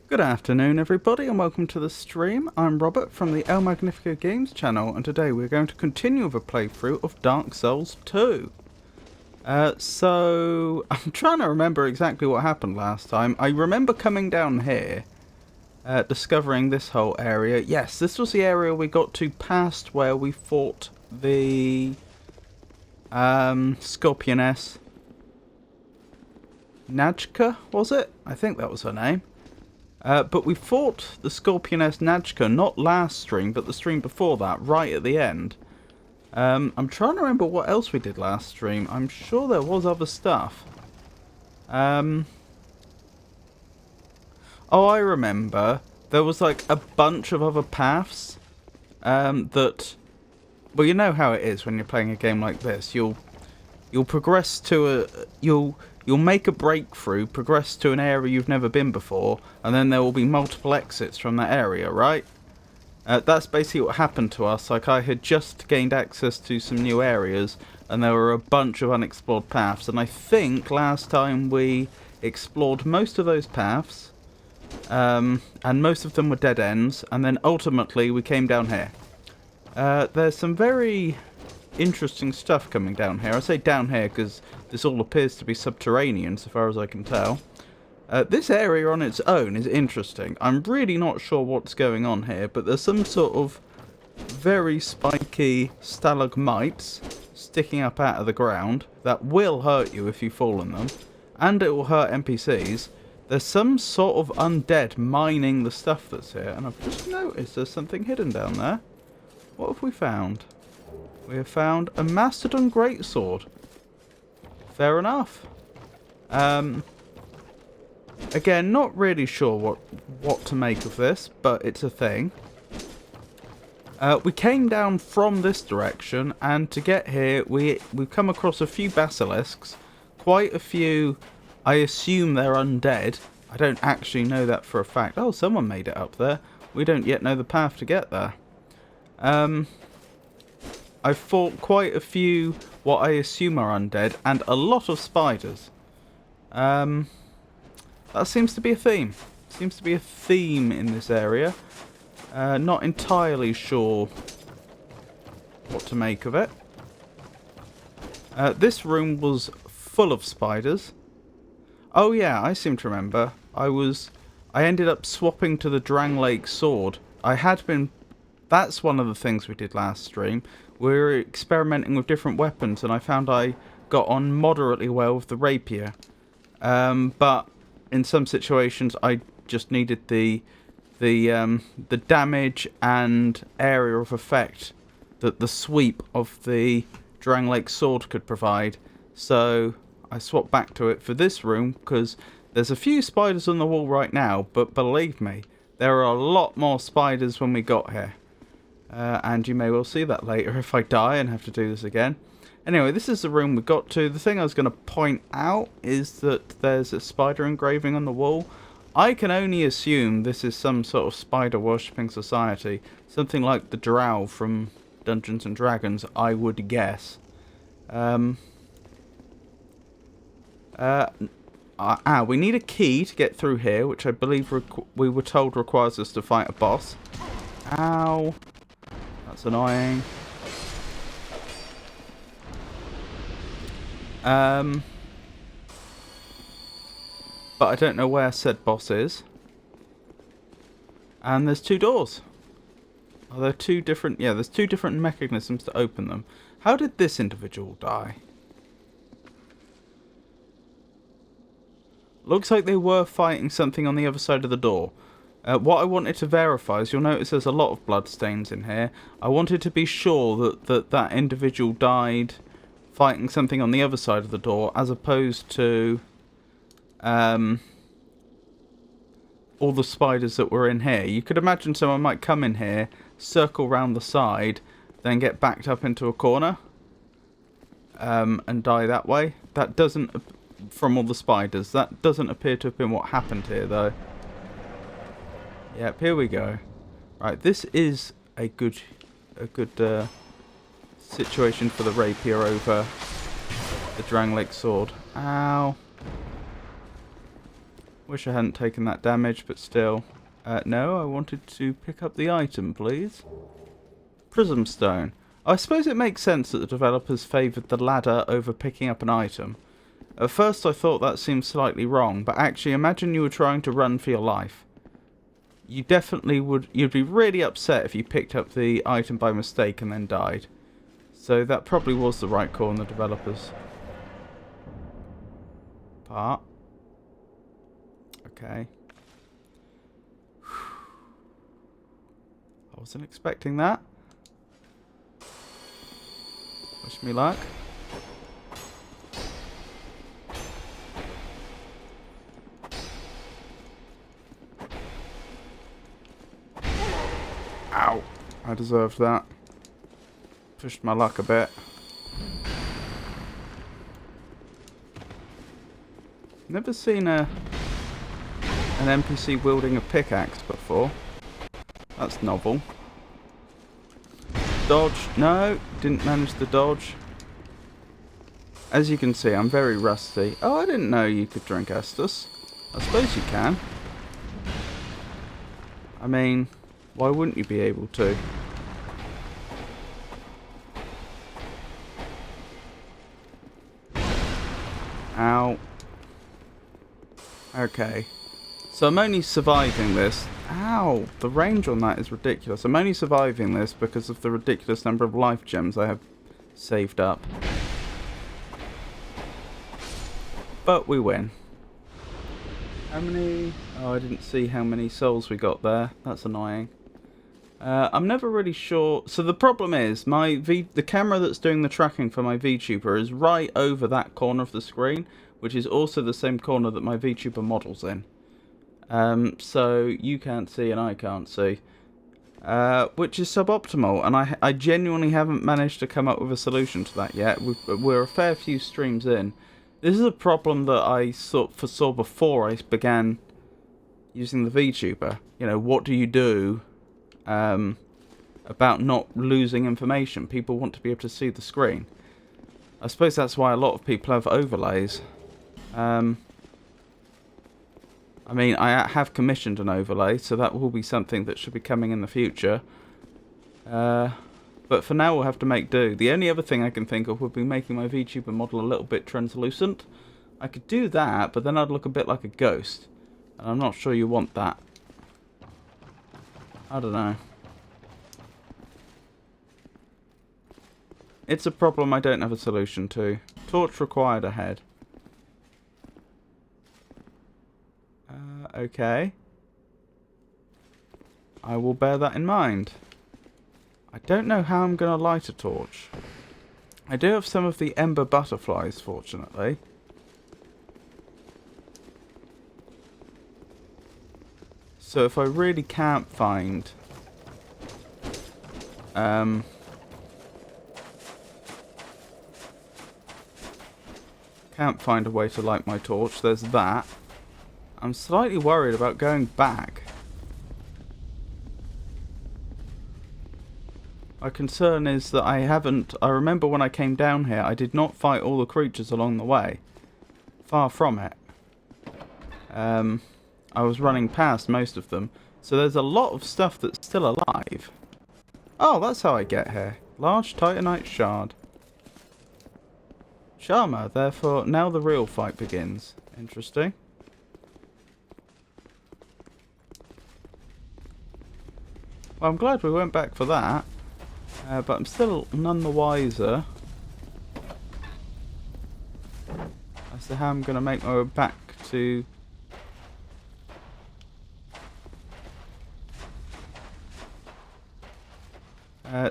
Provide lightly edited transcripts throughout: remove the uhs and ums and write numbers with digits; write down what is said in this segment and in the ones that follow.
Good afternoon everybody and welcome to the stream. I'm Robert from the El Magnifico Games channel and today we're going to continue with a playthrough of Dark Souls 2. So I'm trying to remember exactly what happened last time. I remember coming down here, discovering this whole area. Yes, this was the area we got to past where we fought the Scorpioness Najka, was it? I think that was her name. But we fought the Scorpioness Najka, not last stream, but the stream before that, right at the end. I'm trying to remember what else we did last stream. I'm sure there was other stuff. Oh, I remember. There was like a bunch of other paths that... Well, you know how it is when you're playing a game like this. You'll progress to a... You'll make a breakthrough, progress to an area you've never been before, and then there will be multiple exits from that area, right? That's basically what happened to us. Like, I had just gained access to some new areas, and there were a bunch of unexplored paths, and I think last time we explored most of those paths, and most of them were dead ends, and then ultimately we came down here. There's some very interesting stuff coming down here. I say down here because this all appears to be subterranean so far as I can tell. This area on its own is interesting. I'm really not sure what's going on here, but there's some sort of very spiky stalagmites sticking up out of the ground that will hurt you if you fall on them, and it will hurt NPCs. There's some sort of undead mining the stuff that's here, and I've just noticed there's something hidden down there. What have we found? We have found a Mastodon Greatsword. Fair enough. Again, not really sure what to make of this, but it's a thing. We came down from this direction, and to get here, we've come across a few basilisks. Quite a few, I assume they're undead. I don't actually know that for a fact. Oh, someone made it up there. We don't yet know the path to get there. I've fought quite a few, what I assume are undead, and a lot of spiders. That seems to be a theme. Seems to be a theme in this area. Not entirely sure what to make of it. This room was full of spiders. Oh yeah, I seem to remember. I ended up swapping to the Drangleic sword. That's one of the things we did last stream. We were experimenting with different weapons, and I found I got on moderately well with the rapier. But in some situations, I just needed the damage and area of effect that the sweep of the Drangleic sword could provide. So I swapped back to it for this room, because there's a few spiders on the wall right now, but believe me, there are a lot more spiders when we got here. And you may well see that later if I die and have to do this again. Anyway, this is the room we got to. The thing I was going to point out is that there's a spider engraving on the wall. I can only assume this is some sort of spider worshipping society. Something like the Drow from Dungeons and Dragons, I would guess. We need a key to get through here, which I believe we were told requires us to fight a boss. Ow. That's annoying. But I don't know where said boss is. And there's two doors. Are there two different... Yeah, there's two different mechanisms to open them. How did this individual die? Looks like they were fighting something on the other side of the door. What I wanted to verify is, you'll notice there's a lot of blood stains in here. I wanted to be sure that individual died fighting something on the other side of the door, as opposed to all the spiders that were in here. You could imagine someone might come in here, circle round the side, then get backed up into a corner and die that way. That doesn't, from all the spiders, that doesn't appear to have been what happened here, though. Yep, here we go. Right, this is a good situation for the rapier over the Drangleic sword. Ow. Wish I hadn't taken that damage, but still. No, I wanted to pick up the item, please. Prism stone. I suppose it makes sense that the developers favoured the ladder over picking up an item. At first I thought that seemed slightly wrong, but actually imagine you were trying to run for your life. You definitely would... You'd be really upset if you picked up the item by mistake and then died. So that probably was the right call on the developers' part. Okay. I wasn't expecting that. Wish me luck. Ow. I deserved that. Pushed my luck a bit. Never seen an NPC wielding a pickaxe before. That's novel. Dodge. No, didn't manage to dodge. As you can see, I'm very rusty. Oh, I didn't know you could drink Estus. I suppose you can. I mean, why wouldn't you be able to? Ow. Okay. So I'm only surviving this. Ow! The range on that is ridiculous. I'm only surviving this because of the ridiculous number of life gems I have saved up. But we win. How many... Oh, I didn't see how many souls we got there. That's annoying. I'm never really sure. So the problem is, the camera that's doing the tracking for my VTuber is right over that corner of the screen, which is also the same corner that my VTuber model's in. So you can't see and I can't see. Which is suboptimal, and I genuinely haven't managed to come up with a solution to that yet. We're a fair few streams in. This is a problem that I foresaw before I began using the VTuber. You know, what do you do about not losing information? People want to be able to see the screen. I suppose that's why a lot of people have overlays. I mean, I have commissioned an overlay, so that will be something that should be coming in the future. But for now, we'll have to make do. The only other thing I can think of would be making my VTuber model a little bit translucent. I could do that, but then I'd look a bit like a ghost. And I'm not sure you want that. I don't know. It's a problem I don't have a solution to. Torch required ahead. Okay. I will bear that in mind. I don't know how I'm going to light a torch. I do have some of the ember butterflies, fortunately. So if I really can't find... can't find a way to light my torch, there's that. I'm slightly worried about going back. My concern is that I remember when I came down here, I did not fight all the creatures along the way. Far from it. I was running past most of them. So there's a lot of stuff that's still alive. Oh, that's how I get here. Large Titanite shard. Charmer, therefore, now the real fight begins. Interesting. Well, I'm glad we went back for that. But I'm still none the wiser as to how I'm going to make my way back to...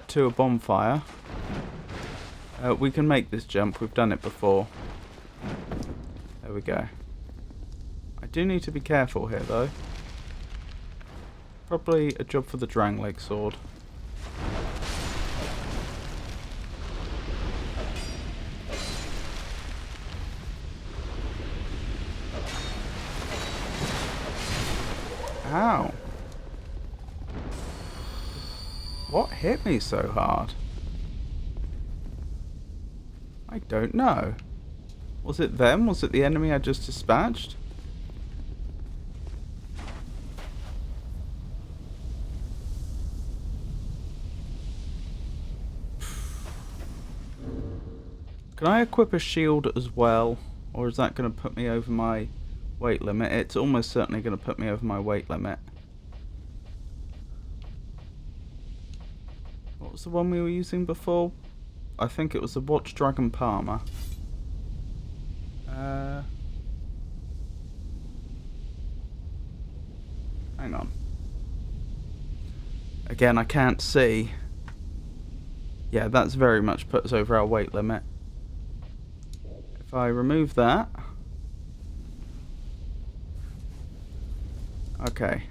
to a bonfire. We can make this jump. We've done it before. There we go. I do need to be careful here, though. Probably a job for the Drangleic sword. Ow. What hit me so hard? I don't know. Was it them? Was it the enemy I just dispatched? Can I equip a shield as well? Or is that going to put me over my weight limit? It's almost certainly going to put me over my weight limit. What was the one we were using before? I think it was the Watch Dragon Palmer. Hang on. Again, I can't see. Yeah, that's very much put us over our weight limit. If I remove that... Okay.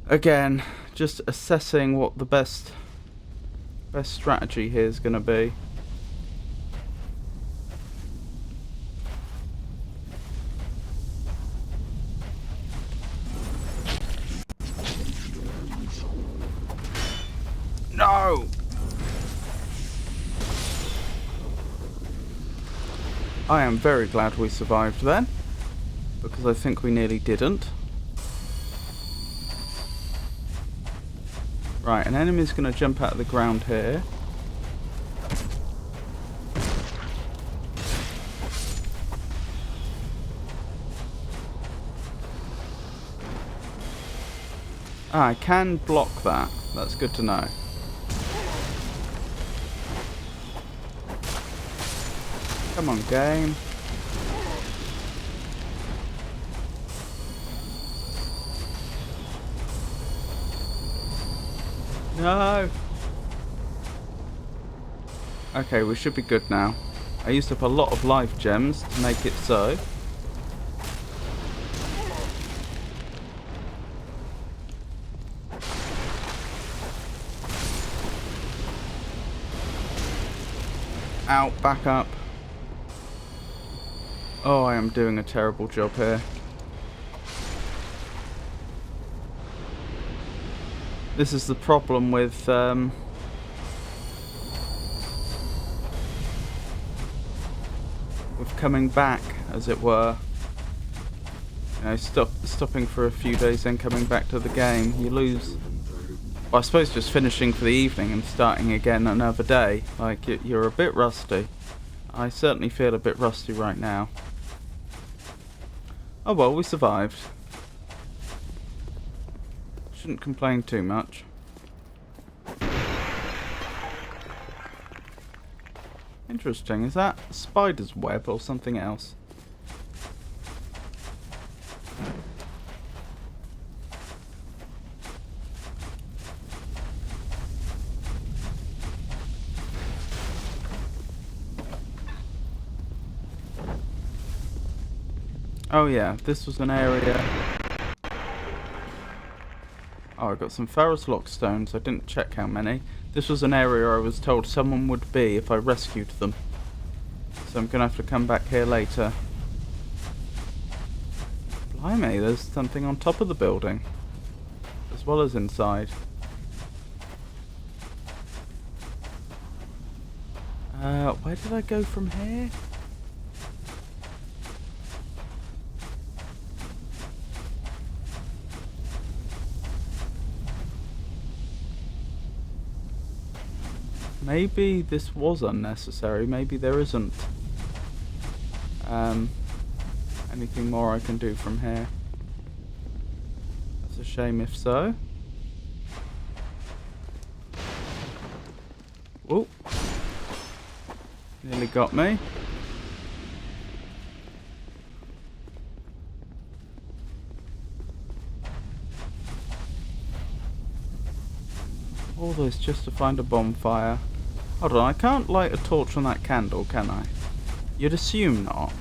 Again, just assessing what the best strategy here is going to be. No! I am very glad we survived then, because I think we nearly didn't. Right, an enemy's going to jump out of the ground here. Ah, I can block that. That's good to know. Come on, game. No! Okay, we should be good now. I used up a lot of life gems to make it so. Out, back up. Oh, I am doing a terrible job here. This is the problem with coming back, as it were. You know, stopping for a few days, then coming back to the game. You lose. Well, I suppose just finishing for the evening and starting again another day. Like, you're a bit rusty. I certainly feel a bit rusty right now. Oh well, we survived. Shouldn't complain too much. Interesting, is that spider's web or something else? Oh yeah, this was an area... Oh, I got some Ferrous Lock stones. I didn't check how many. This was an area I was told someone would be if I rescued them. So I'm going to have to come back here later. Blimey, there's something on top of the building. As well as inside. Where did I go from here? Maybe this was unnecessary. Maybe there isn't anything more I can do from here. That's a shame if so. Oh, nearly got me. All this just to find a bonfire. Hold on, I can't light a torch on that candle, can I? You'd assume not.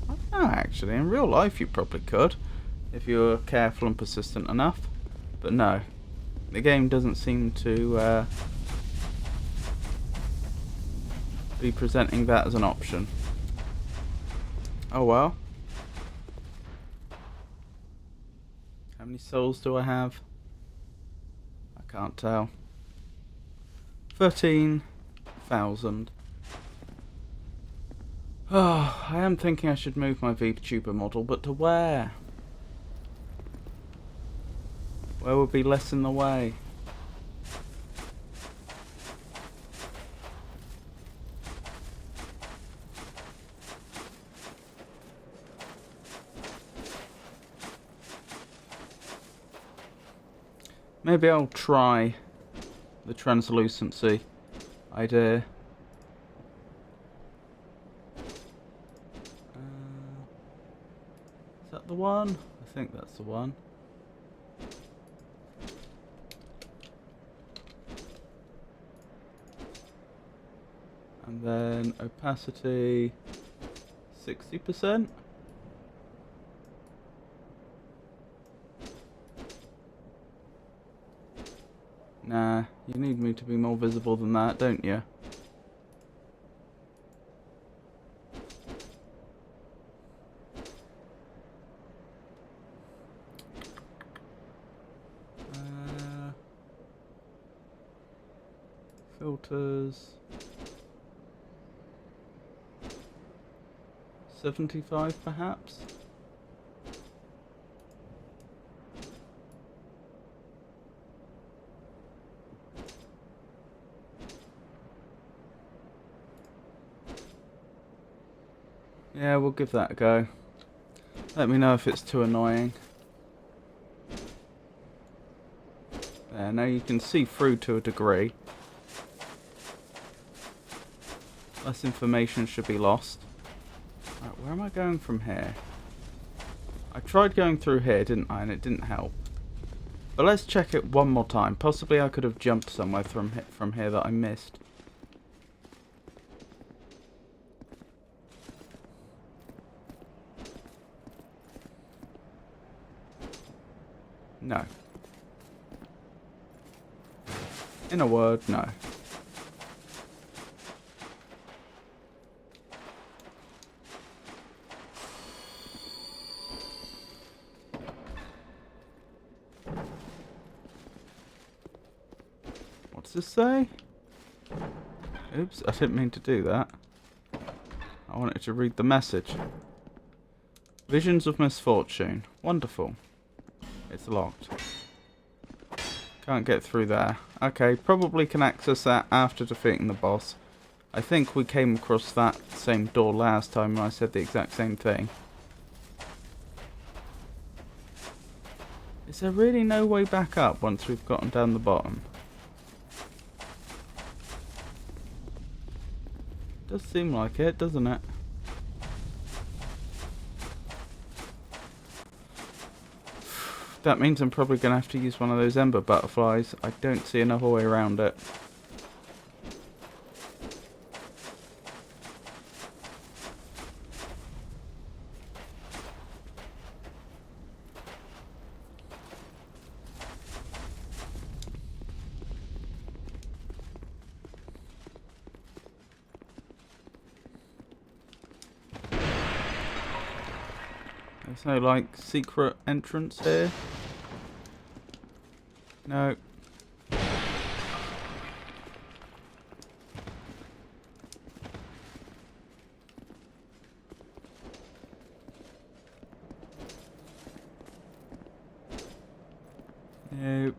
I don't know, actually. In real life you probably could, if you were careful and persistent enough. But no. The game doesn't seem to be presenting that as an option. Oh well. How many souls do I have? I can't tell. 13,000. Oh, I am thinking I should move my VTuber model, but to where? Where would be less in the way? Maybe I'll try the translucency idea. Is that the one? I think that's the one. And then opacity 60%. Nah, you need me to be more visible than that, don't you? Filters. 75 perhaps? Yeah, we'll give that a go. Let me know if it's too annoying. There, now you can see through to a degree. Less information should be lost. Right, where am I going from here? I tried going through here, didn't I? And it didn't help. But let's check it one more time. Possibly I could have jumped somewhere from here that I missed. No. In a word, no. What's this say? Oops, I didn't mean to do that. I wanted to read the message. Visions of misfortune. Wonderful. It's locked. Can't get through there. Okay, probably can access that after defeating the boss. I think we came across that same door last time when I said the exact same thing. Is there really no way back up once we've gotten down the bottom? Does seem like it, doesn't it? That means I'm probably going to have to use one of those ember butterflies. I don't see another way around it. There's no, like, secret entrance here. No. Nope.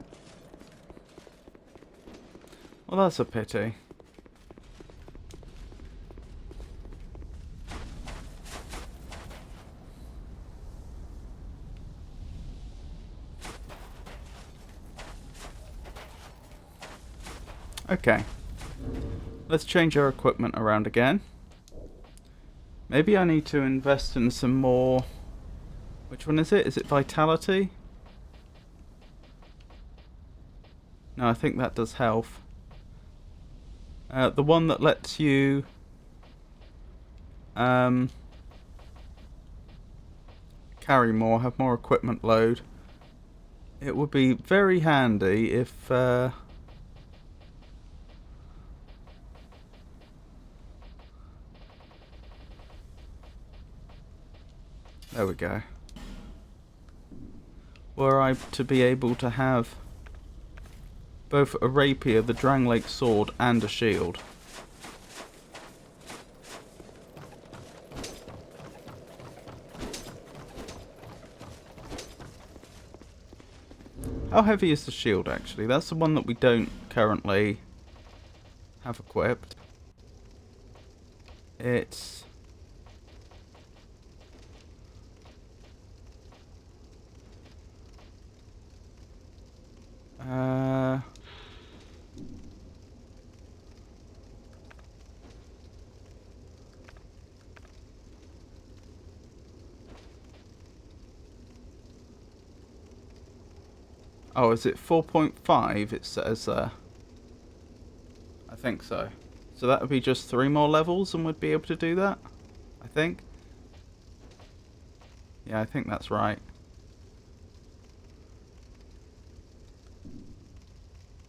Well, that's a pity. Okay. Let's change our equipment around again. Maybe I need to invest in some more... Which one is it? Is it Vitality? No, I think that does health. The one that lets you... carry more, have more equipment load. It would be very handy if... There we go. Were I to be able to have both a rapier, the Drangleic sword, and a shield. How heavy is the shield, actually? That's the one that we don't currently have equipped. It's... Oh, is it 4.5? It says there. I think so. So that would be just 3 more levels and we'd be able to do that? I think. Yeah, I think that's right.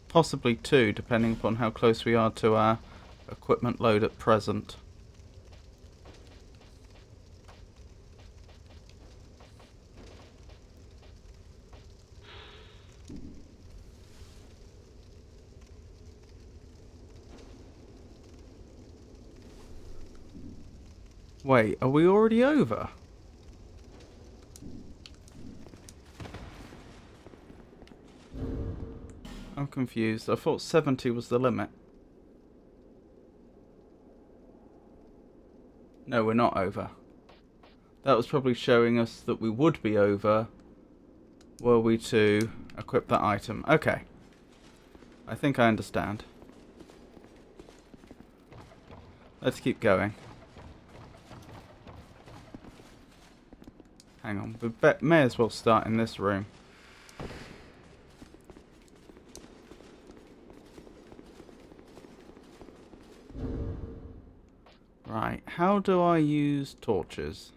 Possibly 2, depending upon how close we are to our equipment load at present. Wait, are we already over? I'm confused. I thought 70 was the limit. No, we're not over. That was probably showing us that we would be over were we to equip that item. Okay. I think I understand. Let's keep going. Hang on, we may as well start in this room. Right, how do I use torches?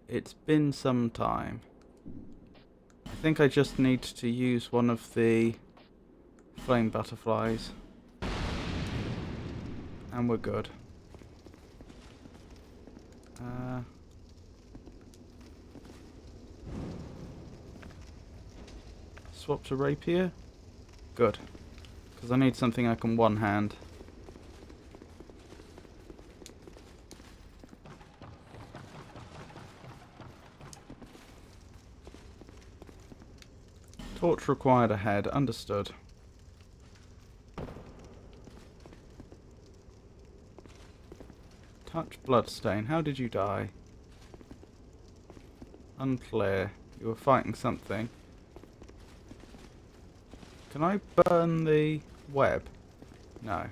It's been some time. I think I just need to use one of the flame butterflies. And we're good. Swap to rapier? Good. Because I need something I can one-hand. Torch required ahead. Understood. Touch bloodstain. How did you die? Unclear. You were fighting something. Can I burn the web? No.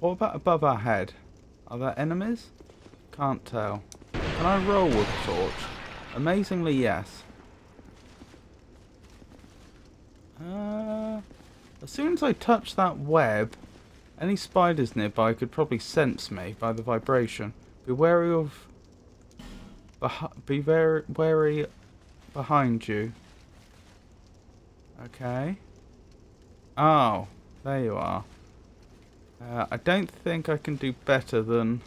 What about above our head? Are there enemies? Can't tell. Can I roll with a torch? Amazingly, yes. As soon as I touch that web, any spiders nearby could probably sense me by the vibration. Be wary of... Be very wary behind you. Okay. Oh, there you are. I don't think I can do better than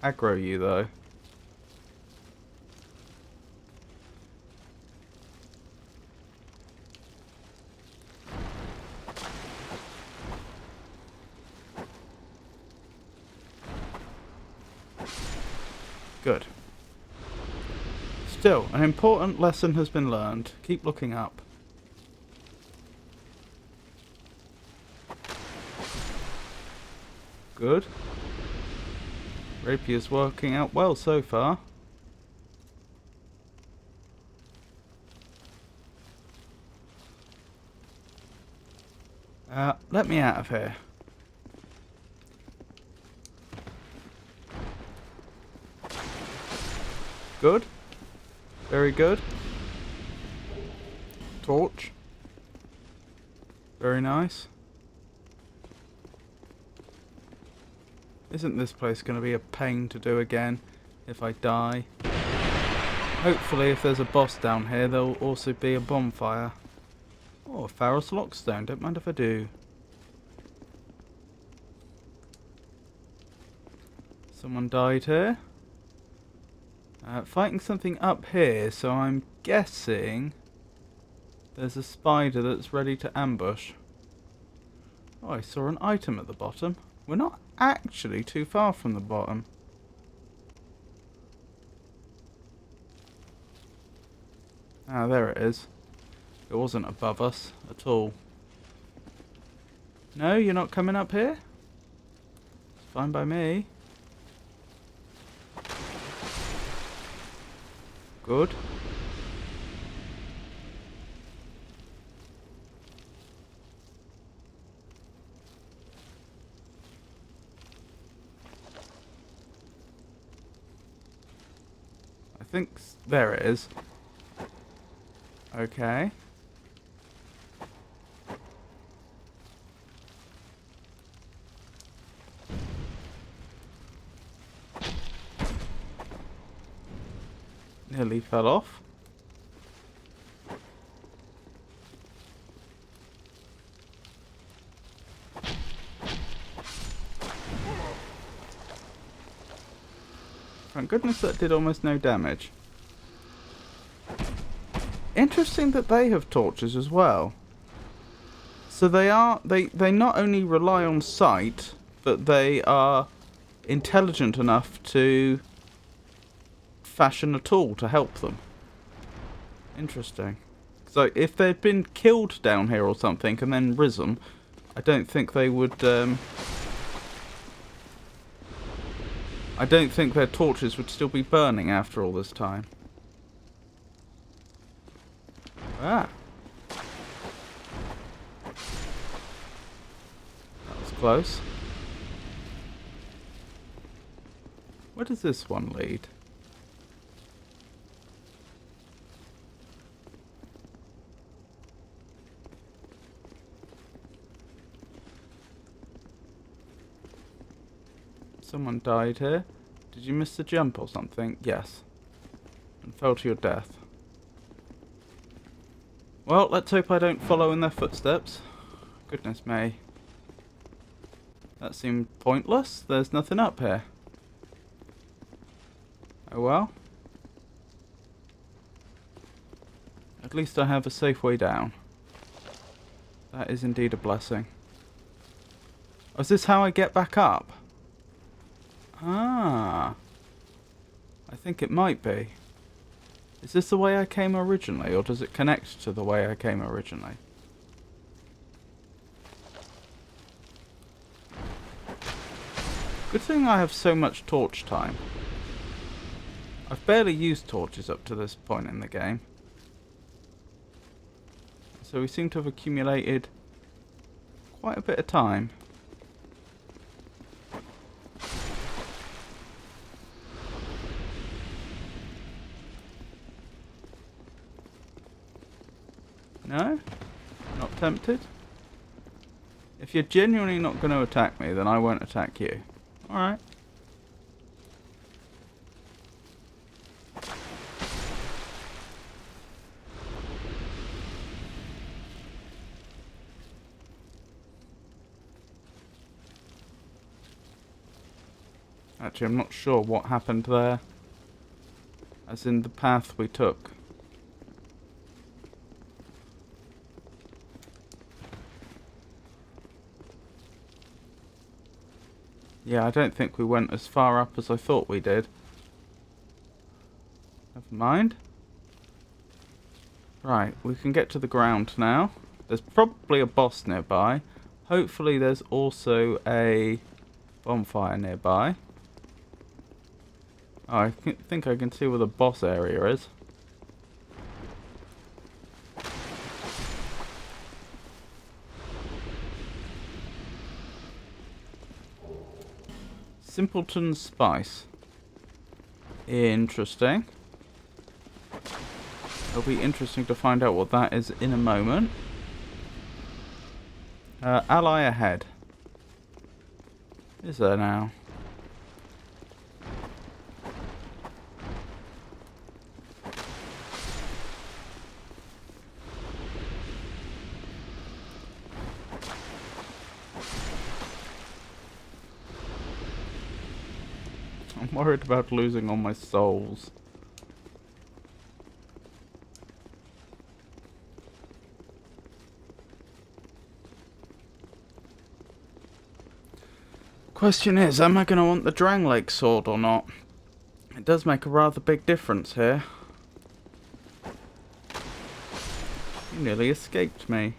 aggro you, though. Good. Still, an important lesson has been learned. Keep looking up. Good. Rapier's working out well so far. Let me out of here. Good. Very good. Torch. Very nice. Isn't this place going to be a pain to do again if I die? Hopefully if there's a boss down here there'll also be a bonfire. Oh, a Pharos Lockstone. Don't mind if I do. Someone died here. Fighting something up here, so I'm guessing there's a spider that's ready to ambush. Oh, I saw an item at the bottom. We're not actually too far from the bottom. Ah, there it is. It wasn't above us at all. No, you're not coming up here? It's fine by me. Good. I think there it is. Okay. Nearly fell off. Thank goodness that did almost no damage. Interesting that they have torches as well. So they not only rely on sight, but they are intelligent enough to fashion a tool to help them. Interesting. So if they'd been killed down here or something and then risen, I don't think they would... I don't think their torches would still be burning after all this time. Ah. That was close. Where does this one lead? Someone died here. Did you miss the jump or something? Yes. And fell to your death. Well, let's hope I don't follow in their footsteps. Goodness me. That seemed pointless. There's nothing up here. Oh well. At least I have a safe way down. That is indeed a blessing. Oh, is this how I get back up? Ah. I think it might be. Is this the way I came originally, or does it connect to the way I came originally? Good thing I have so much torch time. I've barely used torches up to this point in the game. So we seem to have accumulated quite a bit of time. No? Not tempted? If you're genuinely not going to attack me, then I won't attack you. Alright. Actually, I'm not sure what happened there. As in the path we took. Yeah, I don't think we went as far up as I thought we did. Never mind. Right, we can get to the ground now. There's probably a boss nearby. Hopefully there's also a bonfire nearby. Oh, I think I can see where the boss area is. Simpleton Spice. Interesting. It'll be interesting to find out what that is in a moment. Ally ahead. Is there now? I'm worried about losing all my souls. Question is, am I going to want the Drangleic sword or not? It does make a rather big difference here. You nearly escaped me.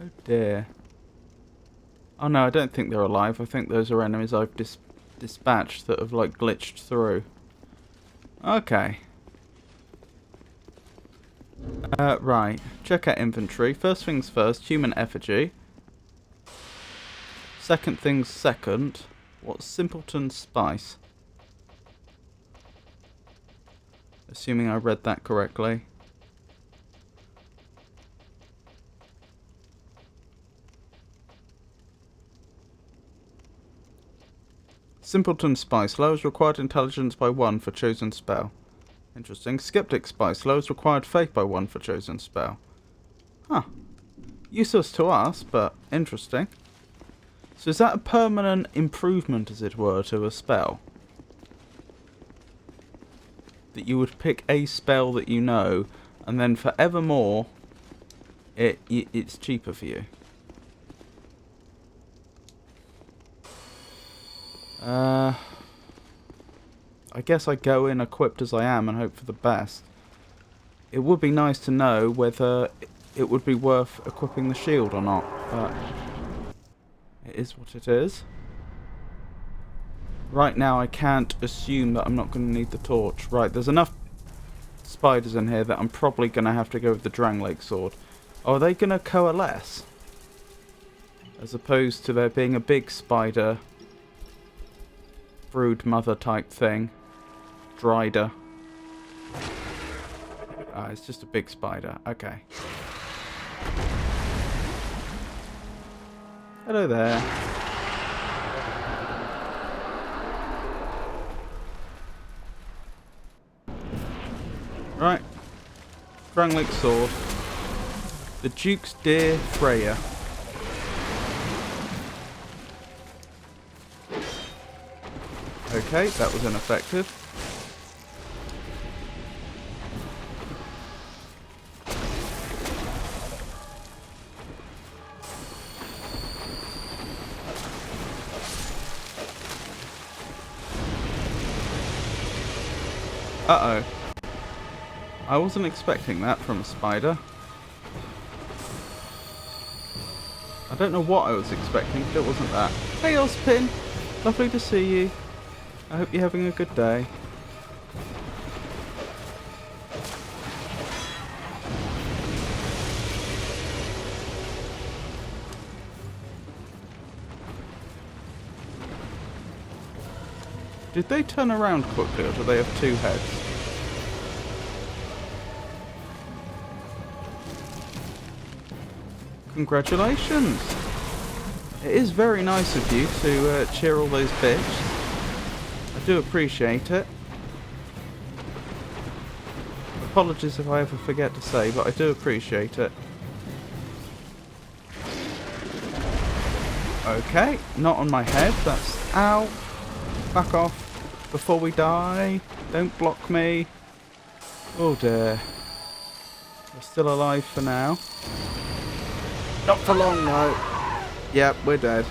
Oh dear. Oh no, I don't think they're alive. I think those are enemies I've dispatched that have like glitched through. Okay. Right. Check out inventory. First things first, human effigy. Second things second. What's Simpleton Spice? Assuming I read that correctly. Simpleton Spice lowers required intelligence by 1 for chosen spell. Interesting. Skeptic Spice lowers required faith by 1 for chosen spell. Huh. Useless to us, but interesting. So is that a permanent improvement, as it were, to a spell? That you would pick a spell that you know, and then forevermore, it's cheaper for you. I guess I go in equipped as I am and hope for the best. It would be nice to know whether it would be worth equipping the shield or not, but it is what it is. Right now I can't assume that I'm not going to need the torch. Right, there's enough spiders in here that I'm probably going to have to go with the Drangleic sword. Oh, are they going to coalesce? As opposed to there being a big spider brood mother type thing. Drider. Ah, it's just a big spider. Okay. Hello there. Right. Drangleic sword. The Duke's dear Freya. Okay, that was ineffective. Uh-oh. I wasn't expecting that from a spider. I don't know what I was expecting, but it wasn't that. Hey, Ozpin! Lovely to see you. I hope you're having a good day. Did they turn around quickly, or do they have two heads? Congratulations! It is very nice of you to cheer all those bits. I do appreciate it. Apologies if I ever forget to say, but I do appreciate it. Okay, not on my head. That's... Ow! Back off before we die. Don't block me. Oh dear. We're still alive for now. Not for long, though. Yep, we're dead.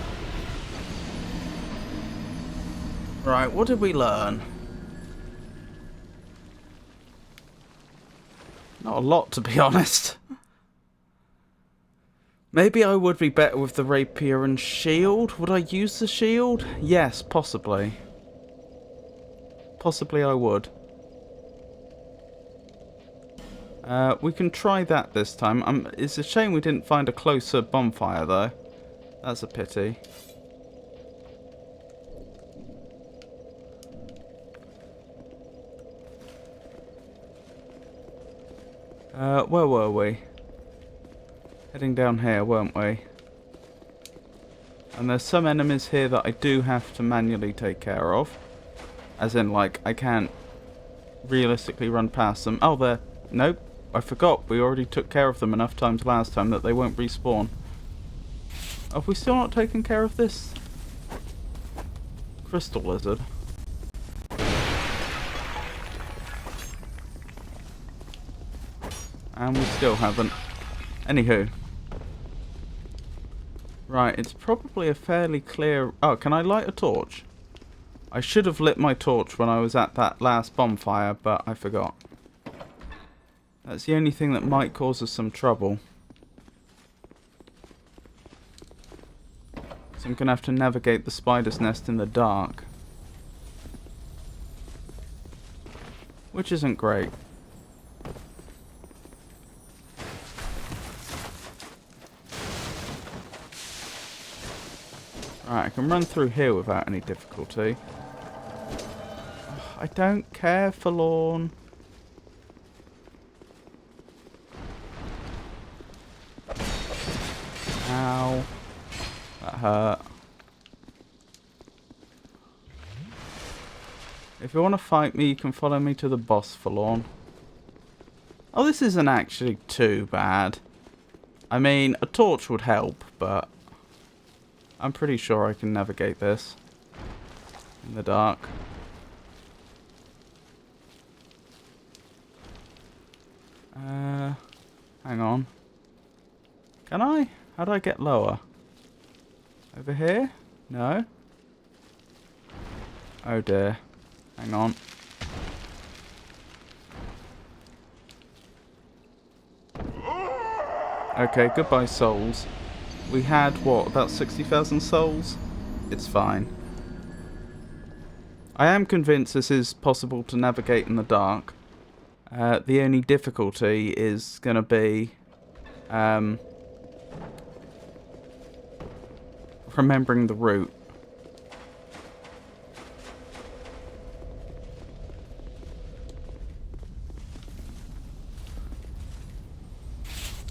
Right, what did we learn? Not a lot, to be honest. Maybe I would be better with the rapier and shield. Would I use the shield? Yes, possibly. Possibly I would. We can try that this time. It's a shame we didn't find a closer bonfire, though. That's a pity. Where were we? Heading down here, weren't we? And there's some enemies here that I do have to manually take care of. As in, like, I can't realistically run past them. Oh, there. Nope. I forgot. We already took care of them enough times last time that they won't respawn. Have we still not taken care of this crystal lizard? And we still haven't. Anywho. Right, it's probably a fairly clear... Oh, can I light a torch? I should have lit my torch when I was at that last bonfire, but I forgot. That's the only thing that might cause us some trouble. So I'm going to have to navigate the spider's nest in the dark. Which isn't great. Right, I can run through here without any difficulty. I don't care, Forlorn. Ow. That hurt. If you want to fight me, you can follow me to the boss, Forlorn. Oh, this isn't actually too bad. I mean, a torch would help, but I'm pretty sure I can navigate this in the dark. Hang on. Can I? How do I get lower? Over here? No? Oh dear. Hang on. Okay, goodbye souls. We had, what, about 60,000 souls? It's fine. I am convinced this is possible to navigate in the dark. The only difficulty is going to be remembering the route.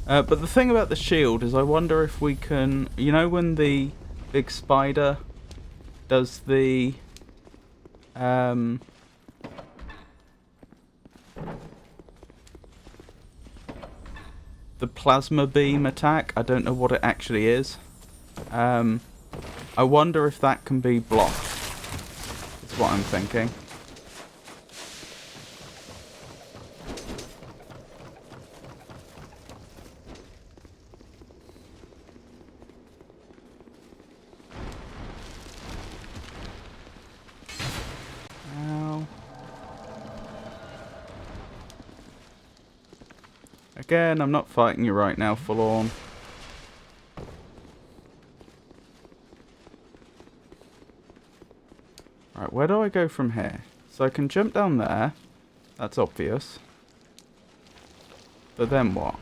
But the thing about the shield is I wonder if we can... You know when the big spider does the... the plasma beam attack? I don't know what it actually is. I wonder if that can be blocked. That's what I'm thinking. Again, I'm not fighting you right now, Forlorn. Right, where do I go from here? So I can jump down there. That's obvious. But then what?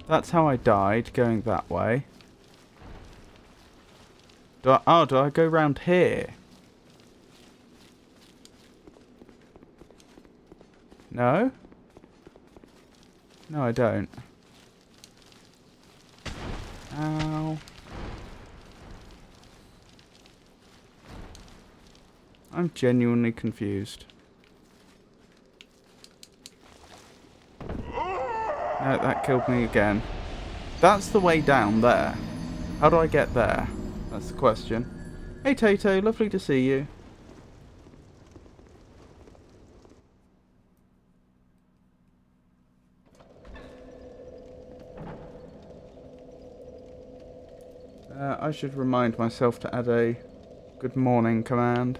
That's how I died, going that way. Do I go round here? No? No, I don't. Ow. I'm genuinely confused. No, that killed me again. That's the way down there. How do I get there? That's the question. Hey Tato, lovely to see you. I should remind myself to add a good morning command.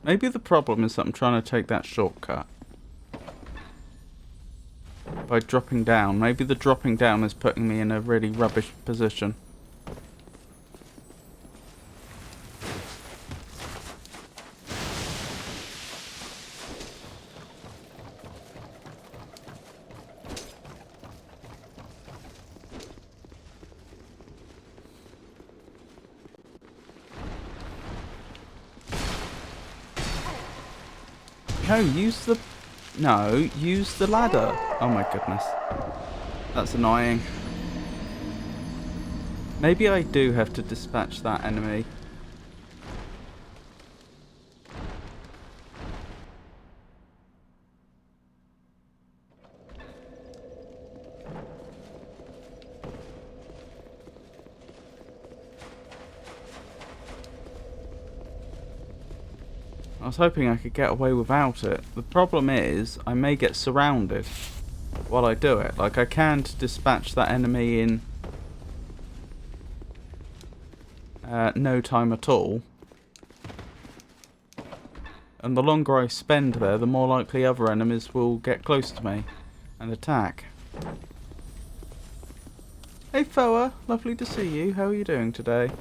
Maybe the problem is that I'm trying to take that shortcut. By dropping down. Maybe the dropping down is putting me in a really rubbish position. No, use the ladder. Oh my goodness. That's annoying. Maybe I do have to dispatch that enemy. I was hoping I could get away without it. The problem is, I may get surrounded while I do it. Like, I can't dispatch that enemy in no time at all. And the longer I spend there, the more likely other enemies will get close to me and attack. Hey Foa, lovely to see you. How are you doing today?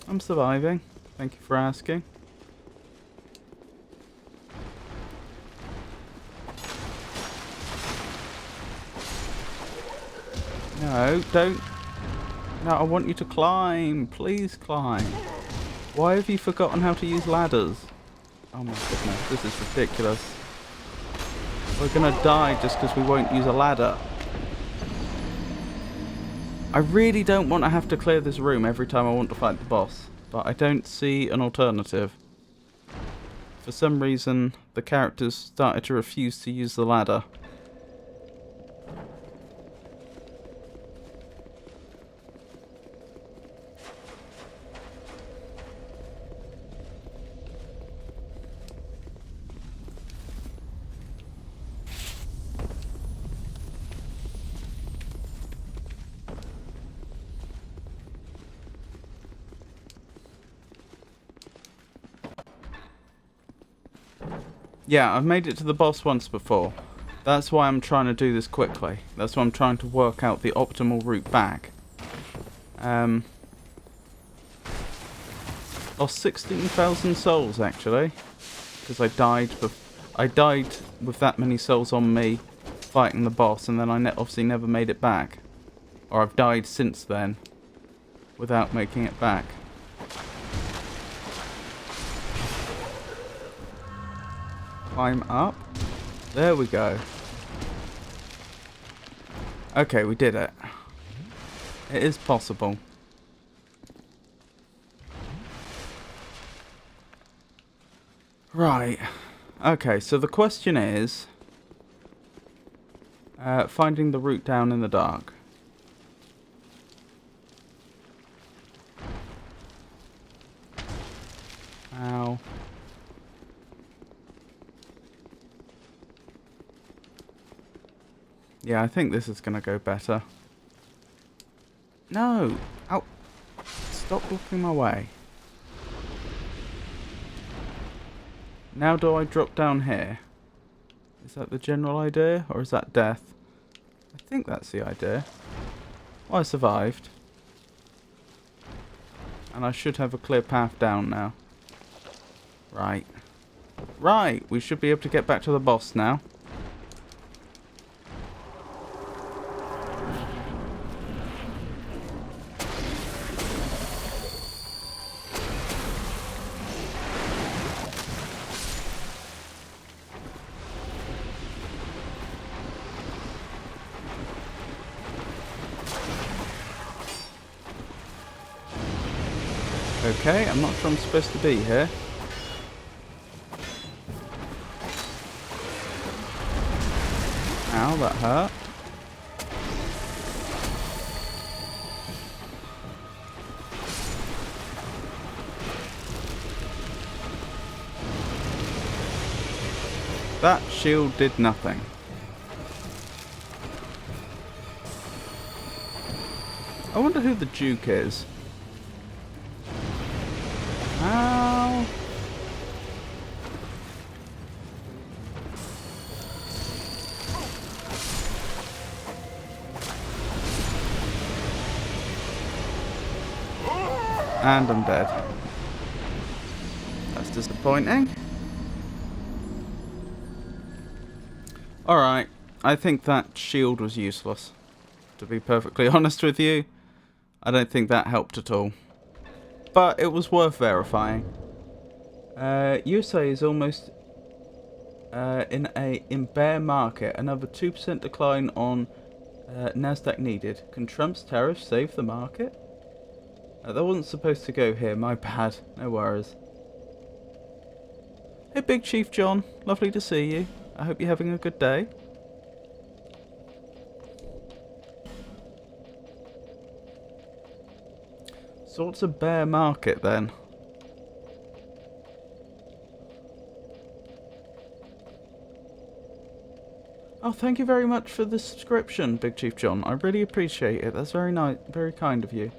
I'm surviving. Thank you for asking. No, don't. No, I want you to climb. Please climb. Why have you forgotten how to use ladders? Oh my goodness, this is ridiculous. We're gonna die just because we won't use a ladder. I really don't want to have to clear this room every time I want to fight the boss, but I don't see an alternative. for some reason, the characters started to refuse to use the ladder. Yeah, I've made it to the boss once before. That's why I'm trying to do this quickly. That's why I'm trying to work out the optimal route back. Lost 16,000 souls actually, because I died with that many souls on me fighting the boss, and then I obviously never made it back. Or I've died since then without making it back. Climb up. There we go. Okay, we did it. It is possible. Right. Okay, so the question is finding the route down in the dark. Ow. Yeah, I think this is going to go better. No! Ow! Stop blocking my way. Now do I drop down here? Is that the general idea? Or is that death? I think that's the idea. Well, I survived. And I should have a clear path down now. Right. Right! We should be able to get back to the boss now. Okay, I'm not sure I'm supposed to be here. Ow, that hurt. That shield did nothing. I wonder who the Duke is. Ow. And I'm dead. That's disappointing. Alright, I think that shield was useless. To be perfectly honest with you, I don't think that helped at all. But it was worth verifying. USA is almost in bear market. Another 2% decline on Nasdaq needed. Can Trump's tariffs save the market? That wasn't supposed to go here. My bad. No worries. Hey, Big Chief John. Lovely to see you. I hope you're having a good day. So what's a bear market then? Oh, thank you very much for the subscription, Big Chief John. I really appreciate it. That's very nice, very kind of you.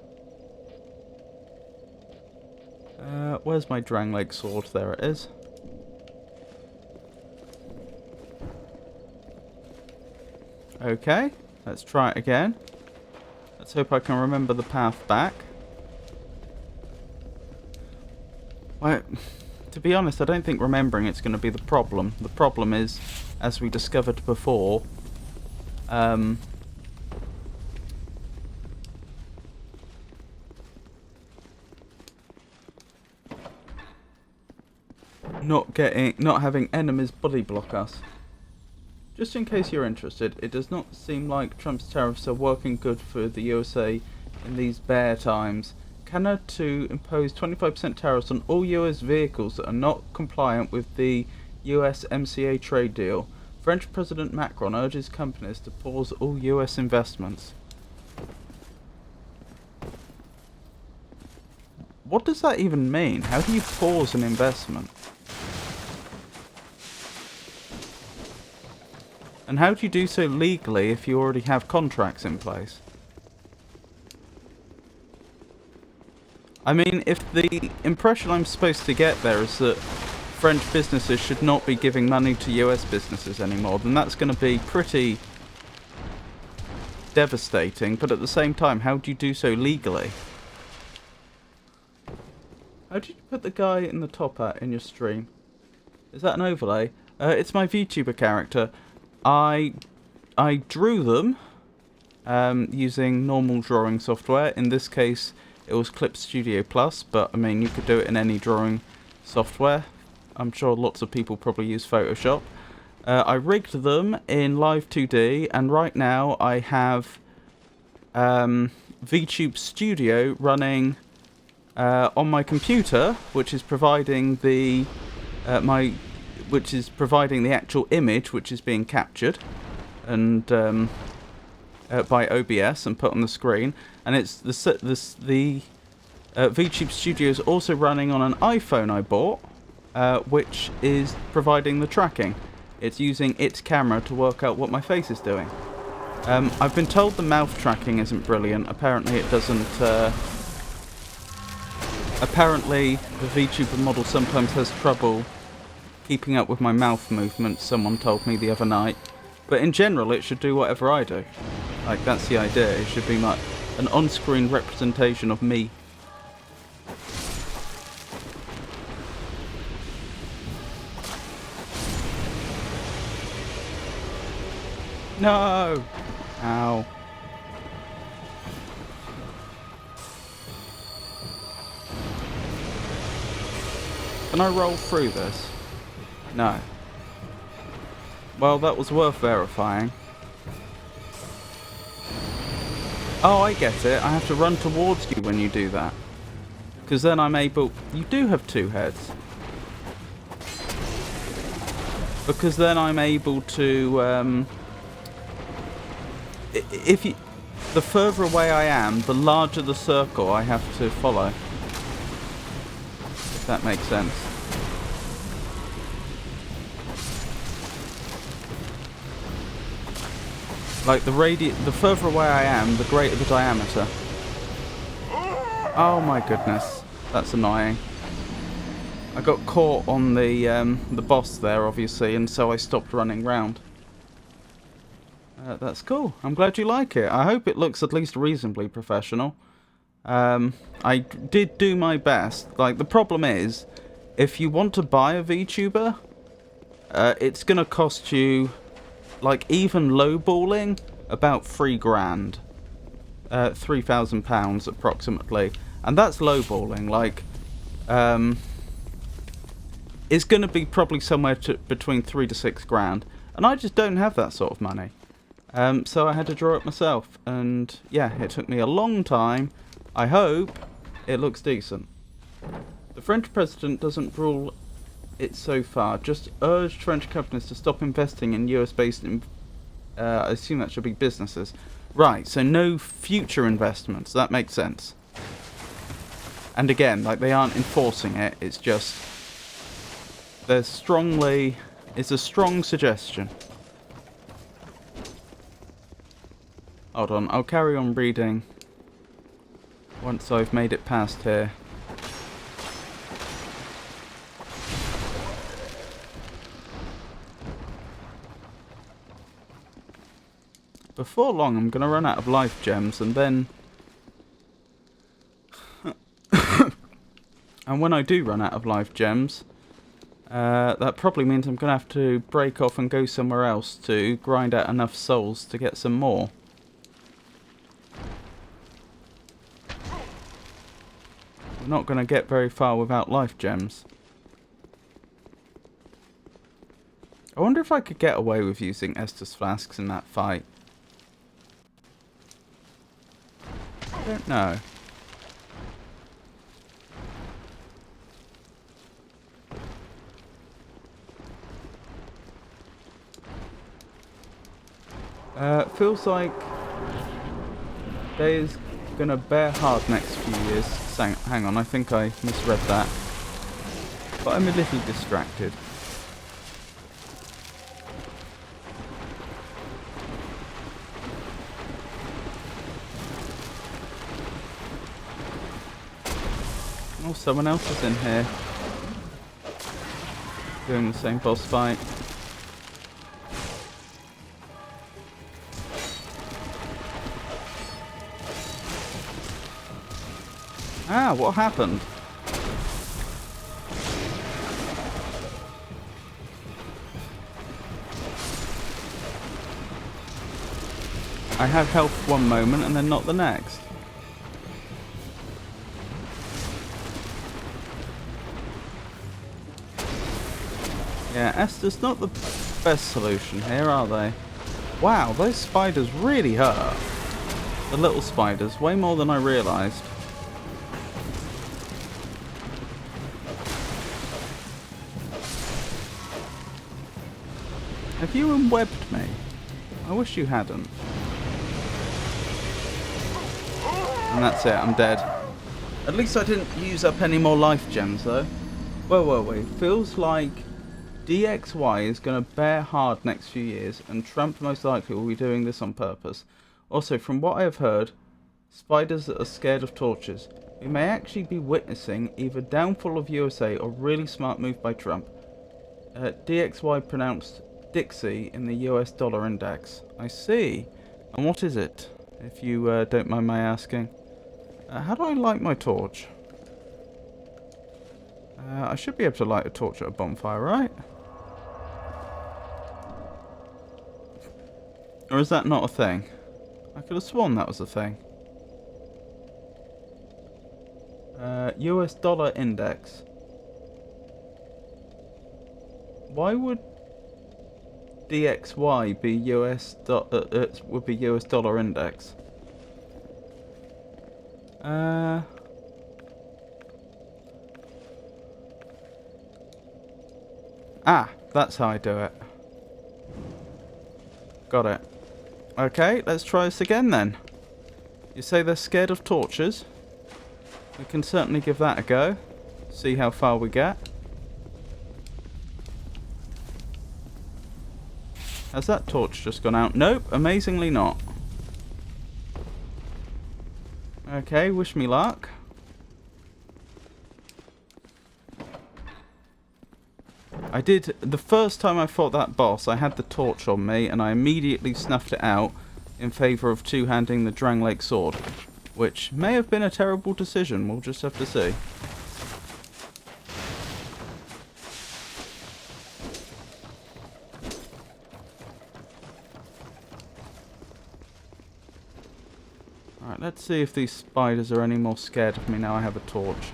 Where's my Drangleic sword? There it is. Okay, let's try it again. Let's hope I can remember the path back. Well, to be honest, I don't think remembering it's going to be the problem. The problem is, as we discovered before, not having enemies body block us. Just in case you're interested, it does not seem like Trump's tariffs are working good for the USA in these bear times. Canada to impose 25% tariffs on all US vehicles that are not compliant with the USMCA trade deal. French President Macron urges companies to pause all US investments. What does that even mean? How do you pause an investment? And how do you do so legally if you already have contracts in place? I mean, if the impression I'm supposed to get there is that French businesses should not be giving money to US businesses anymore, then that's going to be pretty devastating. But at the same time, how do you do so legally? How did you put the guy in the top hat in your stream? Is that an overlay? It's my VTuber character. I drew them using normal drawing software. In this case, it was Clip Studio Plus, but I mean, you could do it in any drawing software. I'm sure lots of people probably use Photoshop. I rigged them in Live 2D, and right now I have VTube Studio running on my computer, which is providing the actual image which is being captured and by OBS and put on the screen. And it's the VTube Studio is also running on an iPhone I bought, which is providing the tracking. It's using its camera to work out what my face is doing. I've been told the mouth tracking isn't brilliant. Apparently it doesn't. Apparently the VTuber model sometimes has trouble keeping up with my mouth movements, someone told me the other night. But in general, it should do whatever I do. Like, that's the idea. It should be like an on-screen representation of me. No! Ow. Can I roll through this? No. Well, that was worth verifying. Oh, I get it. I have to run towards you when you do that. Because then I'm able... You do have two heads. Because then I'm able to... if you... The further away I am, the larger the circle I have to follow. If that makes sense. Like the further away I am, the greater the diameter. Oh my goodness, that's annoying. I got caught on the boss there, obviously, and so I stopped running round. That's cool. I'm glad you like it. I hope it looks at least reasonably professional. I did do my best. Like, the problem is, if you want to buy a VTuber, it's gonna cost you, like, even lowballing, about £3,000. £3,000 approximately. And that's lowballing. Like, it's gonna be probably somewhere between 3 to 6 grand. And I just don't have that sort of money. So I had to draw it myself. And yeah, it took me a long time. I hope it looks decent. The French president doesn't rule it so far, just urged French companies to stop investing in US-based, I assume that should be businesses. Right, so no future investments, that makes sense. And again, like, they aren't enforcing it, it's just, it's a strong suggestion. Hold on, I'll carry on reading once I've made it past here. Before long, I'm going to run out of life gems, and then... and when I do run out of life gems, that probably means I'm going to have to break off and go somewhere else to grind out enough souls to get some more. We're not going to get very far without life gems. I wonder if I could get away with using Estus flasks in that fight. I don't know. Feels like day is gonna bear hard next few years. Hang on, I think I misread that. But I'm a little distracted. Oh, someone else is in here. Doing the same boss fight. Ah, what happened? I have health one moment and then not the next. Yeah, Esther's not the best solution here, are they? Wow, those spiders really hurt. The little spiders, way more than I realised. Have you unwebbed me? I wish you hadn't. And that's it, I'm dead. At least I didn't use up any more life gems though. Whoa, whoa, wait. Feels like DXY is going to bear hard next few years, and Trump most likely will be doing this on purpose. Also, from what I have heard, spiders that are scared of torches. We may actually be witnessing either downfall of USA or really smart move by Trump. DXY pronounced Dixie in the US dollar index. I see. And what is it, if you don't mind my asking? How do I light my torch? I should be able to light a torch at a bonfire, right? Or is that not a thing? I could have sworn that was a thing. US dollar index. Why would DXY be would be US dollar index? Ah, that's how I do it. Got it. Okay, let's try this again then. You say they're scared of torches? We can certainly give that a go. See how far we get. Has that torch just gone out? Nope, amazingly not. Okay, wish me luck. I did, the first time I fought that boss, I had the torch on me, and I immediately snuffed it out in favour of two-handing the Drangleic sword, which may have been a terrible decision, we'll just have to see. Alright, let's see if these spiders are any more scared of me now I have a torch.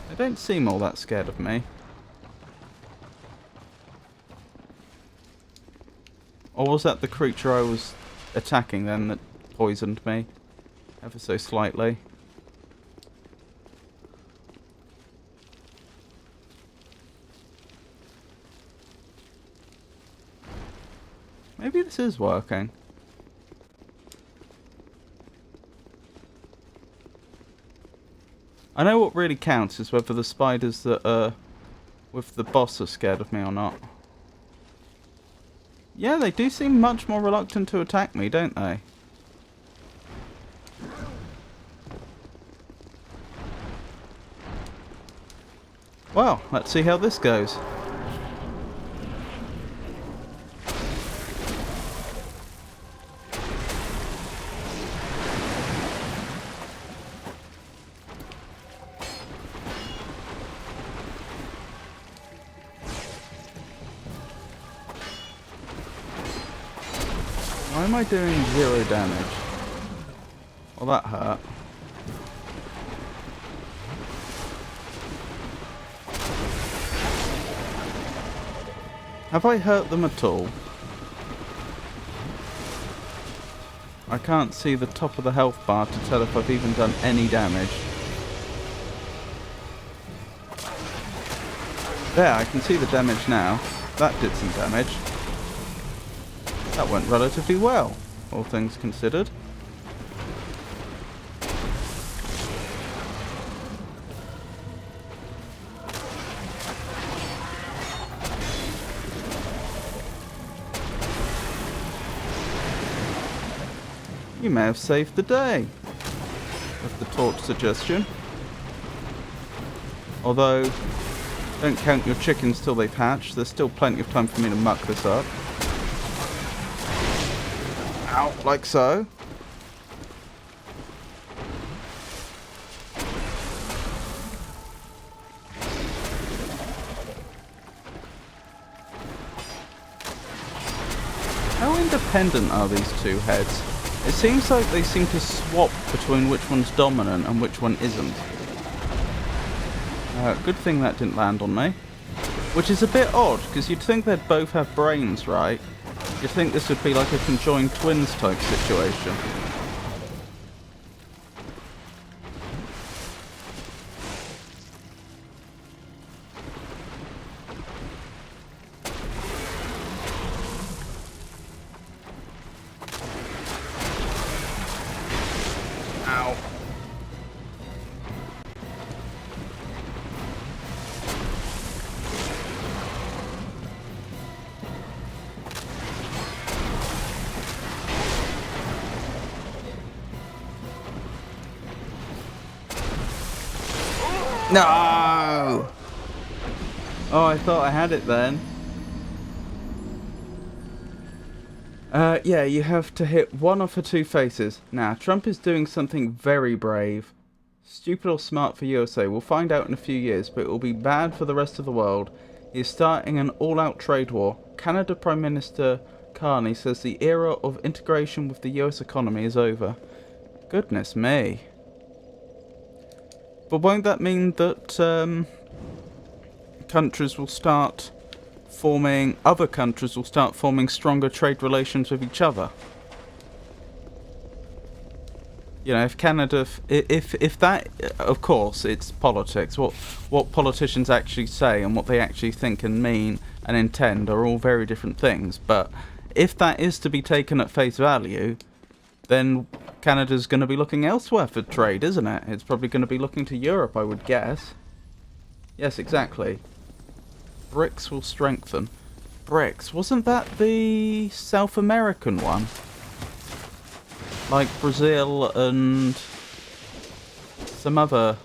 They don't seem all that scared of me. Or was that the creature I was attacking then that poisoned me? Ever so slightly. Maybe this is working. I know what really counts is whether the spiders that are with the boss are scared of me or not. Yeah, they do seem much more reluctant to attack me, don't they? Well, let's see how this goes. Why am I doing 0 damage? Well, that hurt. Have I hurt them at all? I can't see the top of the health bar to tell if I've even done any damage. There, I can see the damage now. that did some damage. That went relatively well, all things considered. You may have saved the day with the torch suggestion. Although, don't count your chickens till they've hatched. There's still plenty of time for me to muck this up. Ow, like so. How independent are these two heads? It seems like they seem to swap between which one's dominant and which one isn't. Good thing that didn't land on me. Which is a bit odd, because you'd think they'd both have brains, right? You'd think this would be like a conjoined twins type situation. Ow. No! Oh, I thought I had it then. Yeah, you have to hit one of her two faces. Now, Trump is doing something very brave. Stupid or smart for USA, we'll find out in a few years, but it will be bad for the rest of the world. He is starting an all-out trade war. Canada Prime Minister Carney says the era of integration with the US economy is over. Goodness me. But won't that mean that countries will start forming, other countries will start forming stronger trade relations with each other? You know, if Canada, if that, of course, it's politics. What politicians actually say and what they actually think and mean and intend are all very different things. But if that is to be taken at face value, then Canada's going to be looking elsewhere for trade, isn't it? It's probably going to be looking to Europe, I would guess. Yes, exactly. BRICS will strengthen. BRICS, wasn't that the South American one? Like Brazil and some other...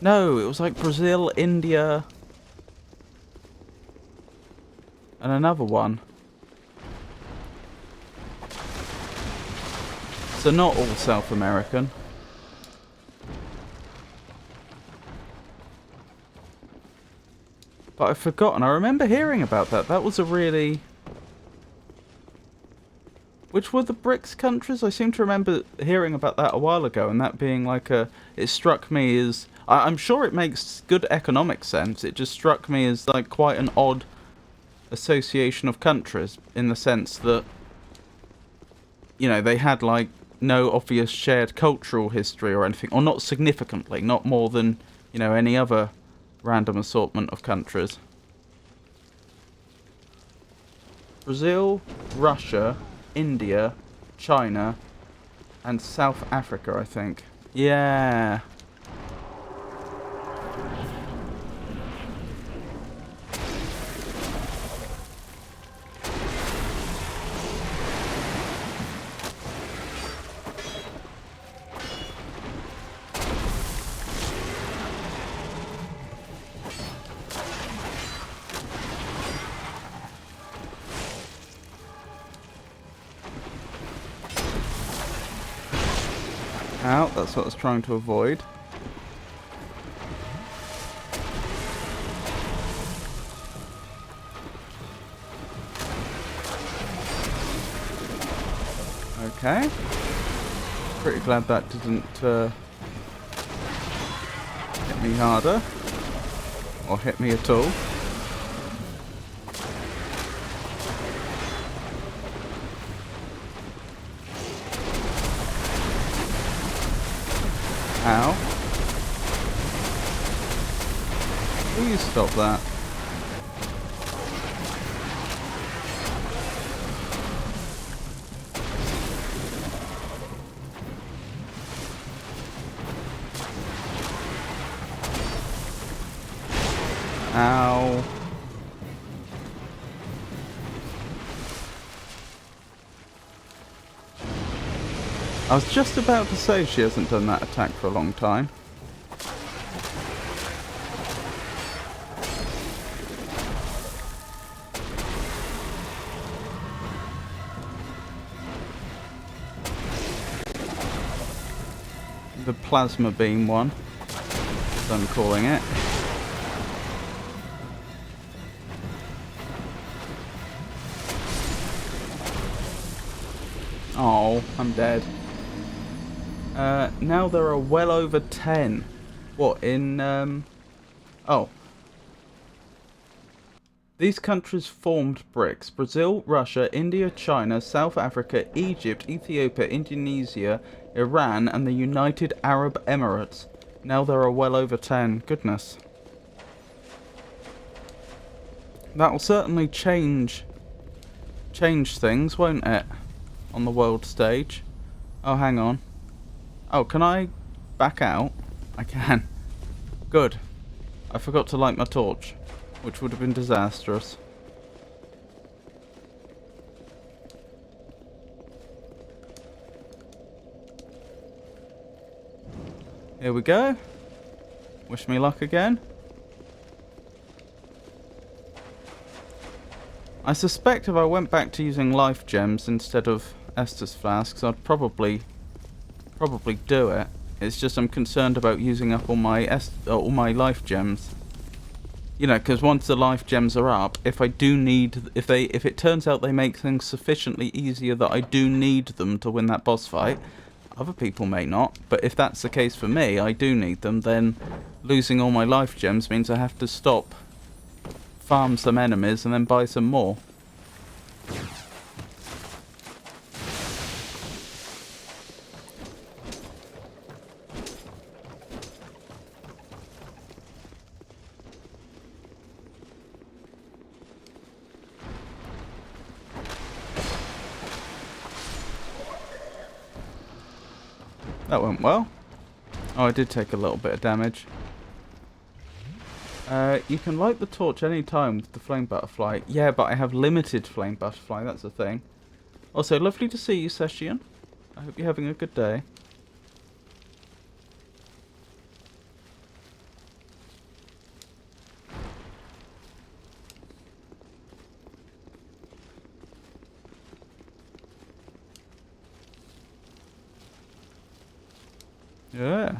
No, it was like Brazil, India, and another one. So not all South American. But I've forgotten. I remember hearing about that. That was a really... Which were the BRICS countries? I seem to remember hearing about that a while ago, and that being like a... It struck me as... I'm sure it makes good economic sense. It just struck me as like quite an odd association of countries, in the sense that, you know, they had like no obvious shared cultural history or anything, or not significantly, not more than, you know, any other random assortment of countries. Brazil, Russia, India, China, and South Africa, I think. Yeah. Out, that's what I was trying to avoid. Okay. Pretty glad that didn't hit me harder. Or hit me at all. Ow. Will you stop that? Ow. I was just about to say she hasn't done that attack for a long time. The plasma beam one, as I'm calling it. Oh, I'm dead. Now there are well over 10. What, in, oh. These countries formed BRICS. Brazil, Russia, India, China, South Africa, Egypt, Ethiopia, Indonesia, Iran, and the United Arab Emirates. Now there are well over 10. Goodness. That will certainly change things, won't it? On the world stage. Oh, hang on. Oh, can I back out? I can. Good. I forgot to light my torch, which would have been disastrous. Here we go. Wish me luck again. I suspect if I went back to using life gems instead of Estus flasks, I'd probably do it. It's just I'm concerned about using up all my life gems. You know, because once the life gems are up, if it turns out they make things sufficiently easier that I do need them to win that boss fight, other people may not, but if that's the case for me, I do need them, then losing all my life gems means I have to stop, farm some enemies, and then buy some more. That went well. Oh, I did take a little bit of damage. You can light the torch any time with the flame butterfly. Yeah, but I have limited flame butterfly, that's the thing. Also, lovely to see you, Session. I hope you're having a good day. Yeah.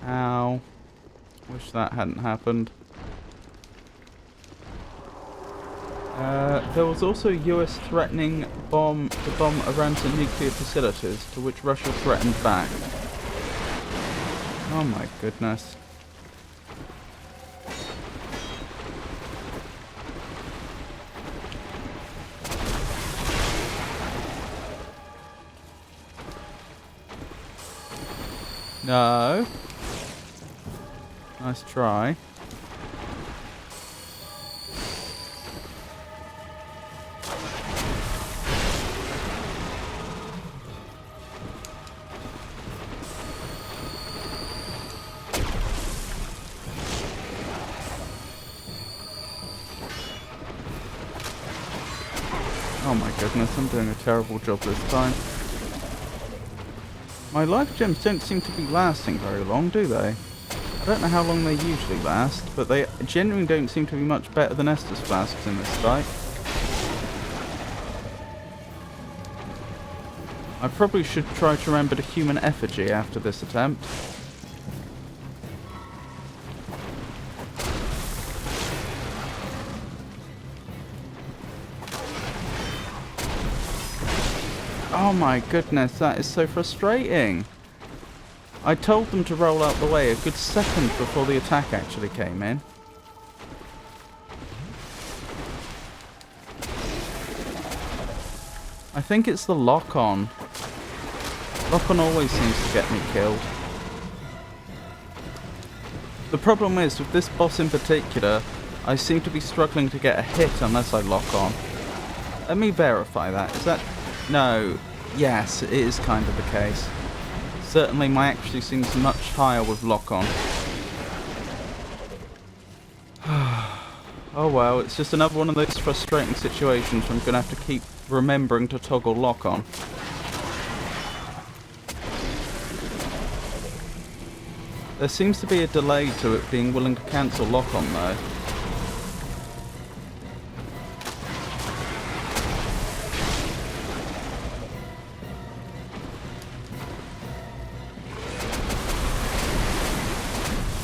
Ow. Wish that hadn't happened. There was also US threatening to bomb Iran's nuclear facilities, to which Russia threatened back. Oh my goodness. No. Nice try. Oh my goodness, I'm doing a terrible job this time. My life gems don't seem to be lasting very long, do they? I don't know how long they usually last, but they genuinely don't seem to be much better than Estus flasks in this fight. I probably should try to remember the human effigy after this attempt. Oh my goodness, that is so frustrating. I told them to roll out the way a good second before the attack actually came in. I think it's the lock-on. Lock-on always seems to get me killed. The problem is, with this boss in particular, I seem to be struggling to get a hit unless I lock on. Let me verify that. Is that... No. Yes, it is kind of the case. Certainly my accuracy seems much higher with lock-on. Oh well, it's just another one of those frustrating situations where I'm going to have to keep remembering to toggle lock-on. There seems to be a delay to it being willing to cancel lock-on though.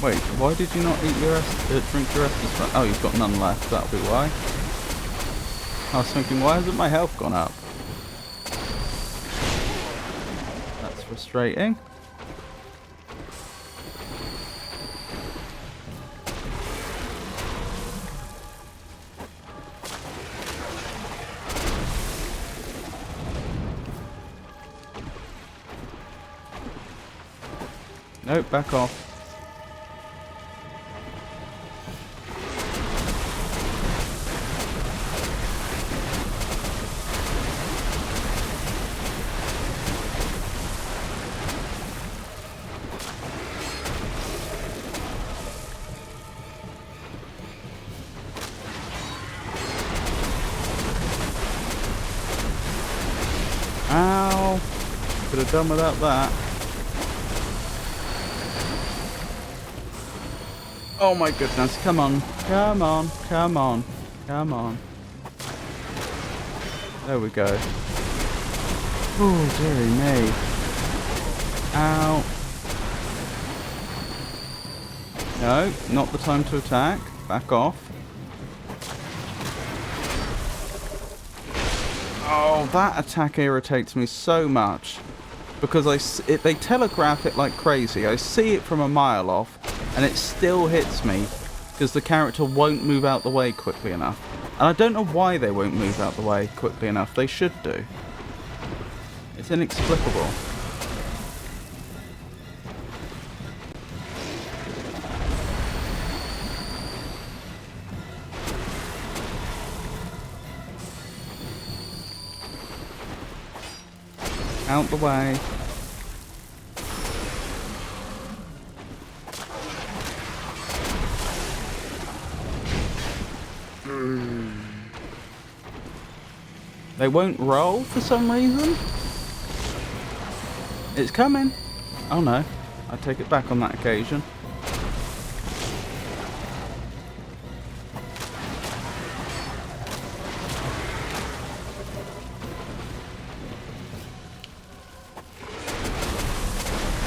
Wait, why did you not eat your drink your Estus? Oh, you've got none left, that'll be why. I was thinking, why hasn't my health gone up? That's frustrating. Nope, back off. Ow! Could have done without that. Oh my goodness, come on. Come on, come on, come on. There we go. Oh, dearie me. Ow. No, not the time to attack. Back off. Oh, that attack irritates me so much. Because they telegraph it like crazy. I see it from a mile off. And it still hits me because the character won't move out the way quickly enough. And I don't know why they won't move out the way quickly enough. They should do. It's inexplicable. Out the way. They won't roll for some reason. It's coming. Oh no, I take it back on that occasion.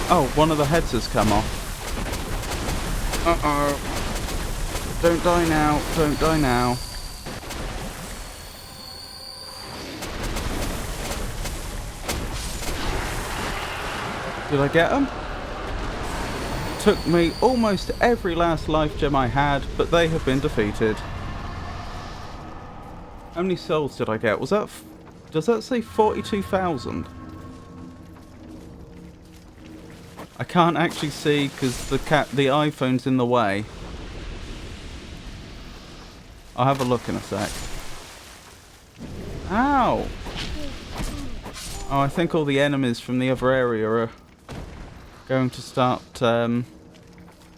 Oh, one of the heads has come off. Uh-oh. Don't die now, don't die now. Did I get them? Took me almost every last life gem I had, but they have been defeated. How many souls did I get? Was that... does that say 42,000? I can't actually see because the iPhone's in the way. I'll have a look in a sec. Ow! Oh, I think all the enemies from the other area are going to start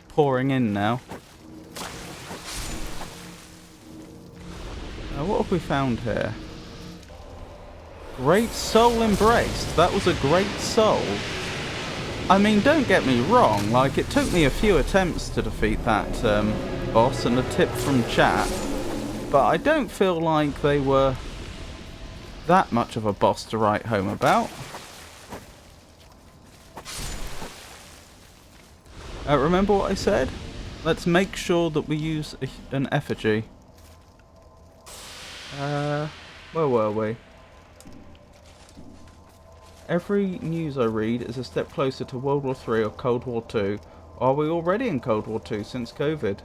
pouring in now. What have we found here? Great soul embraced. That was a great soul. I mean, don't get me wrong, like, it took me a few attempts to defeat that boss and a tip from chat, but I don't feel like they were that much of a boss to write home about. Remember what I said? Let's make sure that we use an effigy. Where were we? Every news I read is a step closer to World War III or Cold War II. Are we already in Cold War II since COVID?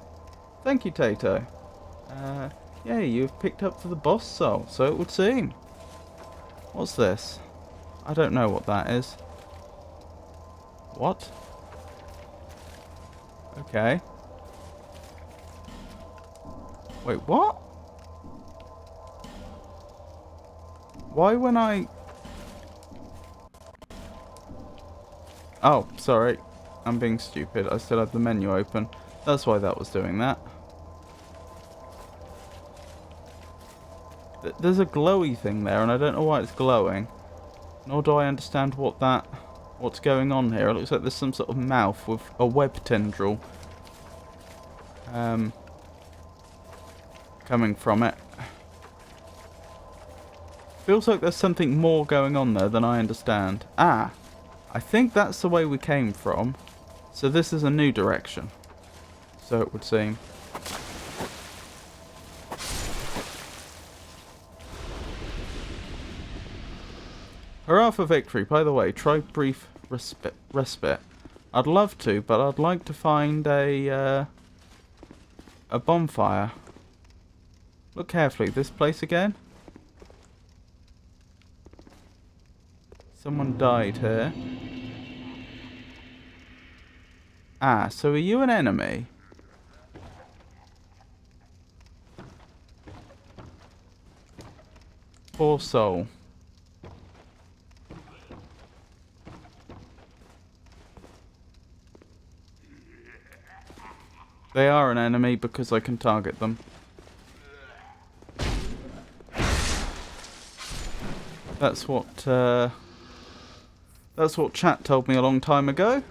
Thank you, Tato. Yeah, you've picked up for the boss soul, so it would seem. What's this? I don't know what that is. What? Okay. Wait, what? Why when I... Oh, sorry. I'm being stupid. I still have the menu open. That's why that was doing that. There's a glowy thing there, and I don't know why it's glowing. Nor do I understand what's going on here. It looks like there's some sort of mouth with a web tendril coming from it. Feels like there's something more going on there than I understand. Ah, I think that's the way we came from. So this is a new direction. So it would seem. Hurrah for victory. By the way, try brief respite. I'd love to, but I'd like to find a bonfire. Look carefully. This place again? Someone died here. Ah, so are you an enemy? Poor soul. They are an enemy because I can target them. That's what chat told me a long time ago.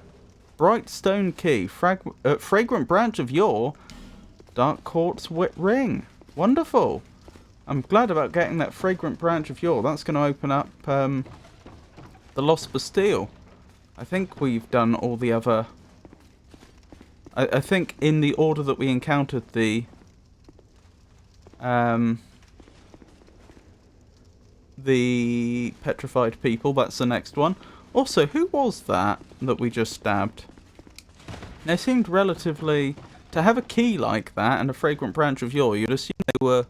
Bright stone key, fragrant branch of yore, dark quartz ring. Wonderful. I'm glad about getting that fragrant branch of yore. That's going to open up the Lost Bastille. I think we've done all the other. I think in the order that we encountered the petrified people, that's the next one. Also, who was that we just stabbed? They seemed relatively... To have a key like that and a fragrant branch of yore, you'd assume they were...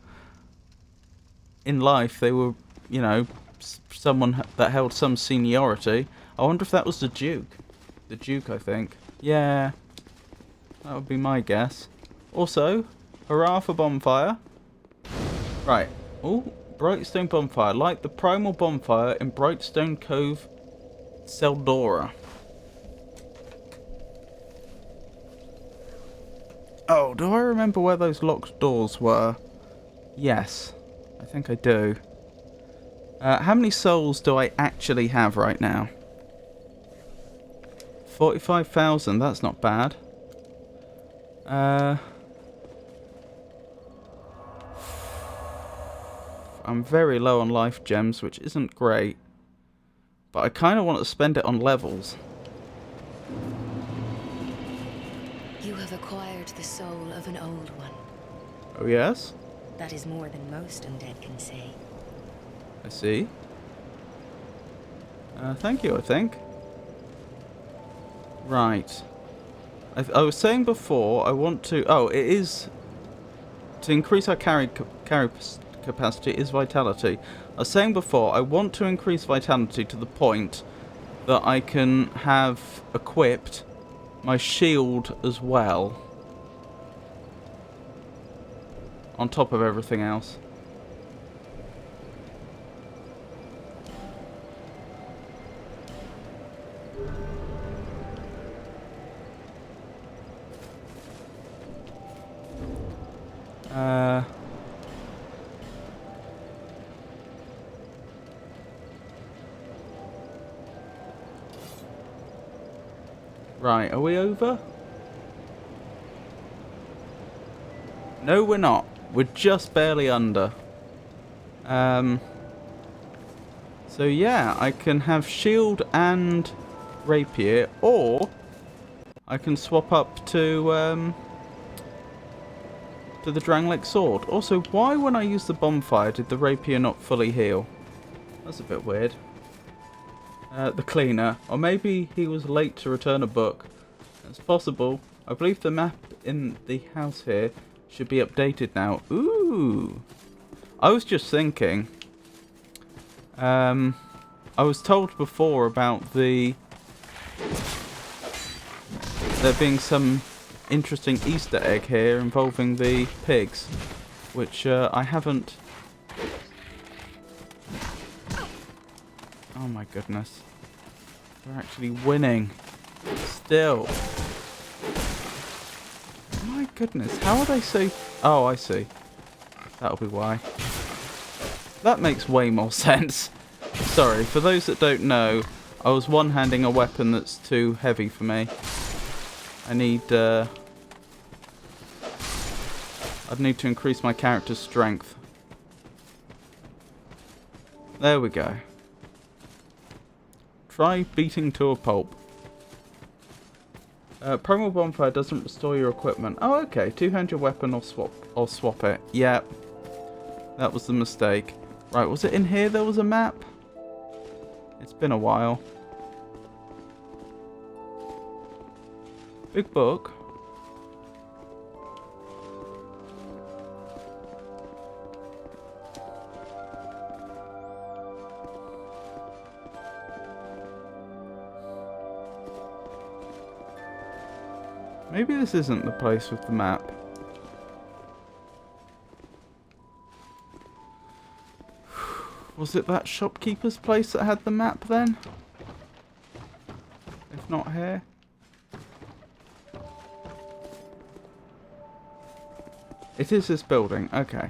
In life, they were, you know, someone that held some seniority. I wonder if that was the Duke. The Duke, I think. Yeah. That would be my guess. Also, hurrah for bonfire. Right. Oh, Brightstone bonfire. Light the primal bonfire in Brightstone Cove, Seldora. Oh, do I remember where those locked doors were? Yes. I think I do. How many souls do I actually have right now? 45,000. That's not bad. I'm very low on life gems, which isn't great. But I kind of want to spend it on levels. You have acquired the soul of an old one. Oh, yes? That is more than most undead can say. I see. Thank you, I think. Right. I was saying before, I want to... Oh, it is... To increase our carry capacity is vitality. I was saying before, I want to increase vitality to the point that I can have equipped my shield as well. On top of everything else. Right, are we over? No, we're not. We're just barely under. So yeah, I can have shield and rapier, or I can swap up to the Drangleic sword. Also, why when I used the bonfire did the rapier not fully heal? That's a bit weird. The cleaner. Or maybe he was late to return a book. It's possible. I believe the map in the house here should be updated now. Ooh. I was just thinking. I was told before about there being some interesting Easter egg here involving the pigs, which I haven't... Oh my goodness. We're actually winning. Still. My goodness, how are they so... Oh, I see. That'll be why. That makes way more sense. Sorry, for those that don't know, I was one-handing a weapon that's too heavy for me. I'd need to increase my character's strength. There we go. Try beating to a pulp. Primal Bonfire doesn't restore your equipment. Oh, okay. Two-hand your weapon or swap it. Yep. That was the mistake. Right, was it in here there was a map? It's been a while. Big book. Maybe this isn't the place with the map. Was it that shopkeeper's place that had the map then? If not here. It is this building, okay.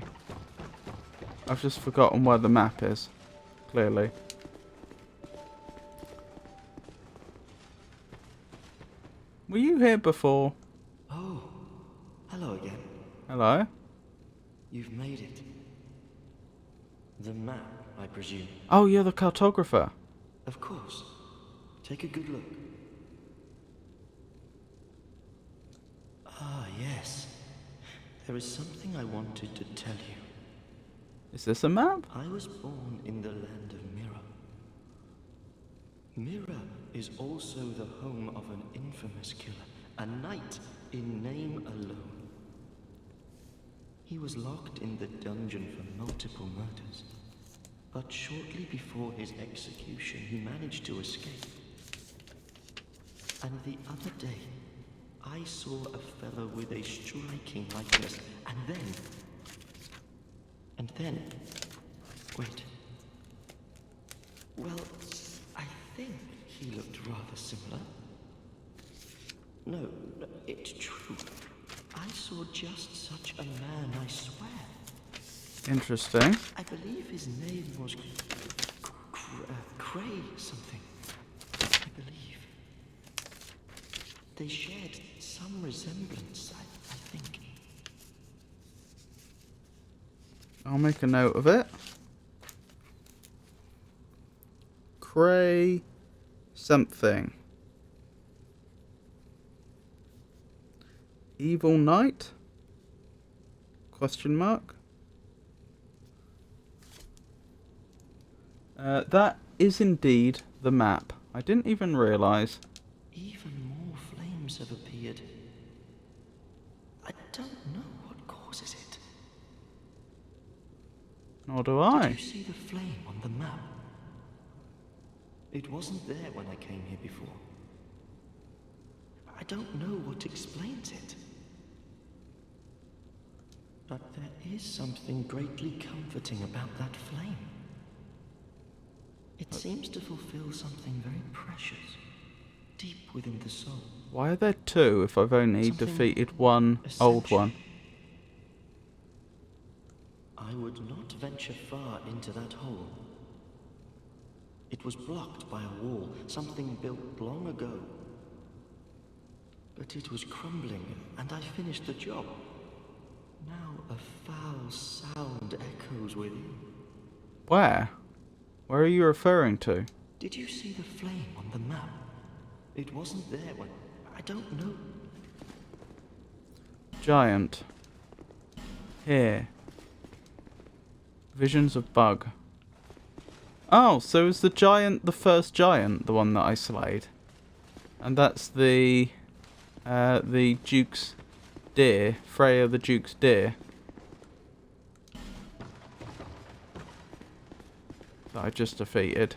I've just forgotten where the map is, clearly. Were you here before? Oh, hello again. Hello? You've made it. The map, I presume. Oh, you're the cartographer. Of course. Take a good look. Ah, yes. There is something I wanted to tell you. Is this a map? I was born in the land of Mirror. Mirror is also the home of an infamous killer, a knight in name alone. He was locked in the dungeon for multiple murders, but shortly before his execution, he managed to escape. And the other day, I saw a fellow with a striking likeness, and then, wait. Well, I think he looked rather similar. No, it's true. I saw just such a man, I swear. Interesting. I believe his name was Cray something. I believe. They shared some resemblance, I think. I'll make a note of it. Cray something. Evil Knight? Question mark. That is indeed the map. I didn't even realise. Even more flames have appeared. I don't know what causes it. Nor do I. Did you see the flame on the map? It wasn't there when I came here before. I don't know what explains it. But there is something greatly comforting about that flame. It seems to fulfill something very precious, deep within the soul. Why are there two if I've only Something defeated one old one? I would not venture far into that hole. It was blocked by a wall, something built long ago. But it was crumbling, and I finished the job. Now a foul sound echoes within. Where? Where are you referring to? Did you see the flame on the map? It wasn't there when... I don't know. Giant. Here. Visions of Bug. Oh, so is the giant the first giant, the one that I slayed? And that's the Duke's deer, Freya the Duke's deer. That I just defeated.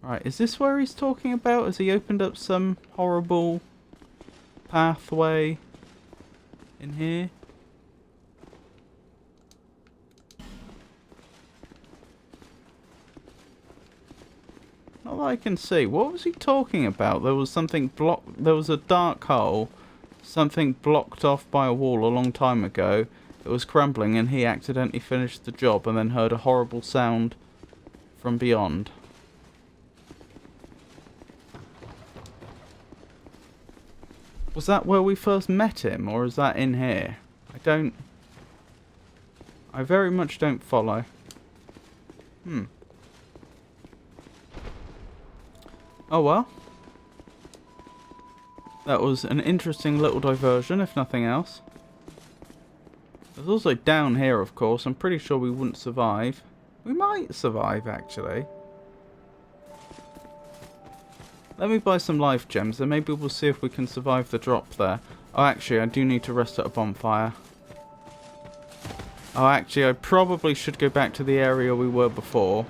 Right, is this where he's talking about? Has he opened up some horrible pathway in here? that I can see. What was he talking about? There was something blocked. There was a dark hole. Something blocked off by a wall a long time ago. It was crumbling and he accidentally finished the job and then heard a horrible sound from beyond. Was that where we first met him, or is that in here? I very much don't follow. Oh well. That was an interesting little diversion, if nothing else. There's also down here, of course. I'm pretty sure we wouldn't survive. We might survive, actually. Let me buy some life gems, and maybe we'll see if we can survive the drop there. Oh, actually, I do need to rest at a bonfire. Oh, actually, I probably should go back to the area we were before.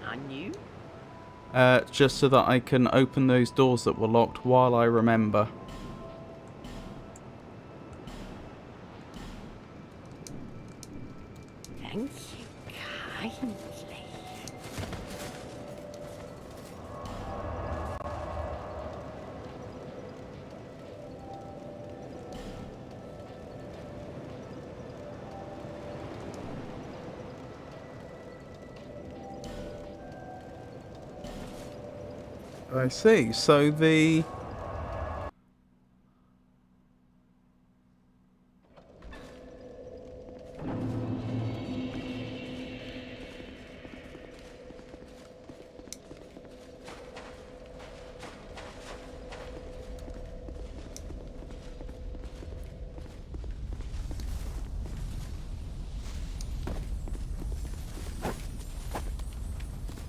Just so that I can open those doors that were locked while I remember. Thank you kindly. I see. So the...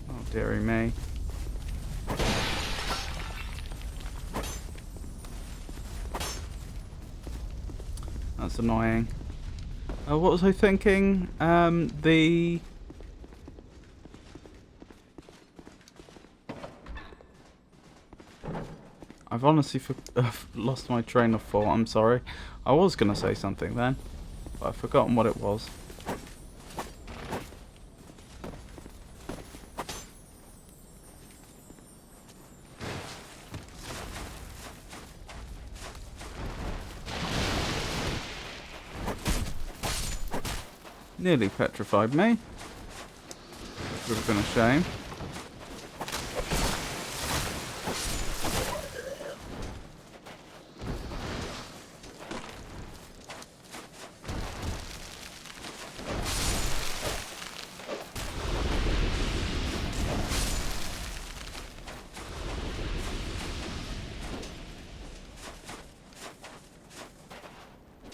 Oh, dearie me. That's annoying. What was I thinking? I've honestly lost my train of thought. I'm sorry. I was going to say something then, but I've forgotten what it was. Nearly petrified me. Would have been a shame.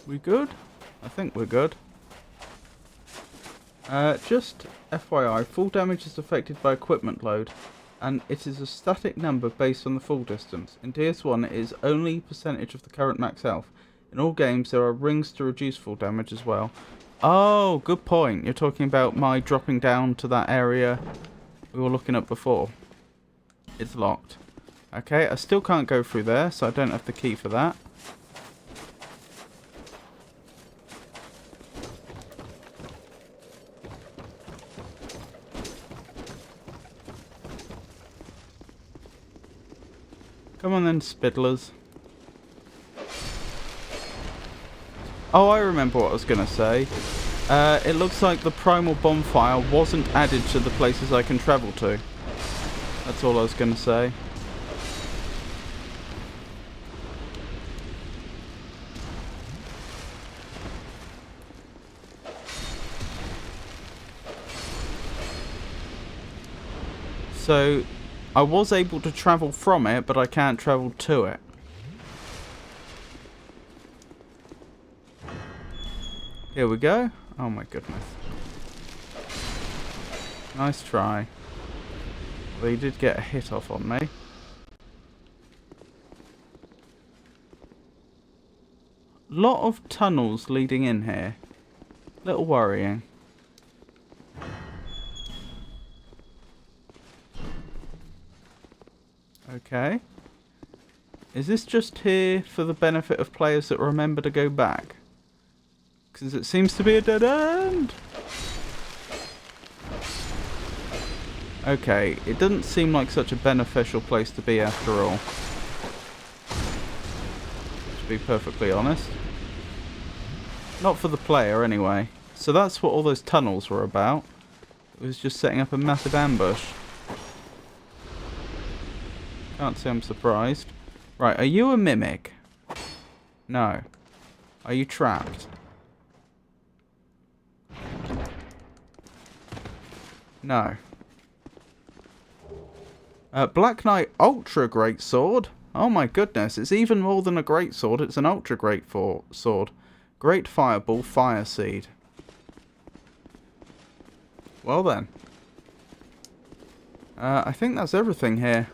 We good? I think we're good. Just FYI, full damage is affected by equipment load, and it is a static number based on the full distance. In DS1, it is only percentage of the current max health. In all games, there are rings to reduce full damage as well. Oh, good point. You're talking about my dropping down to that area we were looking at before. It's locked. Okay, I still can't go through there, so I don't have the key for that. Come on then, Spiddlers. Oh, I remember what I was going to say. It looks like the primal bonfire wasn't added to the places I can travel to. That's all I was going to say. So, I was able to travel from it, but I can't travel to it. Here we go. Oh my goodness. Nice try. Well, he did get a hit off on me. Lot of tunnels leading in here. Little worrying. Okay. Is this just here for the benefit of players that remember to go back? Because it seems to be a dead end. Okay, it doesn't seem like such a beneficial place to be after all. To be perfectly honest. Not for the player, anyway. So that's what all those tunnels were about. It was just setting up a massive ambush. Can't say I'm surprised. Right, are you a mimic? No. Are you trapped? No. Black Knight Ultra Great Sword. Oh my goodness, it's even more than a great sword. It's an ultra great sword. Great Fireball, Fire Seed. Well then. I think that's everything here.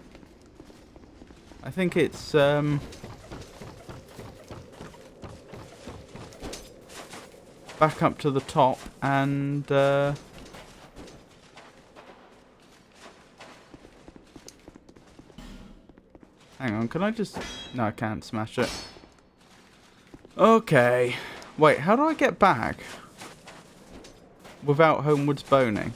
I think it's back up to the top and hang on, can I just... No, I can't smash it. Okay. Wait, how do I get back without Homewood's boning?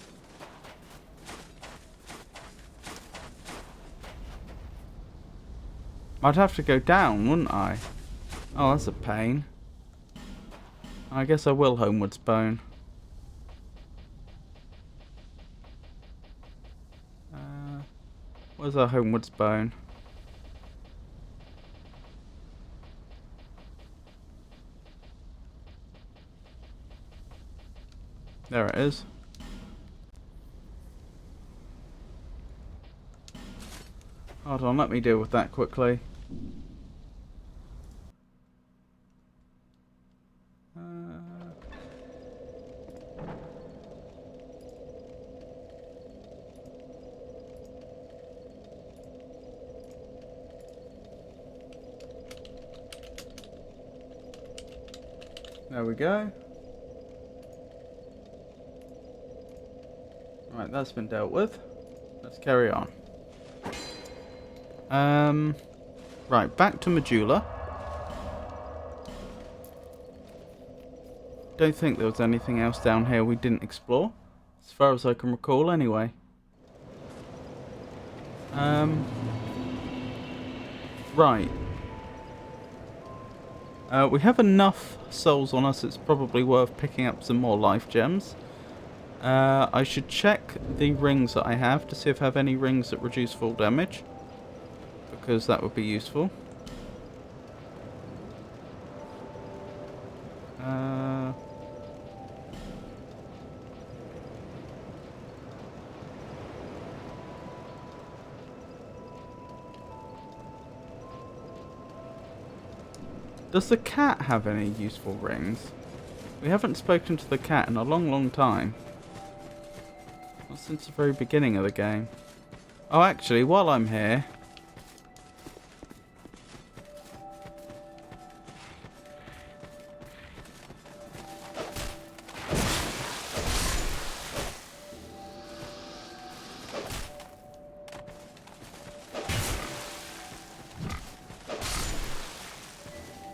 I'd have to go down, wouldn't I? Oh, that's a pain. I guess I will Homewood's bone. Where's our Homewood's bone? There it is. Hold on, let me deal with that quickly. There we go. Right, that's been dealt with. Let's carry on. Right, back to Majula. Don't think there was anything else down here we didn't explore, as far as I can recall anyway. Right. We have enough souls on us, it's probably worth picking up some more life gems. I should check the rings that I have to see if I have any rings that reduce full damage, because that would be useful. Does the cat have any useful rings? We haven't spoken to the cat in a long, long time. Not since the very beginning of the game. Oh, actually, while I'm here...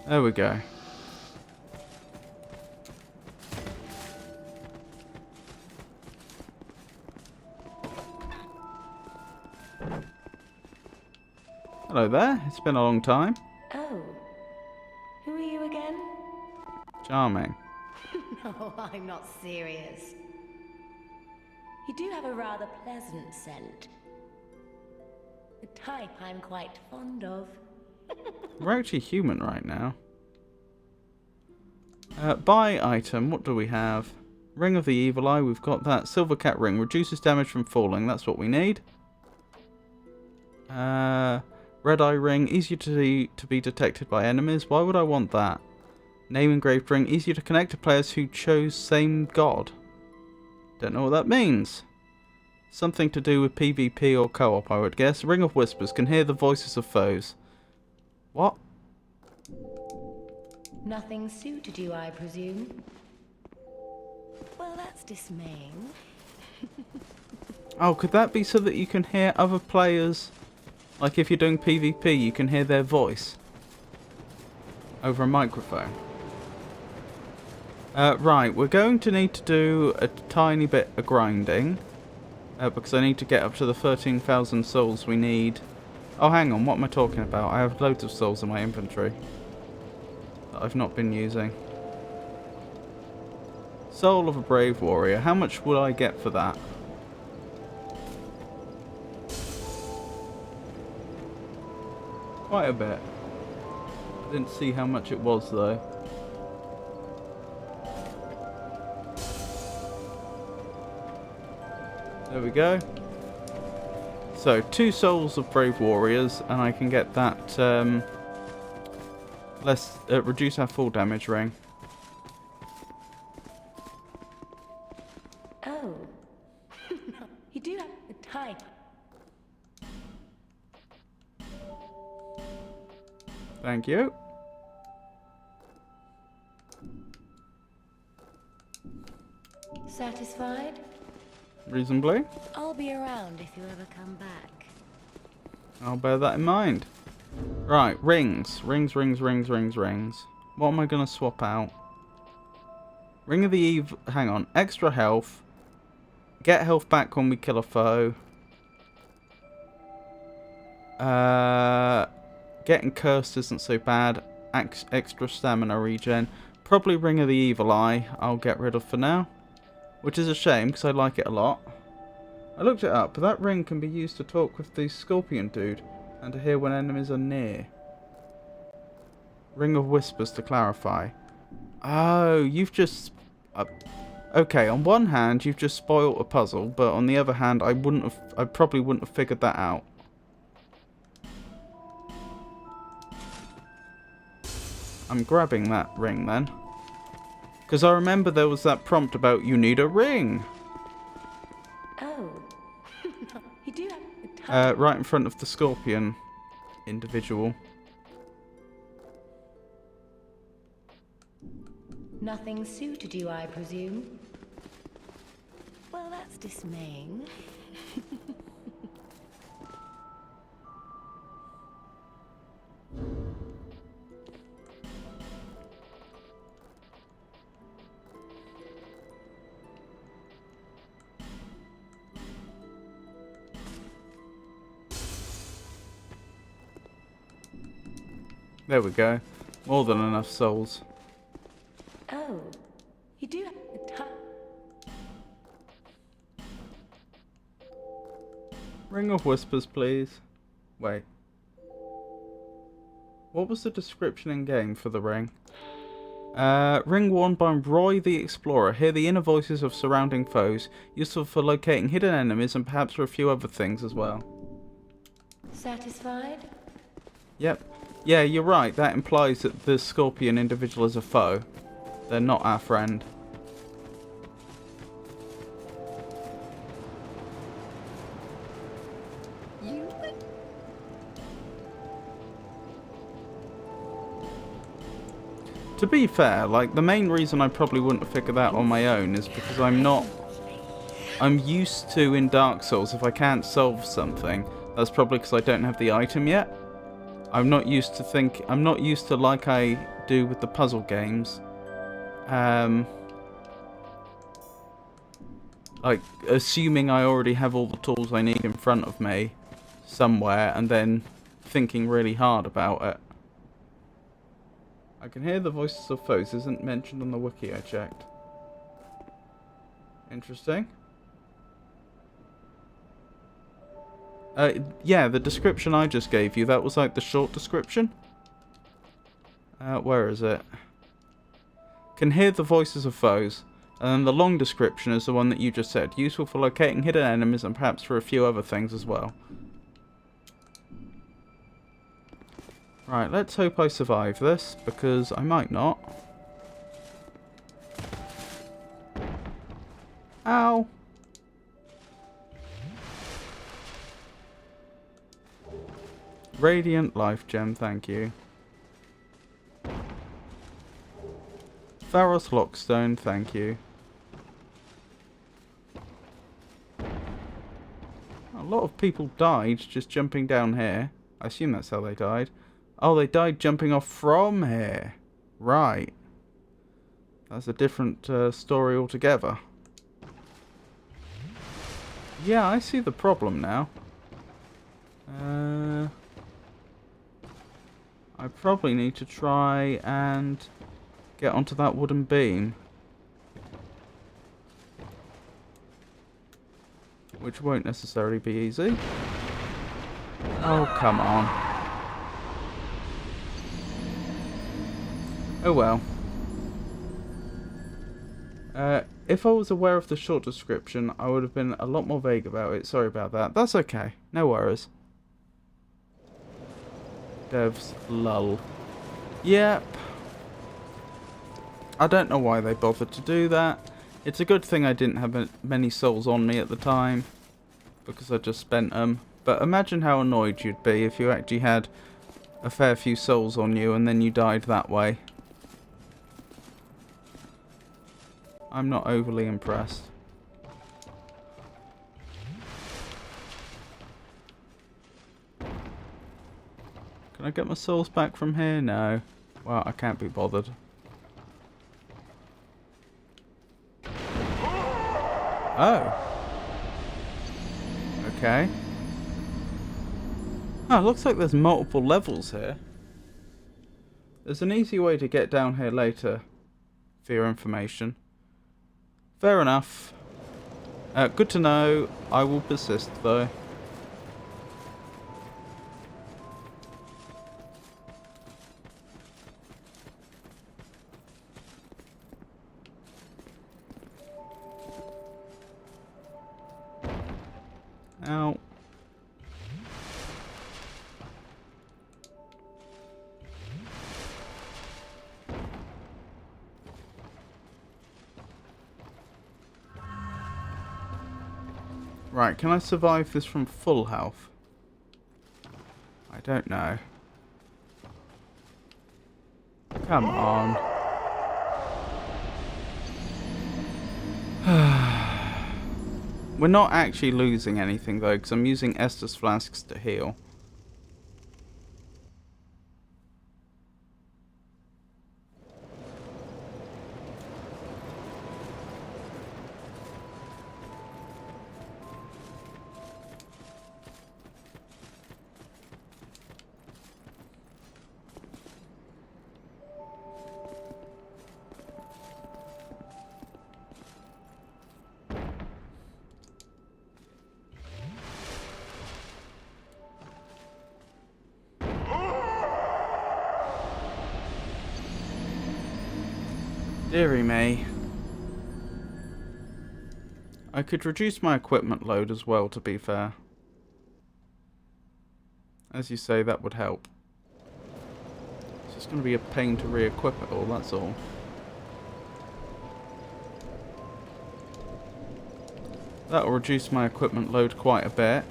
There we go. Hello there, it's been a long time. Oh, who are you again? Charming. No, I'm not serious. You do have a rather pleasant scent. The type I'm quite fond of. We're actually human right now. Buy item, what do we have? Ring of the Evil Eye, we've got that. Silver Cat Ring, reduces damage from falling, that's what we need. Red Eye Ring, easier to be detected by enemies. Why would I want that? Name engraved ring, easier to connect to players who chose same god. Don't know what that means. Something to do with PvP or co-op, I would guess. Ring of Whispers, can hear the voices of foes. What? Nothing suited you, I presume? Well, that's dismaying. Oh, could that be so that you can hear other players? Like if you're doing PvP, you can hear their voice over a microphone. Right, we're going to need to do a tiny bit of grinding. Because I need to get up to the 13,000 souls we need. Oh, hang on, what am I talking about? I have loads of souls in my inventory that I've not been using. Soul of a Brave Warrior. How much will I get for that? Quite a bit. I didn't see how much it was though. There we go. So, 2 Souls of Brave Warriors, and I can get that, reduce our full damage ring. Oh. You do have the type. Thank you. Satisfied? Reasonably. I'll be around if you ever come back. I'll bear that in mind. Right, rings. Rings. What am I going to swap out? Ring of the Eve. Hang on. Extra health. Get health back when we kill a foe. Getting cursed isn't so bad. Extra stamina regen. Probably Ring of the Evil Eye I'll get rid of for now. Which is a shame, because I like it a lot. I looked it up, but that ring can be used to talk with the scorpion dude, and to hear when enemies are near. Ring of Whispers to clarify. Oh, you've just... okay, on one hand, you've just spoiled a puzzle, but on the other hand, I probably wouldn't have figured that out. I'm grabbing that ring then. Because I remember there was that prompt about you need a ring. Oh. You do have the type. Right in front of the scorpion individual. Nothing suited you, I presume? Well, that's dismaying. There we go. More than enough souls. Oh. You do have the type. Ring of Whispers, please. Wait. What was the description in game for the ring? Ring worn by Roy the Explorer. Hear the inner voices of surrounding foes. Useful for locating hidden enemies and perhaps for a few other things as well. Satisfied? Yep. Yeah, you're right. That implies that the scorpion individual is a foe. They're not our friend. To be fair, like, the main reason I probably wouldn't have figured that on my own is because I'm used to, in Dark Souls, if I can't solve something, that's probably because I don't have the item yet. I'm not used to like I do with the puzzle games. Like, assuming I already have all the tools I need in front of me somewhere and then thinking really hard about it. I can hear the voices of foes. Isn't mentioned on the wiki I checked. Interesting. Yeah, the description I just gave you, that was like the short description. Where is it? Can hear the voices of foes. And then the long description is the one that you just said. Useful for locating hidden enemies and perhaps for a few other things as well. Right, let's hope I survive this, because I might not. Ow! Radiant Life Gem, thank you. Pharos Lockstone, thank you. A lot of people died just jumping down here. I assume that's how they died. Oh, they died jumping off from here. Right. That's a different story altogether. Yeah, I see the problem now. I probably need to try and get onto that wooden beam. Which won't necessarily be easy. Oh, come on. Oh well. If I was aware of the short description, I would have been a lot more vague about it. Sorry about that. That's okay. No worries. Devs lull. Yep. I don't know why they bothered to do that. It's a good thing I didn't have many souls on me at the time, because I just spent them. But imagine how annoyed you'd be if you actually had a fair few souls on you and then you died that way. I'm not overly impressed. Can I get my souls back from here? No. Well, I can't be bothered. Oh. Okay. Oh, looks like there's multiple levels here. There's an easy way to get down here later, for your information. Fair enough. Good to know. I will persist, though. Ow. Right, can I survive this from full health? I don't know. Come on. We're not actually losing anything though, because I'm using Estus flasks to heal. Deary me. I could reduce my equipment load as well, to be fair. As you say, that would help. It's just going to be a pain to re-equip it all, that's all. That'll reduce my equipment load quite a bit,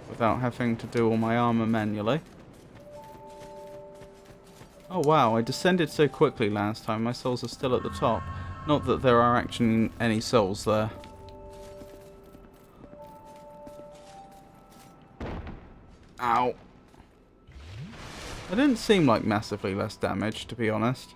without having to do all my armor manually. Oh wow, I descended so quickly last time, my souls are still at the top. Not that there are actually any souls there. Ow. It didn't seem like massively less damage, to be honest.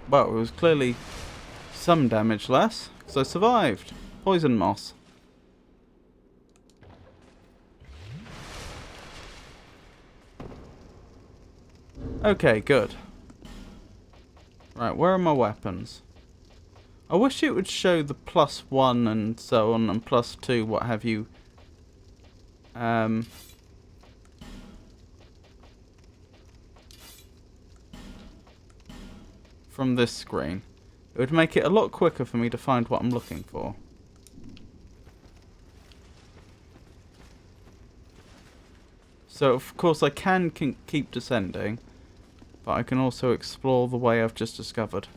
Well, it was clearly some damage less, because I survived. Poison moss. Okay, good. Right, where are my weapons? I wish it would show the +1 and so on, and +2, what have you. From this screen. It would make it a lot quicker for me to find what I'm looking for. So, of course, I can keep descending, but I can also explore the way I've just discovered.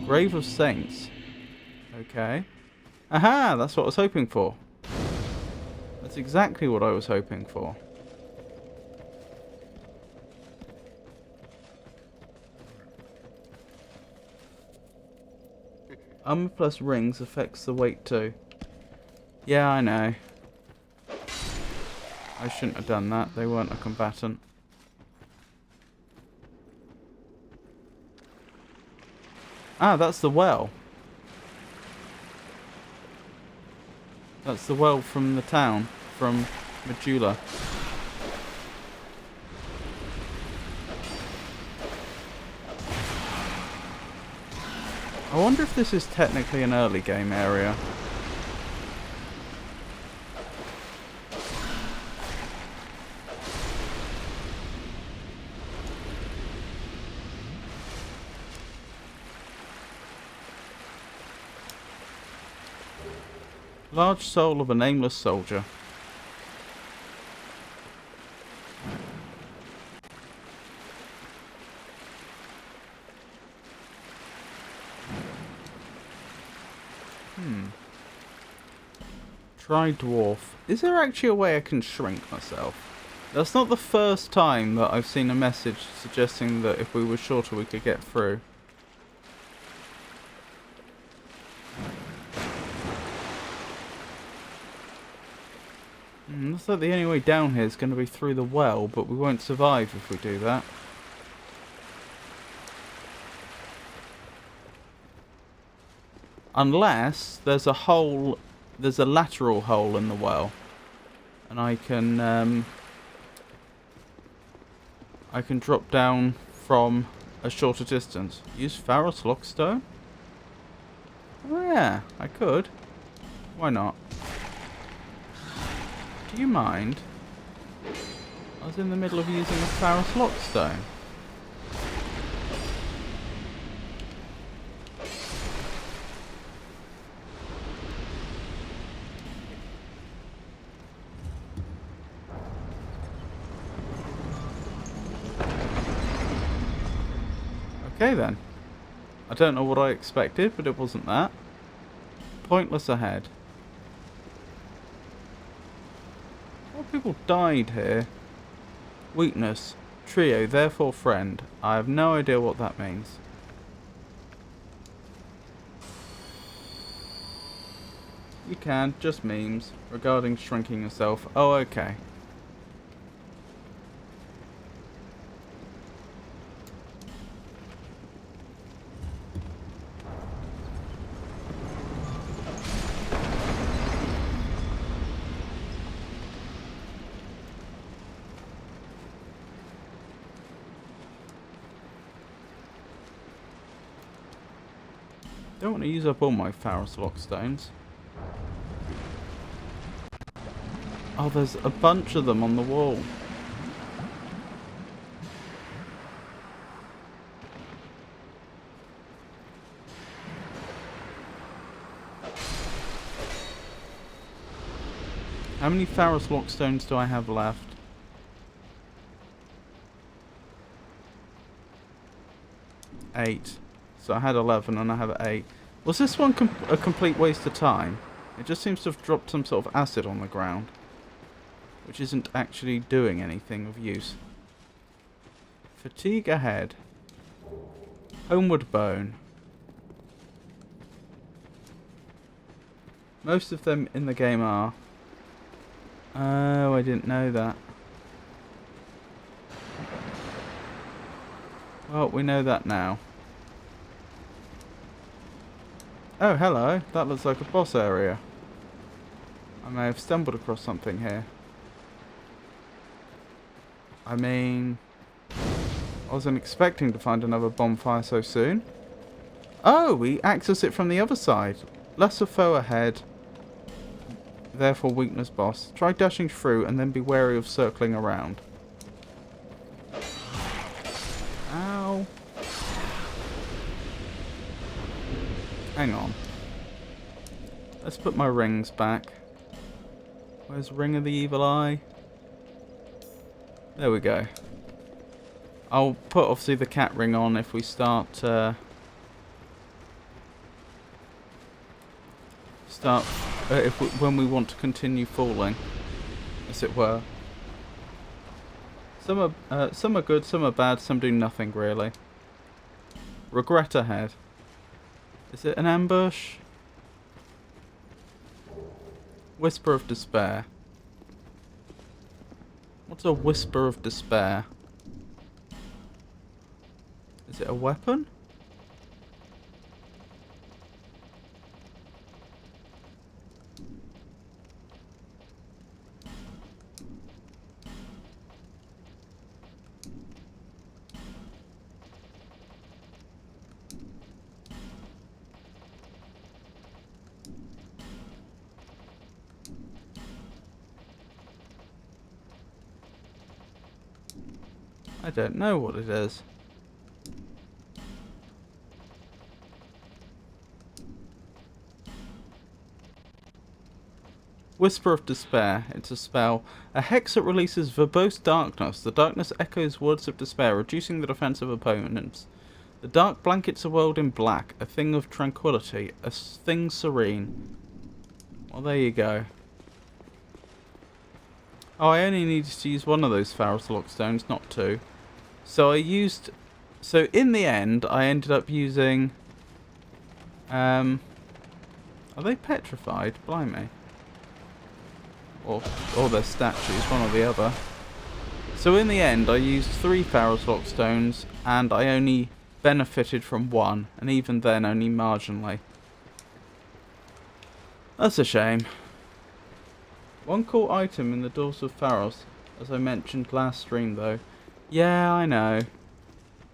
Grave of Saints. Okay. Aha! That's what I was hoping for. That's exactly what I was hoping for. Armor plus rings affects the weight too. Yeah, I know. I shouldn't have done that. They weren't a combatant. Ah, that's the well. That's the well from the town, from Majula. I wonder if this is technically an early game area. Large soul of a nameless soldier. Tri-dwarf. Is there actually a way I can shrink myself? That's not the first time that I've seen a message suggesting that if we were shorter we could get through. Looks like the only way down here is going to be through the well, but we won't survive if we do that. Unless there's a hole, there's a lateral hole in the well, and I can drop down from a shorter distance. Use Pharos Lockstone? Oh yeah, I could. Why not? Do you mind? I was in the middle of using a Pharos Lockstone. Okay then. I don't know what I expected, but it wasn't that. Pointless ahead. More people died here. Weakness. Trio, therefore friend. I have no idea what that means. You can, just memes. Regarding shrinking yourself. Oh, okay. Don't want to use up all my Pharos Lockstones. Oh, there's a bunch of them on the wall. How many Pharos Lockstones do I have left? Eight. So I had 11 and I have 8. Was this one a complete waste of time? It just seems to have dropped some sort of acid on the ground, which isn't actually doing anything of use. Fatigue ahead. Homeward Bone. Most of them in the game are. Oh, I didn't know that. Well, we know that now. Oh, hello. That looks like a boss area. I may have stumbled across something here. I mean, I wasn't expecting to find another bonfire so soon. Oh, we access it from the other side. Lesser foe ahead. Therefore weakness boss. Try dashing through and then be wary of circling around. Ow. Hang on. Let's put my rings back. Where's Ring of the Evil Eye? There we go. I'll put obviously the cat ring on if we start when we want to continue falling, as it were. Some are good, some are bad, some do nothing really. Regret ahead. Is it an ambush? Whisper of Despair. What's a Whisper of Despair? Is it a weapon? I don't know what it is. Whisper of Despair. It's a spell. A hex that releases verbose darkness. The darkness echoes words of despair, reducing the defense of opponents. The dark blankets a world in black, a thing of tranquility, a thing serene. Well, there you go. Oh, I only needed to use one of those Pharos Lockstones, not two. So so in the end, I ended up using, are they petrified? Blimey. Or they're statues, one or the other. So in the end, I used 3 Pharos Lockstones, and I only benefited from 1, and even then only marginally. That's a shame. One cool item in the Doors of Pharos, as I mentioned last stream though. Yeah, I know.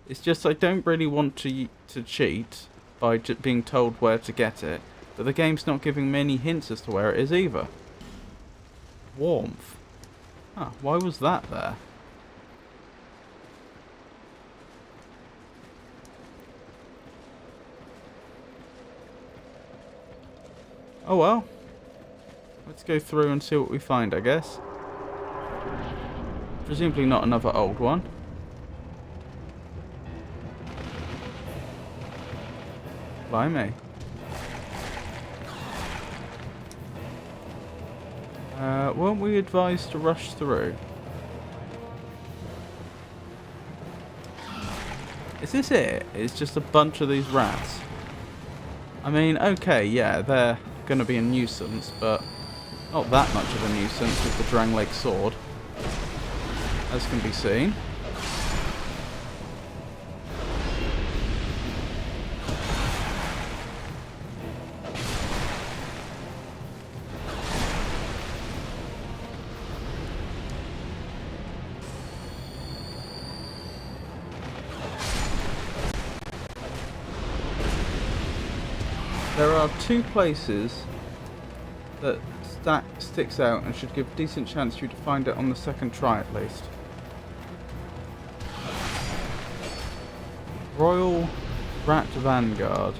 It's just I don't really want to cheat by being told where to get it, but the game's not giving me any hints as to where it is either. Warmth. Huh, why was that there? Oh well. Let's go through and see what we find, I guess. Presumably not another old one. Blimey. Weren't we advised to rush through? Is this it? It's just a bunch of these rats. I mean, okay, yeah, they're going to be a nuisance, but not that much of a nuisance with the Drangleic sword, as can be seen. There are 2 places that sticks out and should give decent chance for you to find it on the second try at least. Royal Rat Vanguard.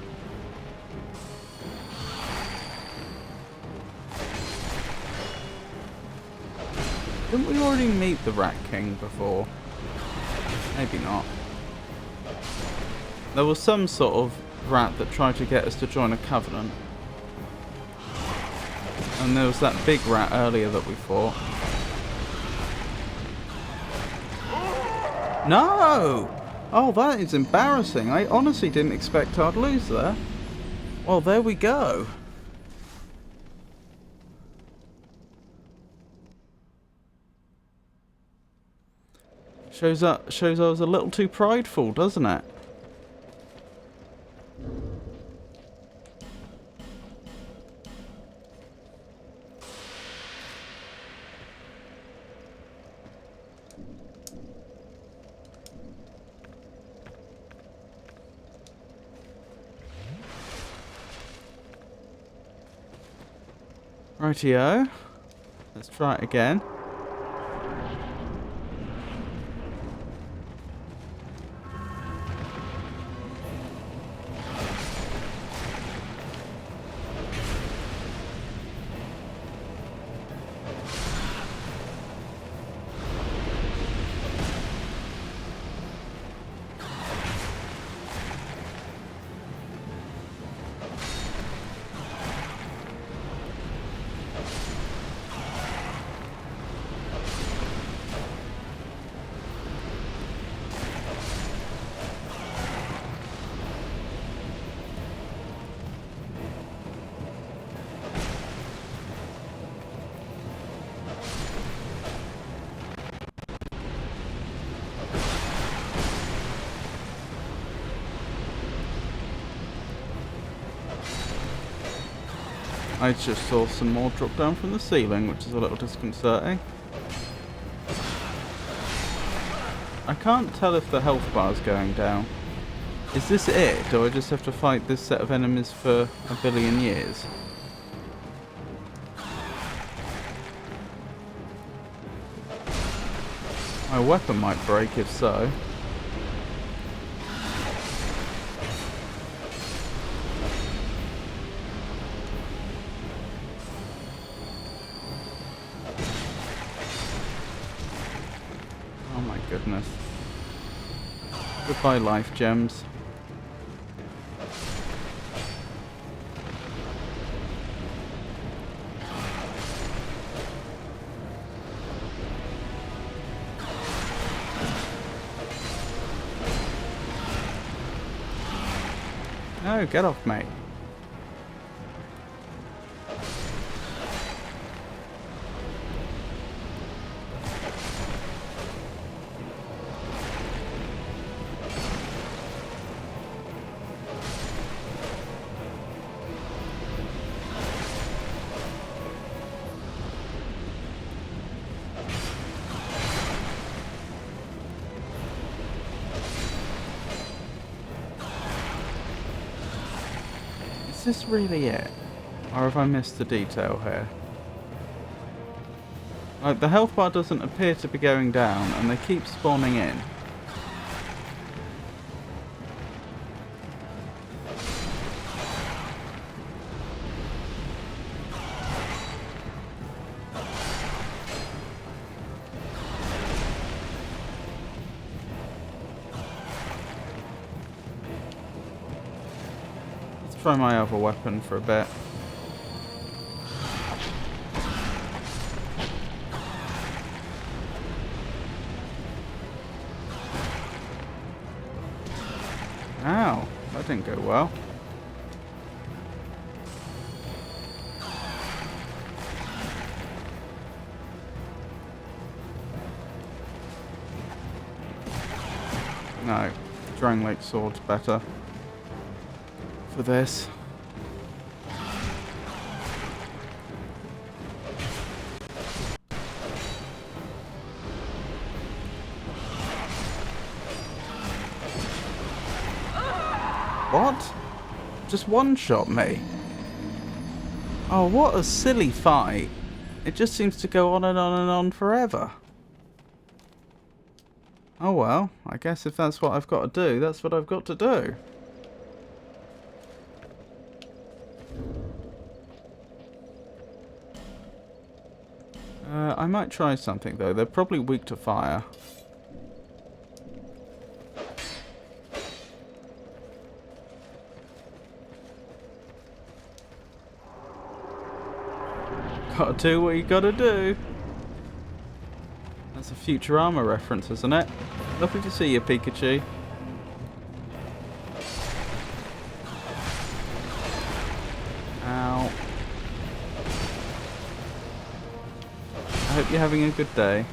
Didn't we already meet the Rat King before? Maybe not. There was some sort of rat that tried to get us to join a covenant. And there was that big rat earlier that we fought. No! Oh, that is embarrassing. I honestly didn't expect I'd lose there. Well, there we go. Shows I was a little too prideful, doesn't it? Rightio. Let's try it again. I just saw some more drop down from the ceiling, which is a little disconcerting. I can't tell if the health bar's going down. Is this it? Do I just have to fight this set of enemies for a billion years? My weapon might break if so. Oh my goodness. Goodbye, life gems. No, get off, mate. Is this really it? Or have I missed the detail here? Like, the health bar doesn't appear to be going down, and they keep spawning in. Try my other weapon for a bit. Ow, that didn't go well. No, Drang Lake Sword's better for this. What? Just one-shot me? Oh, what a silly fight. It just seems to go on and on and on forever. Oh well, I guess if that's what I've got to do, that's what I've got to do. I might try something though. They're probably weak to fire. Gotta do what you gotta do. That's a Futurama reference, isn't it? Lovely to see you, Pikachu. Ow. I hope you're having a good day.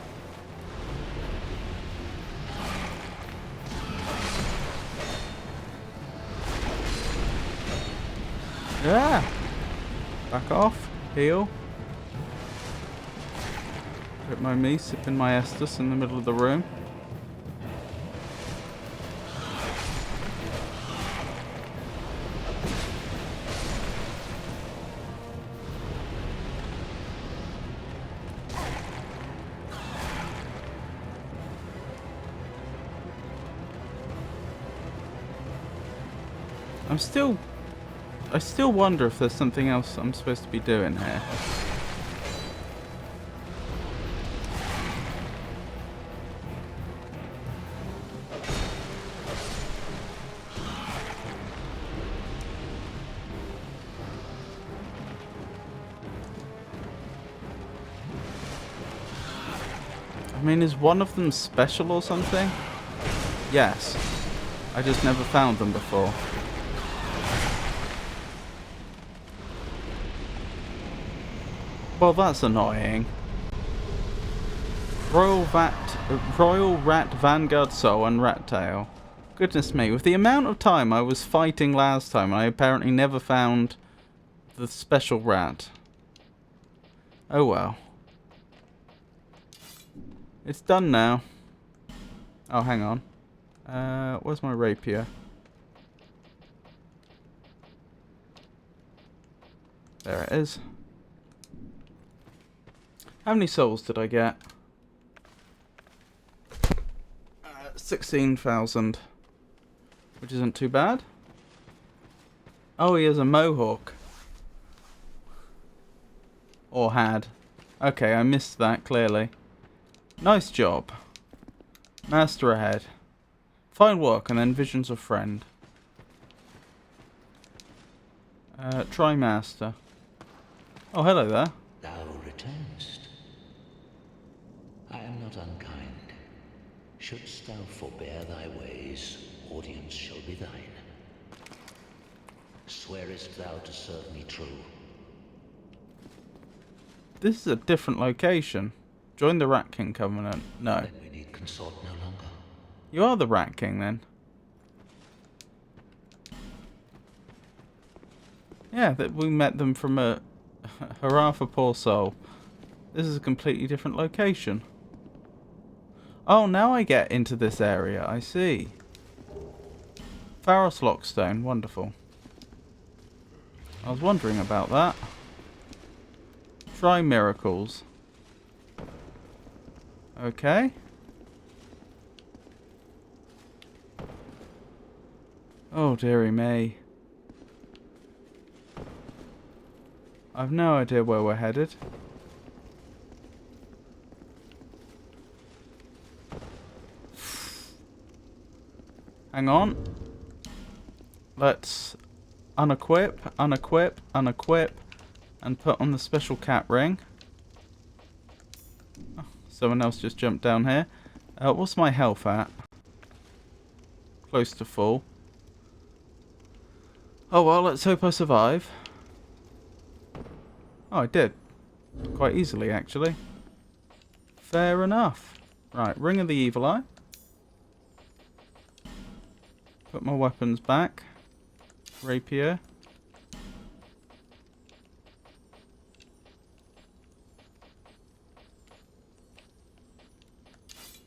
Yeah. Back off. Heal. Don't mind me sipping my Estus in the middle of the room. I still wonder if there's something else I'm supposed to be doing here. I mean, is one of them special or something? Yes. I just never found them before. Well, that's annoying. Royal Rat Vanguard Soul and Rat Tail. Goodness me, with the amount of time I was fighting last time, I apparently never found the special rat. Oh well. It's done now. Oh, hang on. Where's my rapier? There it is. How many souls did I get? 16,000. Which isn't too bad. Oh, he has a mohawk. Or had. Okay, I missed that, clearly. Nice job. Master ahead. Fine work, and then visions of friend. Try master. Oh, hello there. Thou returnest. I am not unkind. Shouldst thou forbear thy ways, audience shall be thine. Swearest thou to serve me true? This is a different location. Join the Rat King Covenant. No. Then we need consort no longer. You are the Rat King, then. Yeah, that we met them from a hurrah for poor soul. This is a completely different location. Oh, now I get into this area. I see. Pharos Lockstone. Wonderful. I was wondering about that. Try miracles. Okay. Oh, dearie me. I've no idea where we're headed. Hang on. Let's unequip, unequip, unequip, and put on the special cat ring. Oh, someone else just jumped down here. What's my health at? Close to full. Oh well, let's hope I survive. Oh, I did. Quite easily, actually. Fair enough. Right, Ring of the Evil Eye. Put my weapons back. Rapier.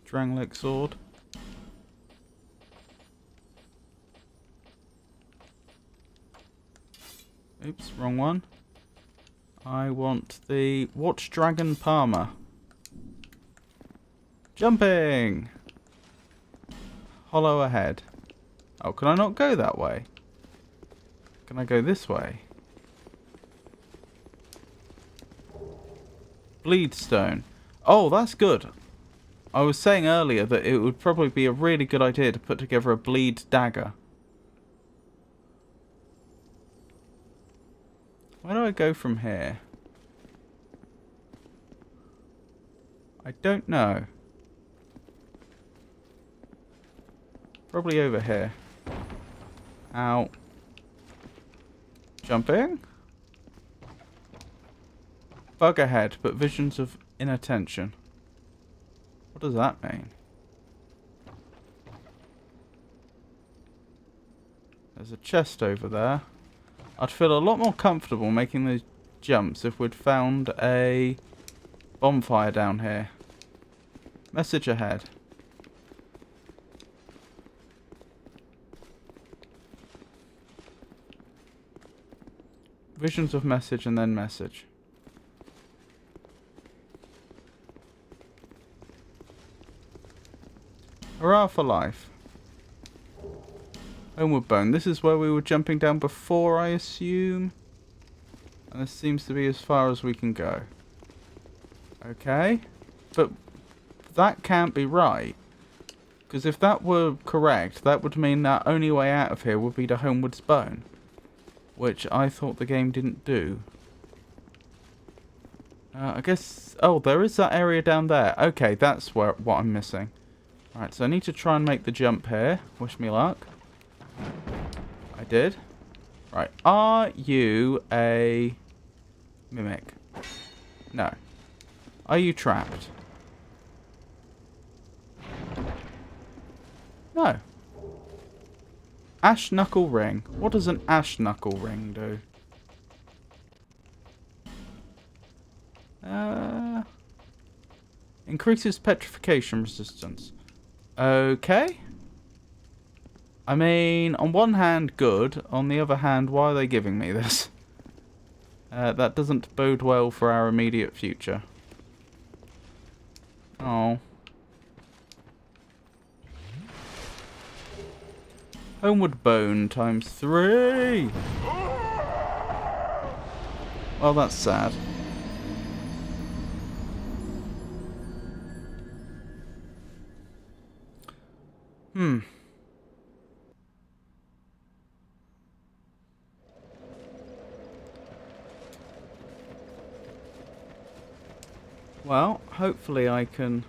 Drangleic sword. Oops, wrong one. I want the Watch Dragon Palmer. Jumping! Hollow ahead. Oh, can I not go that way? Can I go this way? Bleedstone. Oh, that's good. I was saying earlier that it would probably be a really good idea to put together a bleed dagger. Where do I go from here? I don't know. Probably over here. Ow. Jumping? Bug ahead, but visions of inattention. What does that mean? There's a chest over there. I'd feel a lot more comfortable making those jumps if we'd found a bonfire down here. Message ahead. Visions of message and then message. Hurrah for life. Homeward Bone. This is where we were jumping down before, I assume. And this seems to be as far as we can go. Okay. But that can't be right. Because if that were correct, that would mean that only way out of here would be to Homeward's Bone. Which I thought the game didn't do. I guess... Oh, there is that area down there. Okay, that's what I'm missing. Alright, so I need to try and make the jump here. Wish me luck. I did. Right, are you a mimic? No. Are you trapped? No. Ash Knuckle Ring. What does an Ash Knuckle Ring do? Increases petrification resistance. Okay. I mean, on one hand, good. On the other hand, why are they giving me this? That doesn't bode well for our immediate future. Oh. Homeward Bone times 3! Well, that's sad. Well, hopefully I can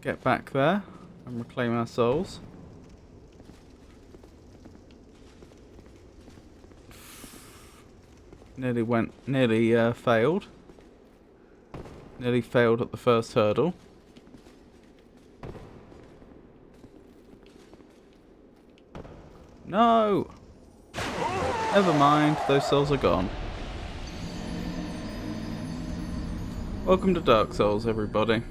get back there and reclaim our souls. Nearly failed. Nearly failed at the first hurdle. No! Never mind, those souls are gone. Welcome to Dark Souls, everybody.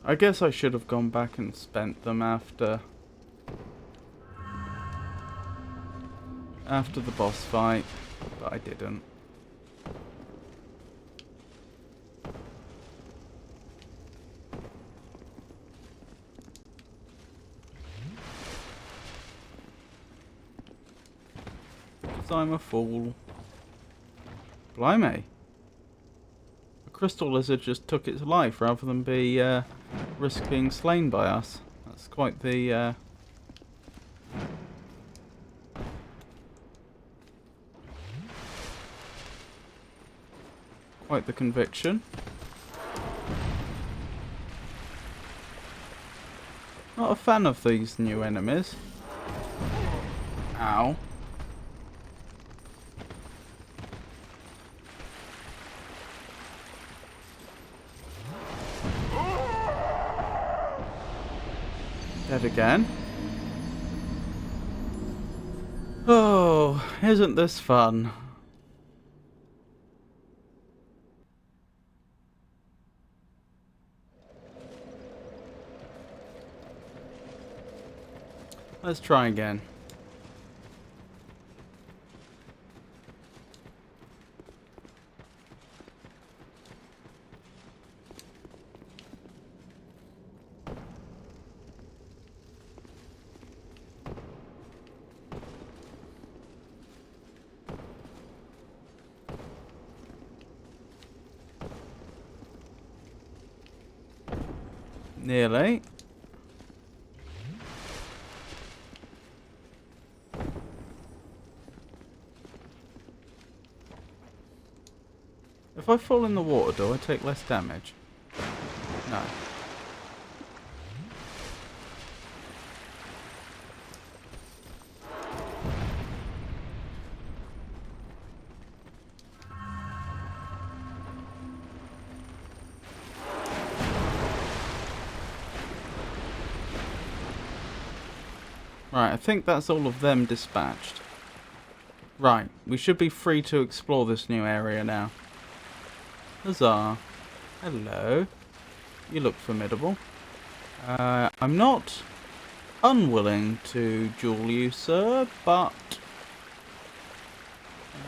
I guess I should have gone back and spent them after the boss fight, but I didn't. Because I'm a fool. Blimey. A crystal lizard just took its life rather than be risk being slain by us. That's quite the conviction. Not a fan of these new enemies. Ow. Dead again. Oh, isn't this fun? Let's try again. Nearly. If I fall in the water, do I take less damage? No. Right, I think that's all of them dispatched. Right, we should be free to explore this new area now. Huzzah. Hello. You look formidable. I'm not unwilling to duel you, sir, but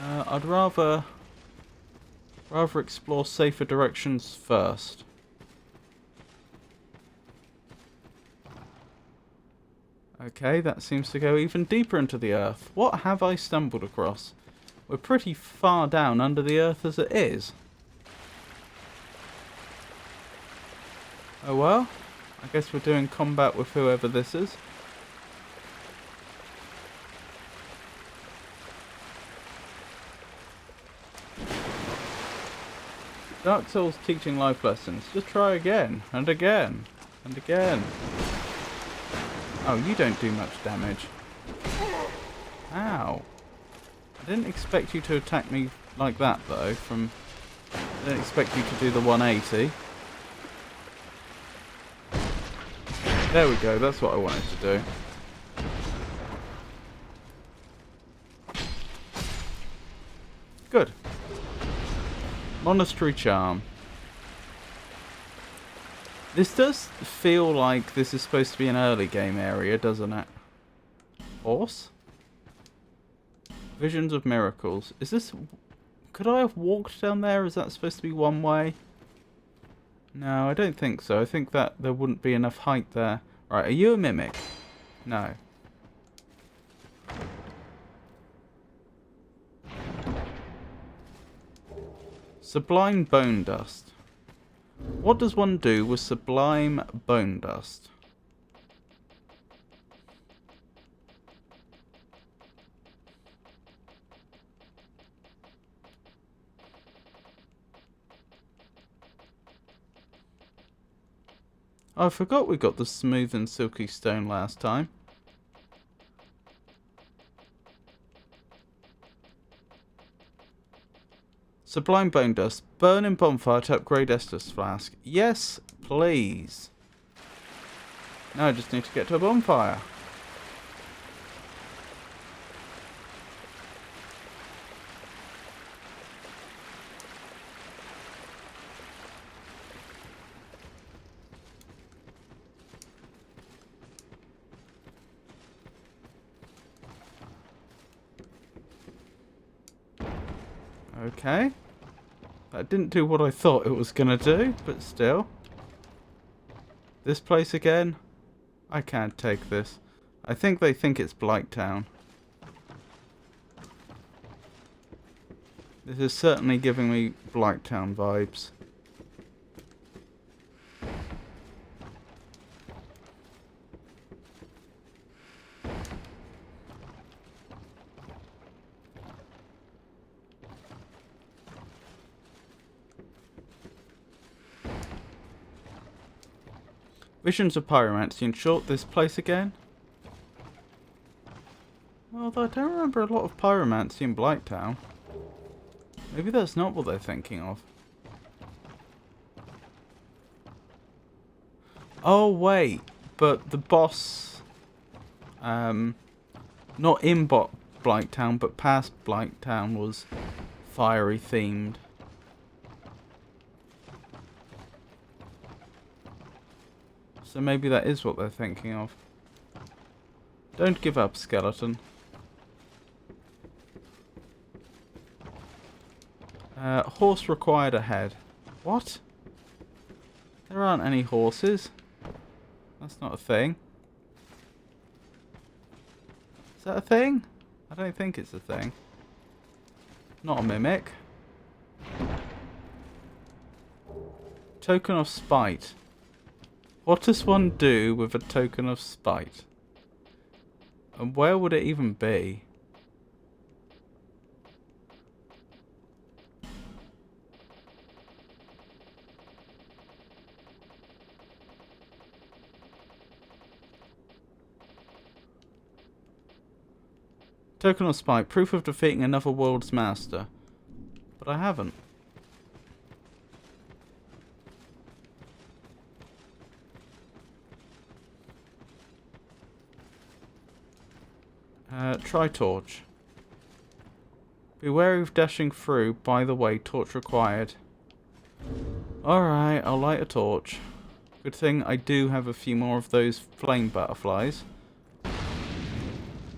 I'd rather explore safer directions first. Okay, that seems to go even deeper into the earth. What have I stumbled across? We're pretty far down under the earth as it is. Oh well, I guess we're doing combat with whoever this is. Dark Souls teaching life lessons. Just try again, and again, and again. Oh, you don't do much damage. Ow. I didn't expect you to attack me like that, though. I didn't expect you to do the 180. There we go, that's what I wanted to do. Good. Monastery Charm. This does feel like this is supposed to be an early game area, doesn't it? Horse? Visions of Miracles. Is this... Could I have walked down there? Is that supposed to be one way? No, I don't think so. I think that there wouldn't be enough height there. Right, are you a mimic? No. Sublime Bone Dust. What does one do with Sublime Bone Dust? I forgot we got the smooth and silky stone last time. Sublime Bone Dust. Burn in bonfire to upgrade Estus Flask. Yes, please. Now I just need to get to a bonfire. Okay. That didn't do what I thought it was going to do, but still. This place again? I can't take this. I think they think it's Blighttown. This is certainly giving me Blighttown vibes. Visions of Pyromancy. In short, this place again? Well, I don't remember a lot of Pyromancy in Blighttown. Maybe that's not what they're thinking of. Oh, wait. But the boss... not in Blighttown, but past Blighttown was fiery themed. So maybe that is what they're thinking of. Don't give up, skeleton. Horse required ahead. What? There aren't any horses. That's not a thing. Is that a thing? I don't think it's a thing. Not a mimic. Token of Spite. What does one do with a token of spite? And where would it even be? Token of spite. Proof of defeating another world's master. But I haven't. Try torch. Be wary of dashing through. By the way, torch required. Alright, I'll light a torch. Good thing I do have a few more of those flame butterflies.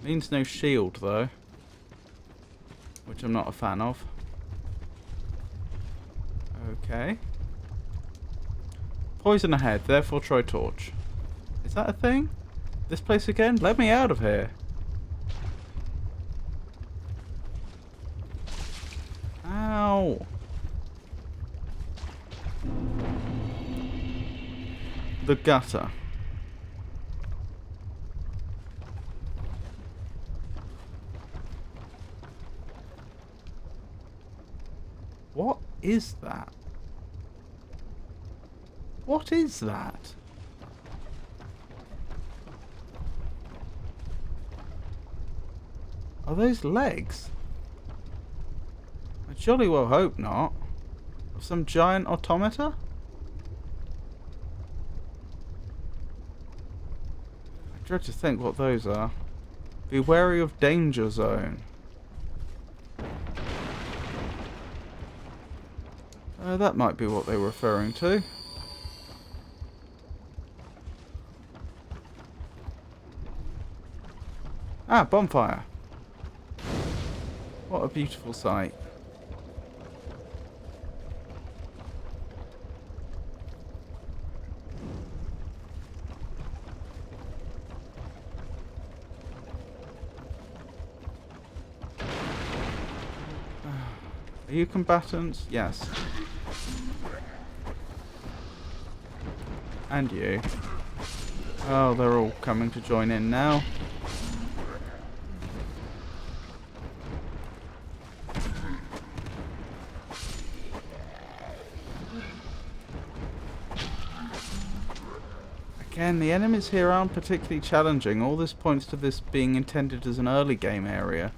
Means no shield though. Which I'm not a fan of. Okay. Poison ahead, therefore try torch. Is that a thing? This place again? Let me out of here. Ow. The gutter. What is that? What is that? Are those legs? I jolly well hope not. Of some giant automata? I dread to think what those are. Be wary of danger zone. That might be what they were referring to. Ah, bonfire. What a beautiful sight. Are you combatants? Yes. And you. Oh, they're all coming to join in now. Again, the enemies here aren't particularly challenging. All this points to this being intended as an early game area.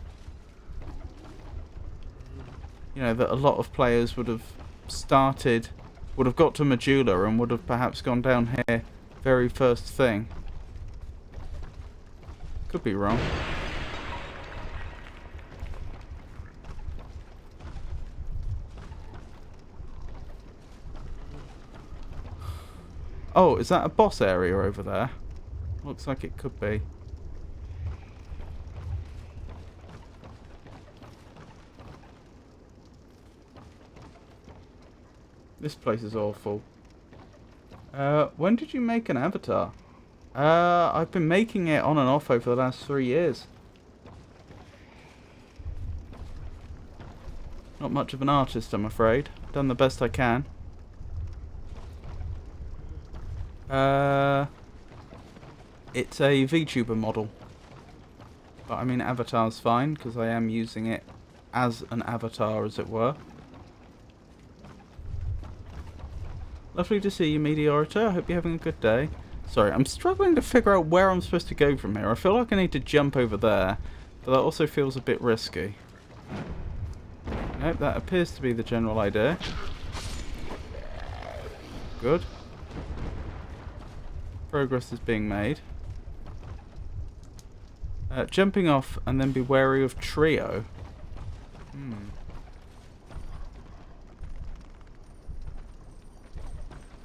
You know, that a lot of players would have started, would have got to Majula and would have perhaps gone down here very first thing. Could be wrong. Oh, is that a boss area over there? Looks like it could be. This place is awful. When did you make an avatar? I've been making it on and off over the last 3 years. Not much of an artist, I'm afraid. Done the best I can. It's a VTuber model. But I mean, avatar's fine, because I am using it as an avatar, as it were. Lovely to see you, Meteorita. I hope you're having a good day. Sorry, I'm struggling to figure out where I'm supposed to go from here. I feel like I need to jump over there, but that also feels a bit risky. Nope, that appears to be the general idea. Good. Progress is being made. Jumping off and then be wary of trio.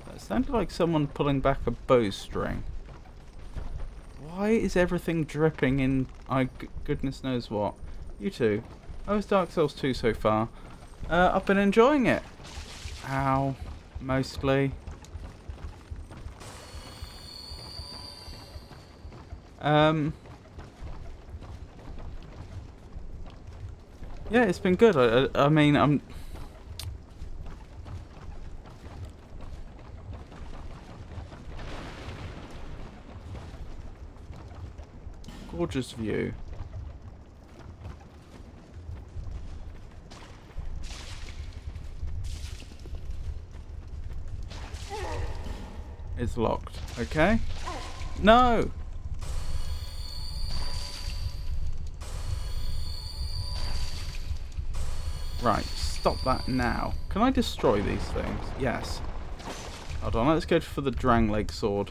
That sounded like someone pulling back a bowstring. Why is everything dripping in goodness knows what? You two. How is Dark Souls 2 so far? I've been enjoying it. Ow. Mostly. Yeah, it's been good. I mean, I'm... Gorgeous view. It's locked. Okay. No! Right, stop that now. Can I destroy these things? Yes. Hold on, let's go for the Drangleg sword.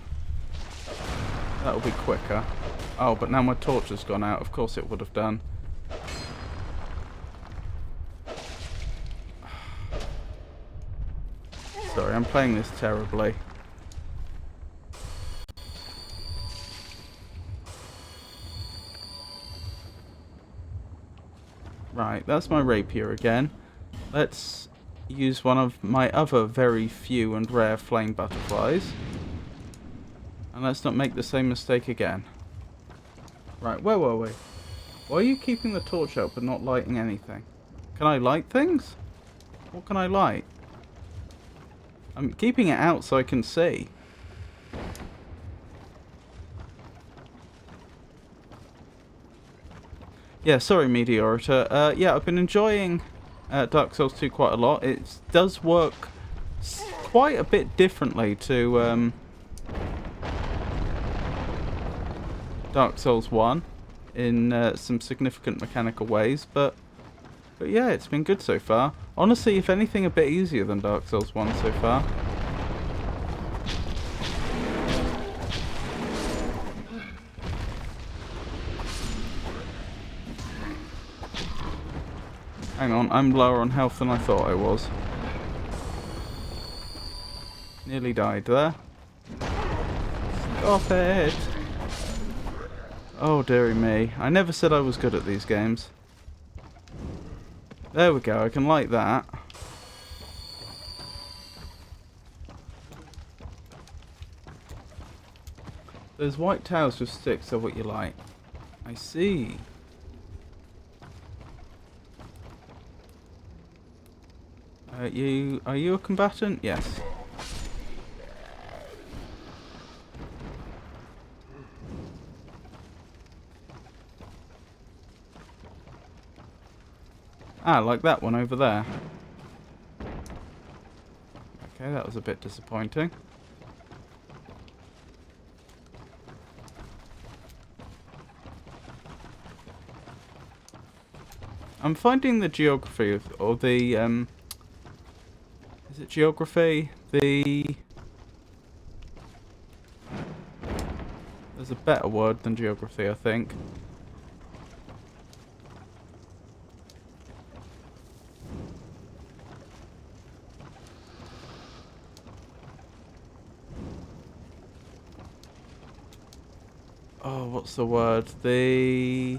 That'll be quicker. Oh, but now my torch has gone out. Of course it would have done. Sorry, I'm playing this terribly. Right, that's my rapier again. Let's use one of my other very few and rare flame butterflies. And let's not make the same mistake again. Right, where were we? Why are you keeping the torch up but not lighting anything? Can I light things? What can I light? I'm keeping it out so I can see. Yeah, sorry, Meteorita. Yeah, I've been enjoying Dark Souls 2 quite a lot. It does work quite a bit differently to Dark Souls 1 in some significant mechanical ways, but yeah, it's been good so far. Honestly, if anything, a bit easier than Dark Souls 1 so far. Hang on, I'm lower on health than I thought I was. Nearly died there. Stop it! Oh dearie me, I never said I was good at these games. There we go, I can light that. Those white tiles with sticks are what you like. I see. Are you a combatant? Yes. Ah, like that one over there. Okay, that was a bit disappointing. I'm finding the geography of, or the, is it geography? There's a better word than geography, I think. Oh, what's the word? The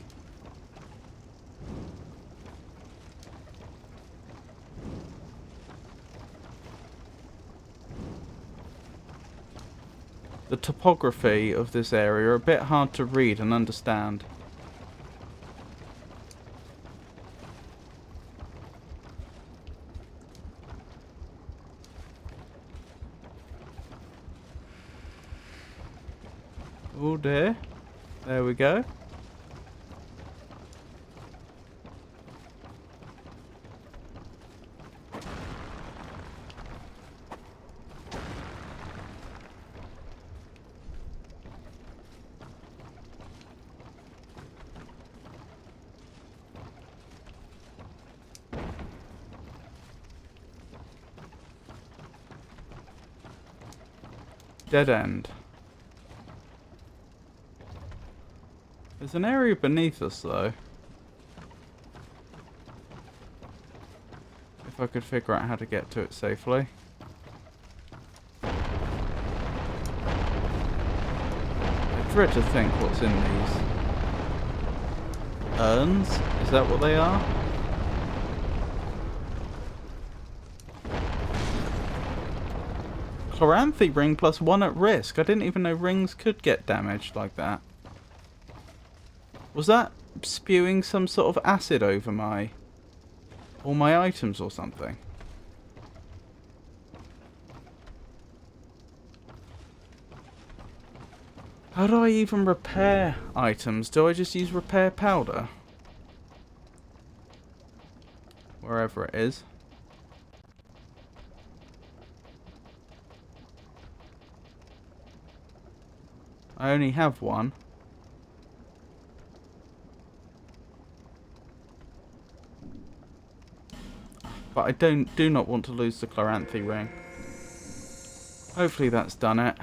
topography of this area are a bit hard to read and understand. Oh dear. There we go. Dead end. There's an area beneath us, though. If I could figure out how to get to it safely. I dread to think what's in these. Urns? Is that what they are? Chloranthy ring plus 1 at risk. I didn't even know rings could get damaged like that. Was that spewing some sort of acid over all my items or something? How do I even repair items? Do I just use repair powder? Wherever it is. I only have one. But I do not want to lose the Chloranthy ring. Hopefully that's done it.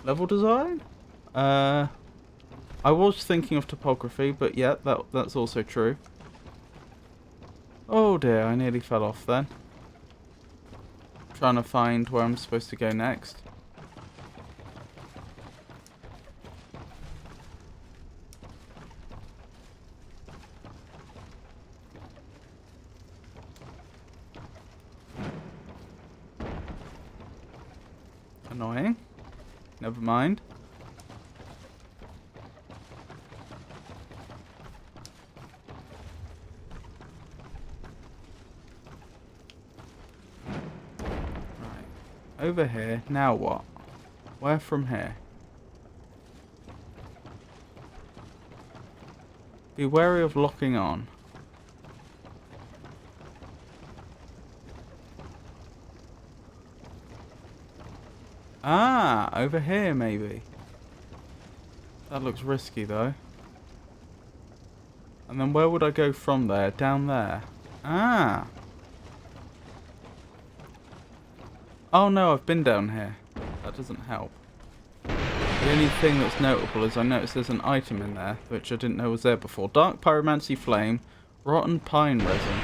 Level design? I was thinking of topography, but yeah, that's also true. Oh dear, I nearly fell off then. Trying to find where I'm supposed to go next. Annoying. Never mind. Right. Over here. Now what? Where from here? Be wary of locking on. Ah, over here maybe. That looks risky though. And then where would I go from there? Down there. Ah. Oh no, I've been down here. That doesn't help. The only thing that's notable is I noticed there's an item in there, which I didn't know was there before. Dark Pyromancy Flame, Rotten Pine Resin.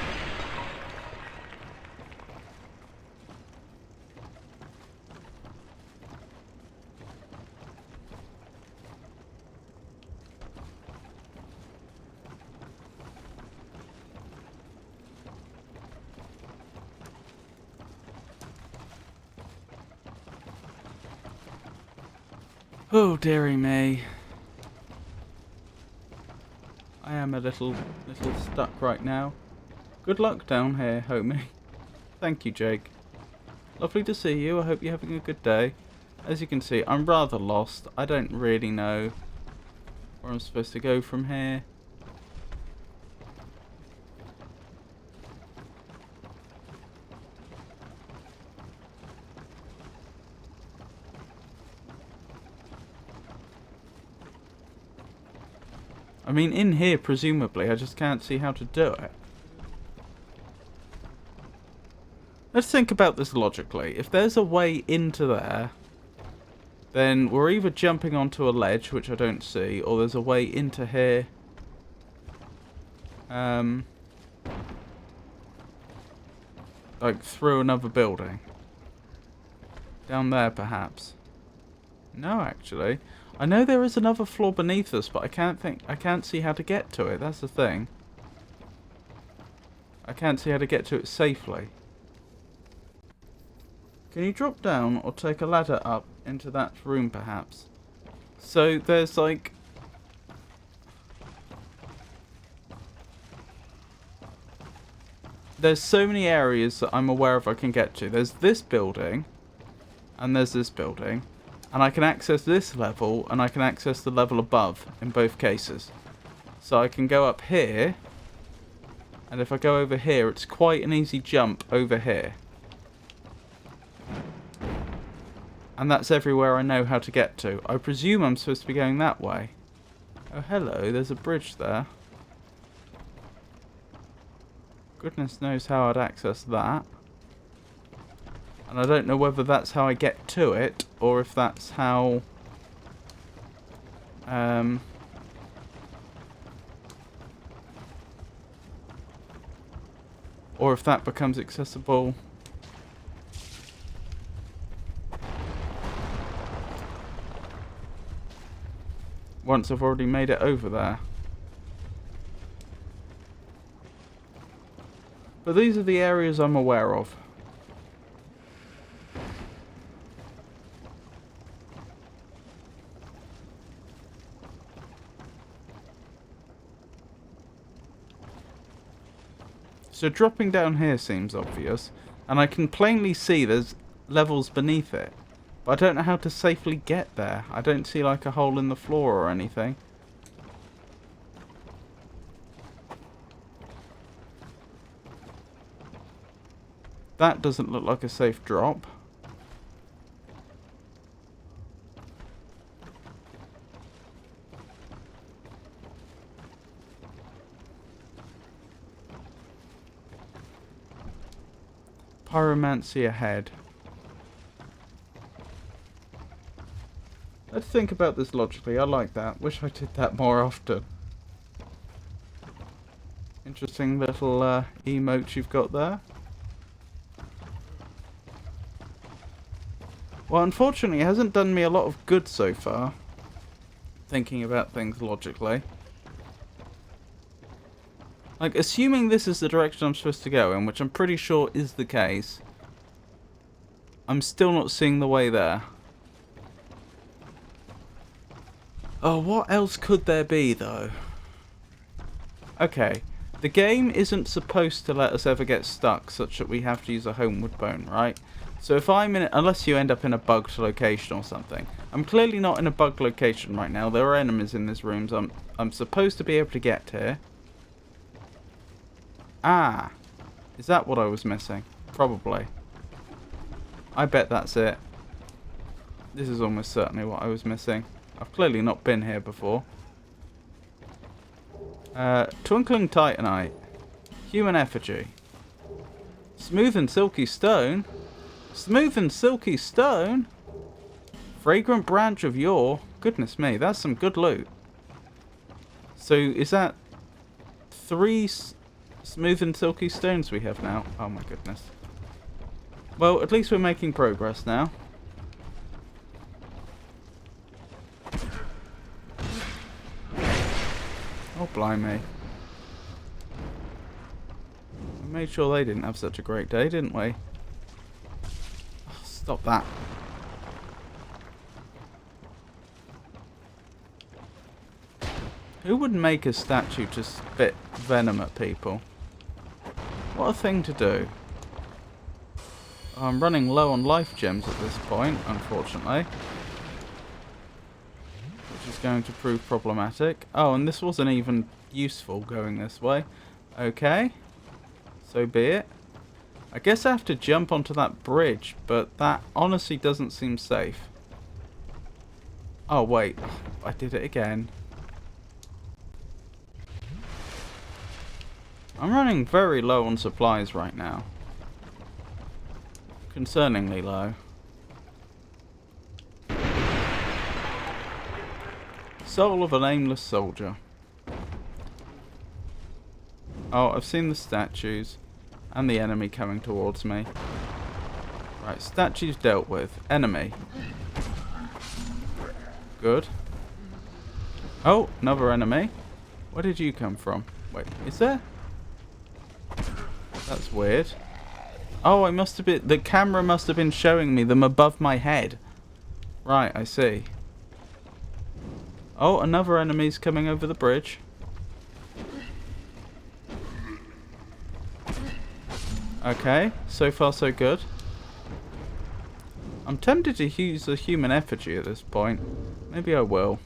Oh, dearie me. I am a little stuck right now. Good luck down here, homie. Thank you, Jake. Lovely to see you. I hope you're having a good day. As you can see, I'm rather lost. I don't really know where I'm supposed to go from here. I mean, in here, presumably, I just can't see how to do it. Let's think about this logically. If there's a way into there, then we're either jumping onto a ledge, which I don't see, or there's a way into here. Like through another building. Down there, perhaps. No, actually. I know there is another floor beneath us, but I can't see how to get to it. That's the thing. I can't see how to get to it safely. Can you drop down or take a ladder up into that room, perhaps? So there's like... There's so many areas that I'm aware of I can get to. There's this building, and there's this building. And I can access this level, and I can access the level above in both cases. So I can go up here, and if I go over here, it's quite an easy jump over here. And that's everywhere I know how to get to. I presume I'm supposed to be going that way. Oh, hello, there's a bridge there. Goodness knows how I'd access that. And I don't know whether that's how I get to it, or if that's how... or if that becomes accessible... once I've already made it over there. But these are the areas I'm aware of. So dropping down here seems obvious, and I can plainly see there's levels beneath it. But I don't know how to safely get there. I don't see like a hole in the floor or anything. That doesn't look like a safe drop. Pyromancy ahead. Let's think about this logically. I like that. Wish I did that more often. Interesting little emote you've got there. Well, unfortunately, it hasn't done me a lot of good so far. Thinking about things logically. Like, assuming this is the direction I'm supposed to go in, which I'm pretty sure is the case, I'm still not seeing the way there. Oh, what else could there be, though? Okay, the game isn't supposed to let us ever get stuck, such that we have to use a homeward bone, right? So if I'm in it, unless you end up in a bugged location or something. I'm clearly not in a bugged location right now. There are enemies in this room, so I'm supposed to be able to get here. Ah, is that what I was missing? Probably. I bet that's it. This is almost certainly what I was missing. I've clearly not been here before. Twinkling Titanite. Human effigy. Smooth and silky stone. Smooth and silky stone? Fragrant branch of yore. Goodness me, that's some good loot. So is that 3 smooth and silky stones we have now? Oh my goodness. Well, at least we're making progress now. Oh, blimey. We made sure they didn't have such a great day, didn't we? Oh, stop that. Who would make a statue to spit venom at people? What a thing to do. I'm running low on life gems at this point, unfortunately. Which is going to prove problematic. Oh, and this wasn't even useful going this way. Okay. So be it. I guess I have to jump onto that bridge, but that honestly doesn't seem safe. Oh, wait. I did it again. I'm running very low on supplies right now. Concerningly low. Soul of an aimless soldier. Oh, I've seen the statues and the enemy coming towards me. Right, statues dealt with. Enemy. Good. Oh, another enemy. Where did you come from? Wait, is there? That's weird. Oh, I must have been... The camera must have been showing me them above my head. Right, I see. Oh, another enemy's coming over the bridge. Okay, so far so good. I'm tempted to use a human effigy at this point. Maybe I will.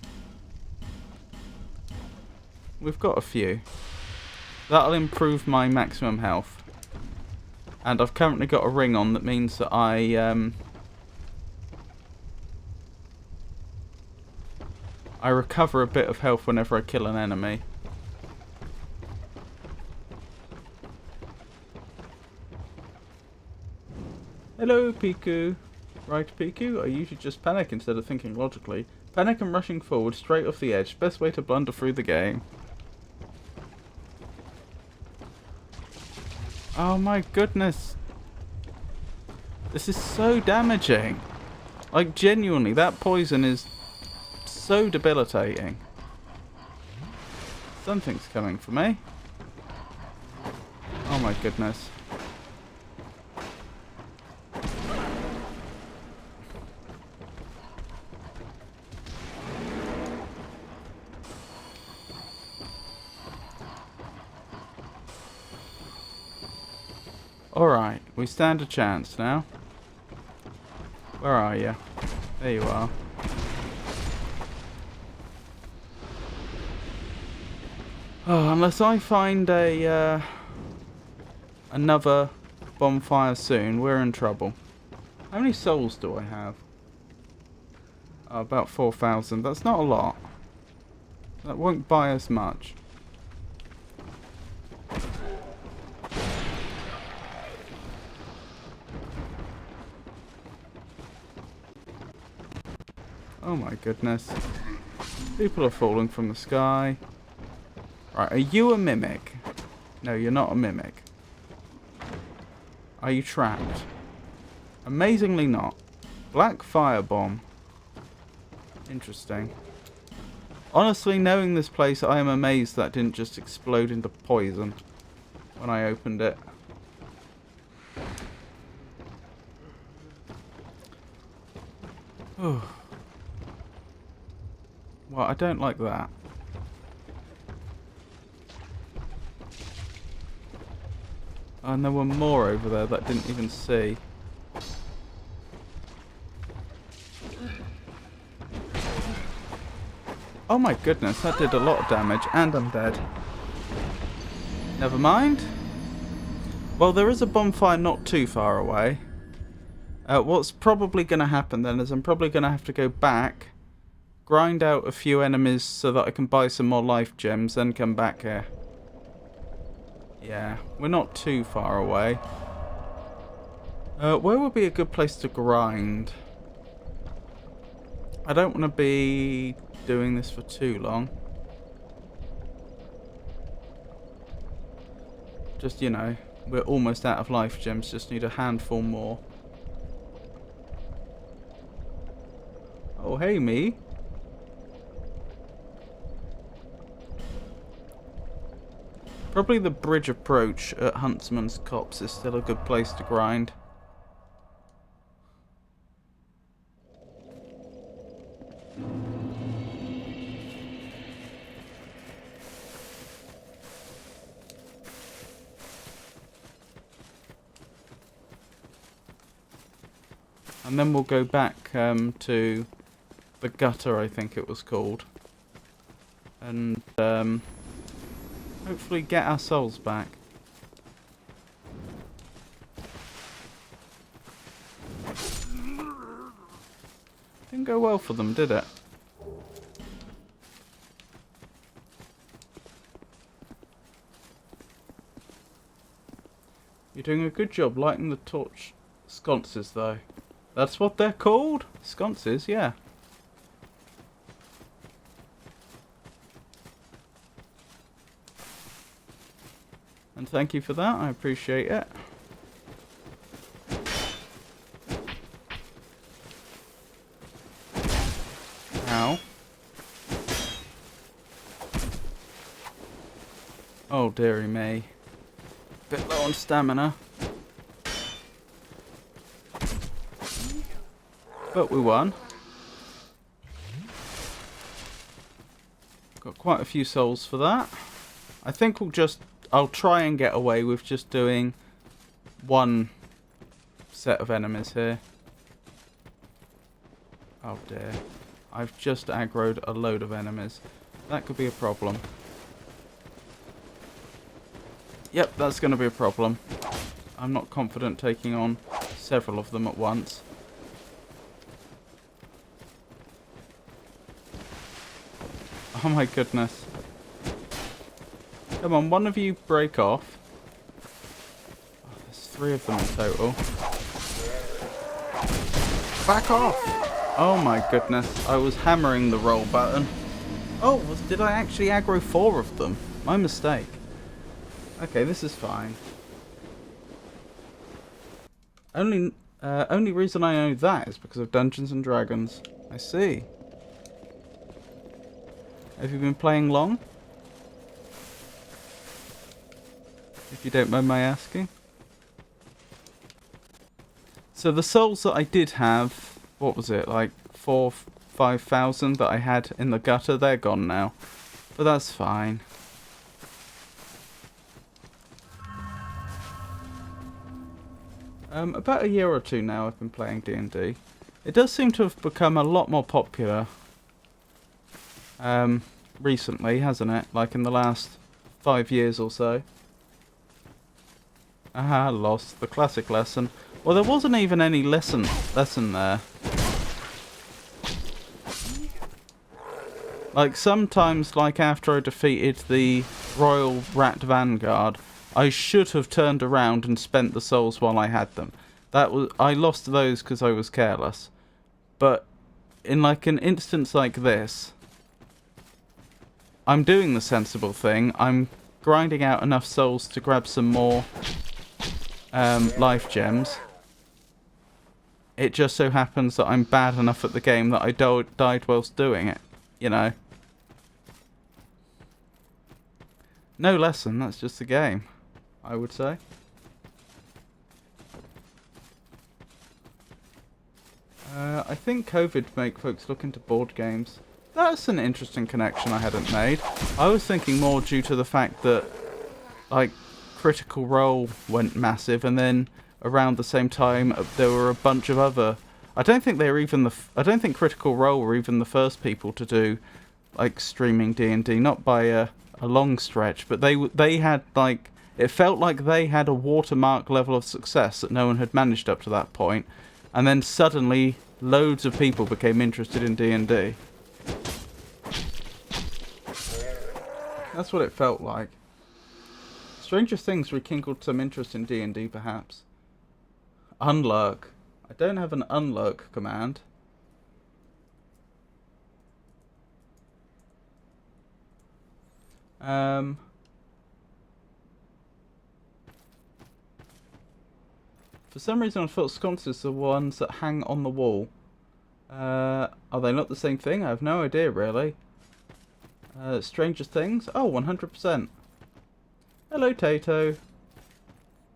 We've got a few. That'll improve my maximum health. And I've currently got a ring on that means that I recover a bit of health whenever I kill an enemy. Hello, Piku. Right, Piku, I usually just panic instead of thinking logically. Panic and rushing forward straight off the edge. Best way to blunder through the game. Oh my goodness. This is so damaging. Like, genuinely, that poison is so debilitating. Something's coming for me. Oh my goodness. Alright, we stand a chance now. Where are you? There you are. Oh, unless I find a another bonfire soon, we're in trouble. How many souls do I have? Oh, about 4,000. That's not a lot. That won't buy us much. Oh my goodness. People are falling from the sky. Right, are you a mimic? No, you're not a mimic. Are you trapped? Amazingly not. Black firebomb. Interesting. Honestly, knowing this place, I am amazed that didn't just explode into poison when I opened it. Oh. Well, I don't like that. And there were more over there that I didn't even see. Oh my goodness, that did a lot of damage, and I'm dead. Never mind. Well, there is a bonfire not too far away. What's probably going to happen then is I'm probably going to have to go back, grind out a few enemies so that I can buy some more life gems, then come back here. Yeah, we're not too far away. Where would be a good place to grind? I don't want to be doing this for too long. Just, you know, we're almost out of life gems, just need a handful more. Oh, hey, me. Probably the bridge approach at Huntsman's Copse is still a good place to grind. And then we'll go back to the gutter, I think it was called. And hopefully get our souls back. Didn't go well for them, did it? You're doing a good job lighting the torch sconces, though. That's what they're called? Sconces, yeah. And thank you for that, I appreciate it. Ow. Oh dearie me. Bit low on stamina. But we won. Got quite a few souls for that. I think I'll try and get away with just doing one set of enemies here. Oh dear. I've just aggroed a load of enemies. That could be a problem. Yep, that's going to be a problem. I'm not confident taking on several of them at once. Oh my goodness. Come on, one of you break off. Oh, there's 3 of them in total. Back off! Oh my goodness, I was hammering the roll button. Oh, did I actually aggro 4 of them? My mistake. Okay, this is fine. Only reason I know that is because of Dungeons and Dragons. I see. Have you been playing long? If you don't mind my asking. So the souls that I did have, what was it, like 5,000 that I had in the gutter, they're gone now. But that's fine. About a year or 2 now I've been playing D&D. It does seem to have become a lot more popular. Recently, hasn't it? Like in the last 5 years or so. Aha, lost the classic lesson. Well, there wasn't even any lesson there. Like sometimes, like after I defeated the Royal Rat Vanguard, I should have turned around and spent the souls while I had them. I lost those because I was careless. But in like an instance like this, I'm doing the sensible thing. I'm grinding out enough souls to grab some more life gems. It just so happens that I'm bad enough at the game that I died whilst doing it. You know. No lesson, that's just the game, I would say. I think COVID make folks look into board games. That's an interesting connection I hadn't made. I was thinking more due to the fact that, like, Critical Role went massive, and then around the same time there were a bunch of other. I don't think they were even I don't think Critical Role were even the first people to do, like, streaming D&D. Not by a long stretch, but they had like it felt like they had a watermark level of success that no one had managed up to that point. and then suddenly loads of people became interested in D&D. That's what it felt like. Stranger Things rekindled some interest in D&D, perhaps. Unlurk. I don't have an unlurk command. For some reason I thought sconces are the ones that hang on the wall. Are they not the same thing? I have no idea, really. Stranger Things? Oh, 100%. Hello, Tato.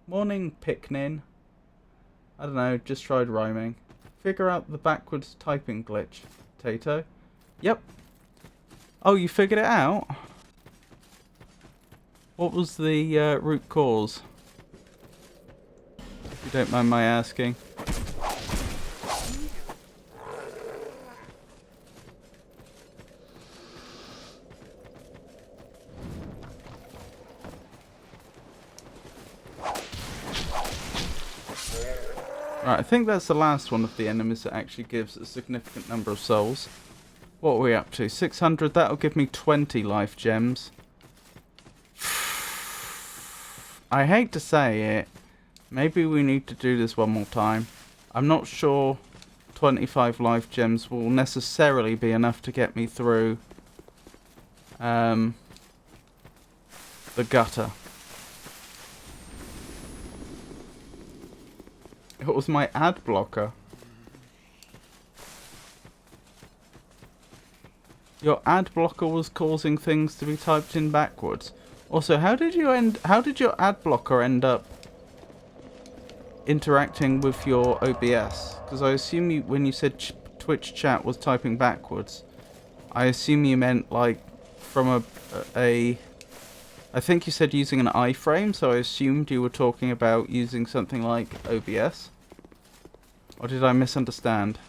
Morning, Picnin. I don't know, just tried rhyming. Figure out the backwards typing glitch, Tato. Yep. Oh, you figured it out? What was the root cause? If you don't mind my asking. Right, I think that's the last one of the enemies that actually gives a significant number of souls. What are we up to? 600, that'll give me 20 life gems. I hate to say it, maybe we need to do this one more time. I'm not sure 25 life gems will necessarily be enough to get me through the gutter. It was my ad blocker. Your ad blocker was causing things to be typed in backwards. Also, how did your ad blocker end up interacting with your OBS? Because I assume you, when you said Twitch chat was typing backwards, I assume you meant like from I think you said using an iframe, so I assumed you were talking about using something like OBS. Or did I misunderstand?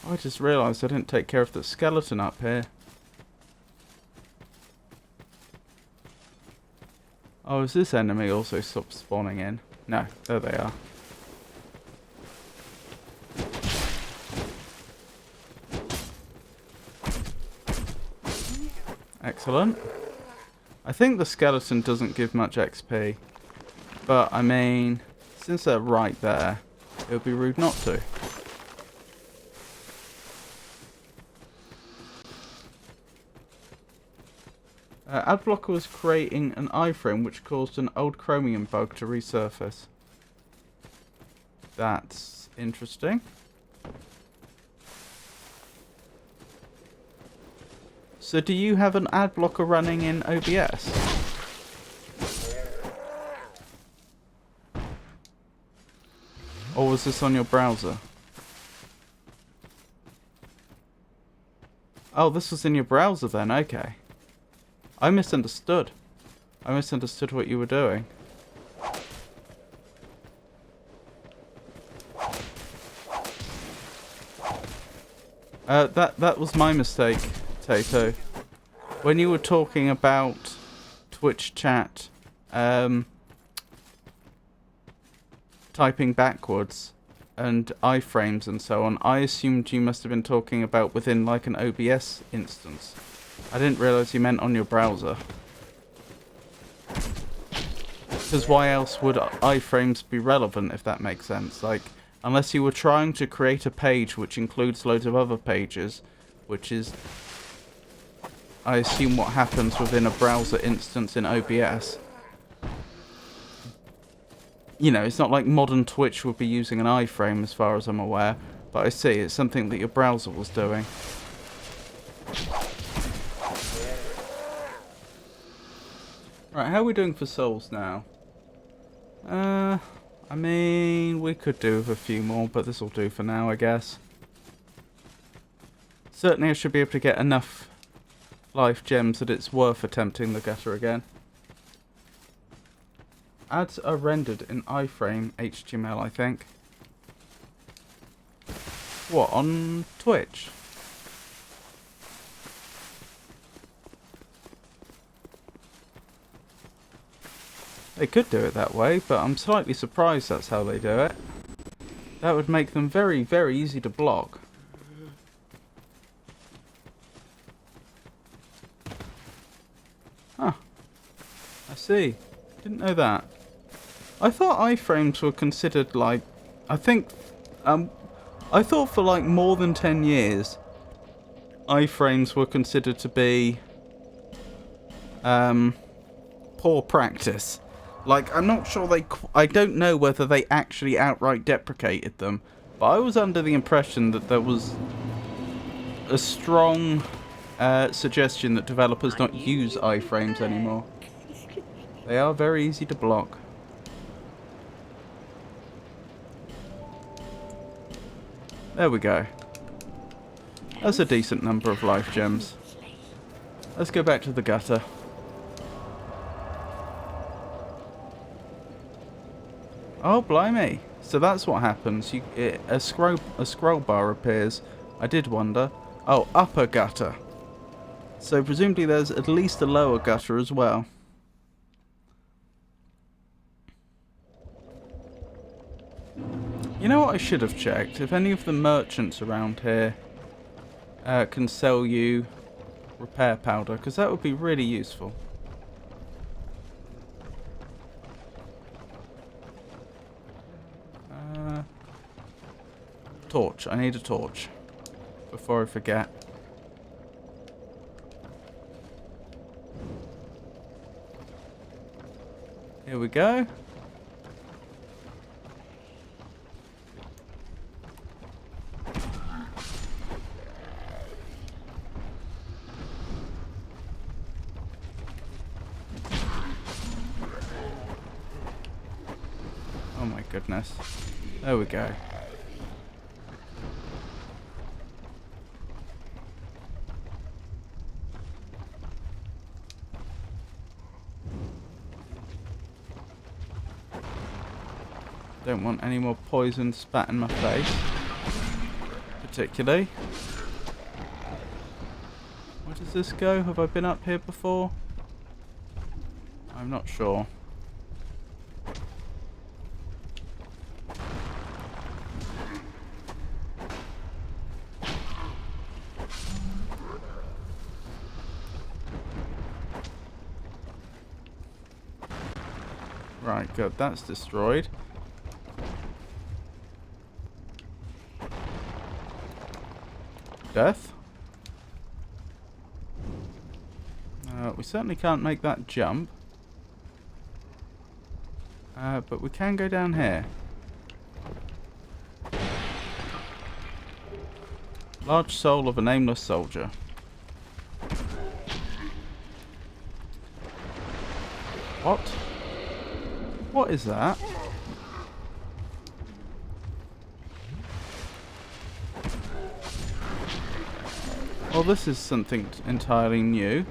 I just realised I didn't take care of the skeleton up here. Oh, is this enemy also stopped spawning in? No, there they are. Excellent. I think the skeleton doesn't give much XP. But, I mean, since they're right there, it would be rude not to. Adblocker was creating an iframe which caused an old Chromium bug to resurface. That's interesting. So do you have an ad blocker running in OBS? Or was this on your browser? Oh, this was in your browser then, okay. I misunderstood. I misunderstood what you were doing. That was my mistake, Tato. When you were talking about Twitch chat, typing backwards and iframes and so on, I assumed you must have been talking about within like an OBS instance. I didn't realise you meant on your browser. Because why else would iframes be relevant, if that makes sense? Like, unless you were trying to create a page which includes loads of other pages, which is, I assume, what happens within a browser instance in OBS. You know, it's not like modern Twitch would be using an iframe as far as I'm aware, but I see it's something that your browser was doing. Right, how are we doing for souls now? I mean, we could do with a few more, but this will do for now, I guess. Certainly I should be able to get enough life gems that it's worth attempting the gutter again. Ads are rendered in iframe HTML, I think. What, on Twitch? They could do it that way, but I'm slightly surprised that's how they do it. That would make them very, very easy to block. Huh. I see. Didn't know that. I thought iframes were considered like... I thought for like more than 10 years, iframes were considered to be poor practice. Like, I'm not sure I don't know whether they actually outright deprecated them, but I was under the impression that there was a strong suggestion that developers not use iframes anymore. They are very easy to block. There we go. That's a decent number of life gems. Let's go back to the gutter. Oh, blimey. So that's what happens. A scroll bar appears. I did wonder. Oh, upper gutter. So presumably there's at least a lower gutter as well. You know what I should have checked? If any of the merchants around here can sell you repair powder, because that would be really useful. Torch. I need a torch before I forget. Here we go. Oh my goodness. There we go. Don't want any more poison spat in my face. Particularly. Where does this go? Have I been up here before? I'm not sure. Right, good. That's destroyed. Death. We certainly can't make that jump. But we can go down here. Large soul of a nameless soldier. What? What is that? Well, this is something entirely new.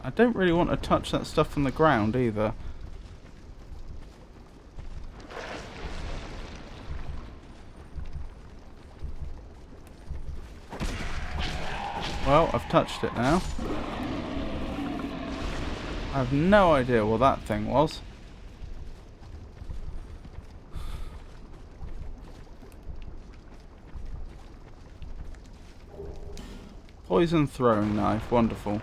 I don't really want to touch that stuff on the ground either. Well, I've touched it now. I have no idea what that thing was. Poison throwing knife, wonderful.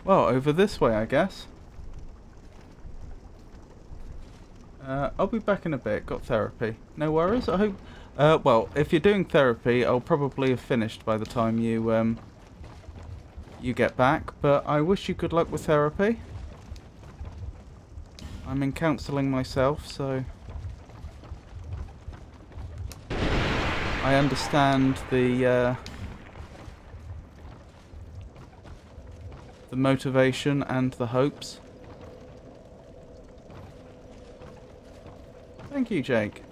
Well, over this way, I guess. I'll be back in a bit. Got therapy. No worries. I hope. Well, if you're doing therapy, I'll probably have finished by the time you get back. But I wish you good luck with therapy. I'm in counselling myself, so I understand the motivation and the hopes. Thank you, Jake.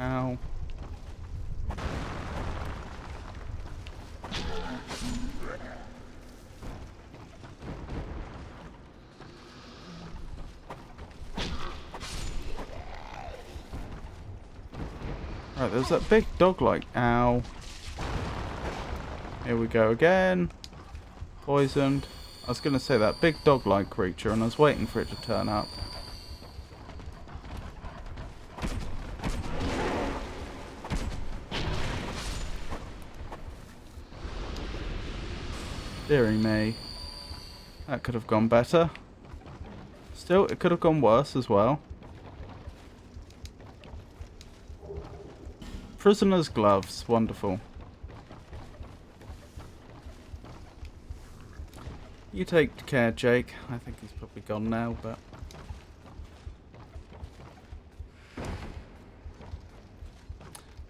Ow. Right, there's that big dog like. Ow. Here we go again. Poisoned. I was going to say that big dog-like creature, and I was waiting for it to turn up. Deary me. That could have gone better. Still, it could have gone worse as well. Prisoner's gloves. Wonderful. You take care, Jake. I think he's probably gone now, but...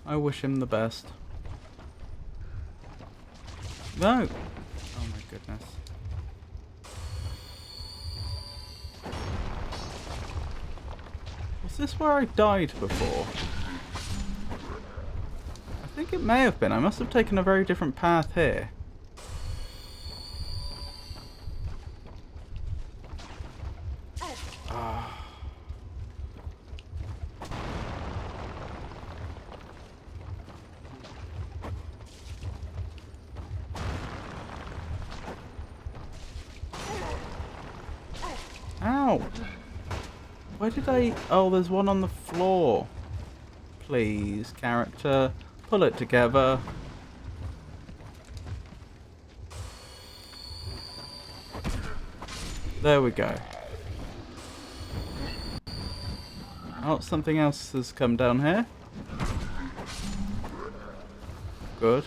I wish him the best. No! Oh my goodness. Was this where I died before? I think it may have been. I must have taken a very different path here. Ow! Where did I... Oh, there's one on the floor. Please, character. Pull it together. There we go. Oh, something else has come down here. Good.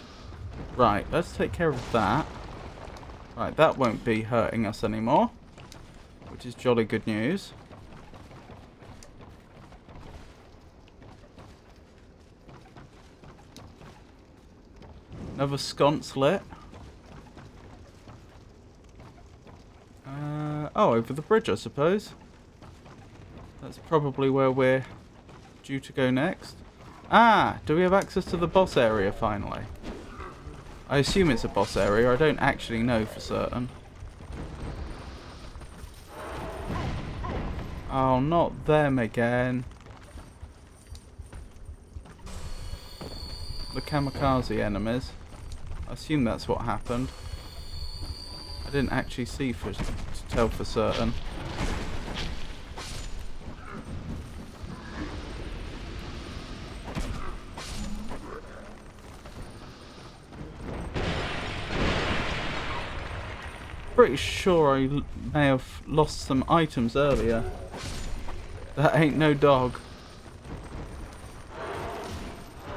Right, let's take care of that. Right, that won't be hurting us anymore, which is jolly good news. Another sconce lit. Oh, over the bridge, I suppose. That's probably where we're due to go next. Ah, do we have access to the boss area finally? I assume it's a boss area. I don't actually know for certain. Oh, not them again. The kamikaze enemies. I assume that's what happened. I didn't actually see to tell for certain. Pretty sure I may have lost some items earlier. That ain't no dog.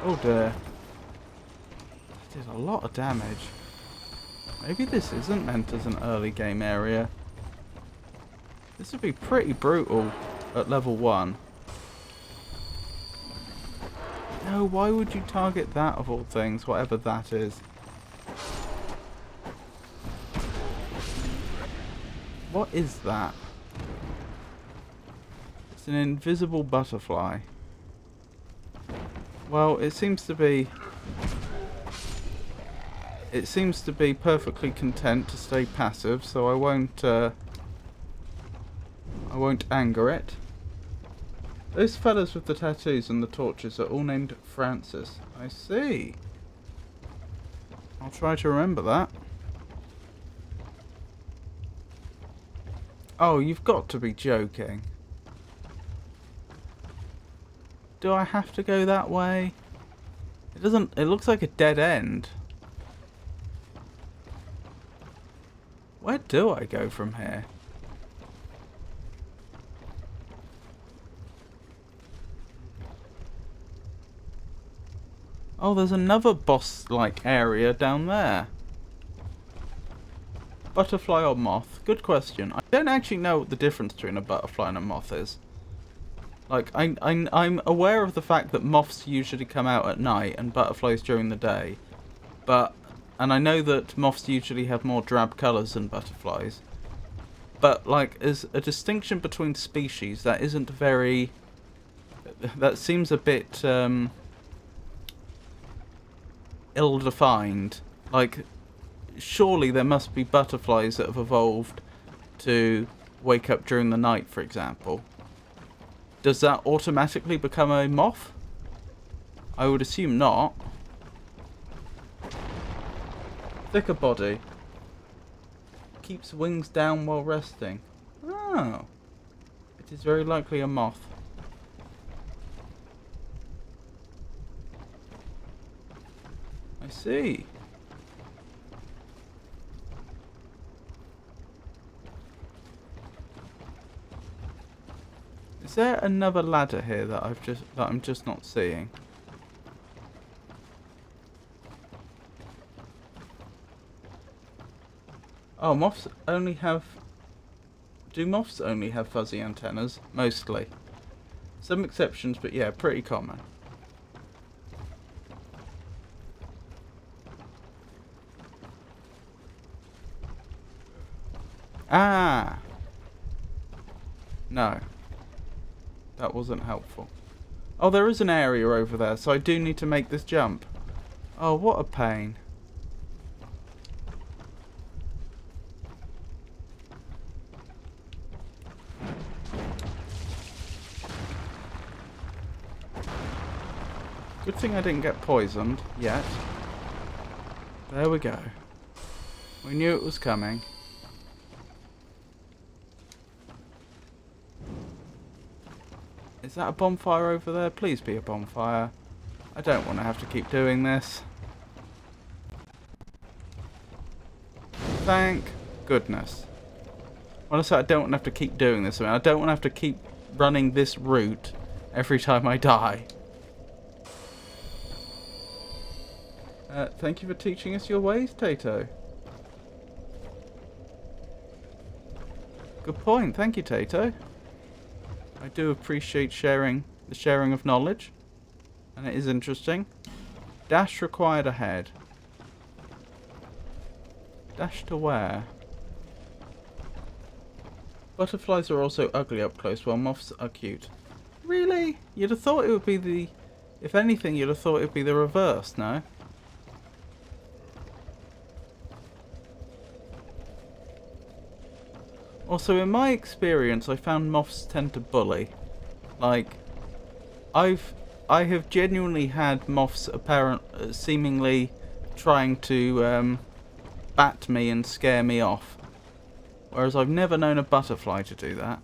Oh dear. That did a lot of damage. Maybe this isn't meant as an early game area. This would be pretty brutal at level 1. No, why would you target that of all things, whatever that is? What is that? It's an invisible butterfly. Well, it seems to be perfectly content to stay passive, so I won't anger it. Those fellas with the tattoos and the torches are all named Francis. I see. I'll try to remember that. Oh, you've got to be joking. Do I have to go that way? It doesn't... It looks like a dead end. Where do I go from here? Oh, there's another boss-like area down there. Butterfly or moth? Good question. I don't actually know what the difference between a butterfly and a moth is. Like, I'm aware of the fact that moths usually come out at night and butterflies during the day. And I know that moths usually have more drab colours than butterflies. But, like, as a distinction between species, that isn't very... that seems a bit ill-defined. Like, surely there must be butterflies that have evolved to wake up during the night, for example. Does that automatically become a moth? I would assume not. Thicker body. Keeps wings down while resting. Oh. It is very likely a moth. I see. Is there another ladder here that I'm just not seeing? Oh, moths only have... Do moths only have fuzzy antennas? Mostly. Some exceptions, but yeah, pretty common. Ah! No. That wasn't helpful. Oh, there is an area over there, so I do need to make this jump. Oh, what a pain. Good thing I didn't get poisoned yet. There we go. We knew it was coming. Is that a bonfire over there? Please be a bonfire. I don't want to have to keep doing this. Thank goodness. Honestly, I don't want to have to keep doing this. I don't want to have to keep running this route every time I die. Thank you for teaching us your ways, Tato. Good point. Thank you, Tato. I do appreciate the sharing of knowledge. And it is interesting. Dash required ahead. Dash to where? Butterflies are also ugly up close, while moths are cute. Really? You'd have thought it would be the... If anything, you'd have thought it would be the reverse, no? Also, in my experience, I found moths tend to bully. Like, I have genuinely had moths seemingly trying to bat me and scare me off, whereas I've never known a butterfly to do that.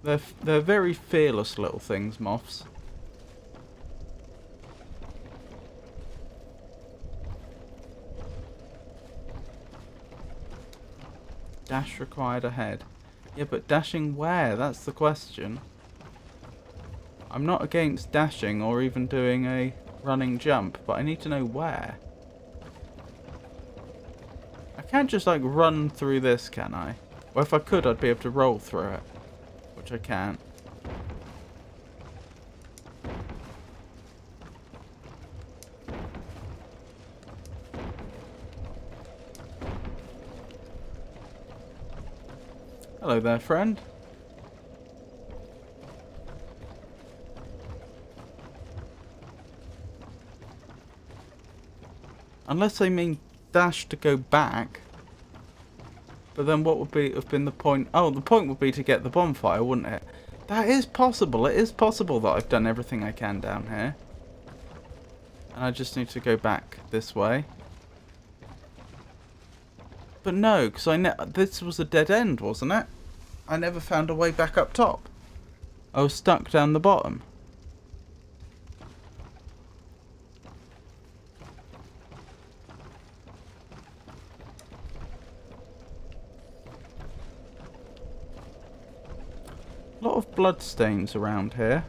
They're very fearless little things, moths. Dash required ahead. Yeah, but dashing where? That's the question. I'm not against dashing or even doing a running jump, but I need to know where. I can't just like run through this, can I? Or if I could, I'd be able to roll through it, which I can't. Hello there, friend. Unless they mean dash to go back. But then what would have been the point? Oh, the point would be to get the bonfire, wouldn't it? That is possible. It is possible that I've done everything I can down here. And I just need to go back this way. But no, because this was a dead end, wasn't it? I never found a way back up top. I was stuck down the bottom. A lot of blood stains around here.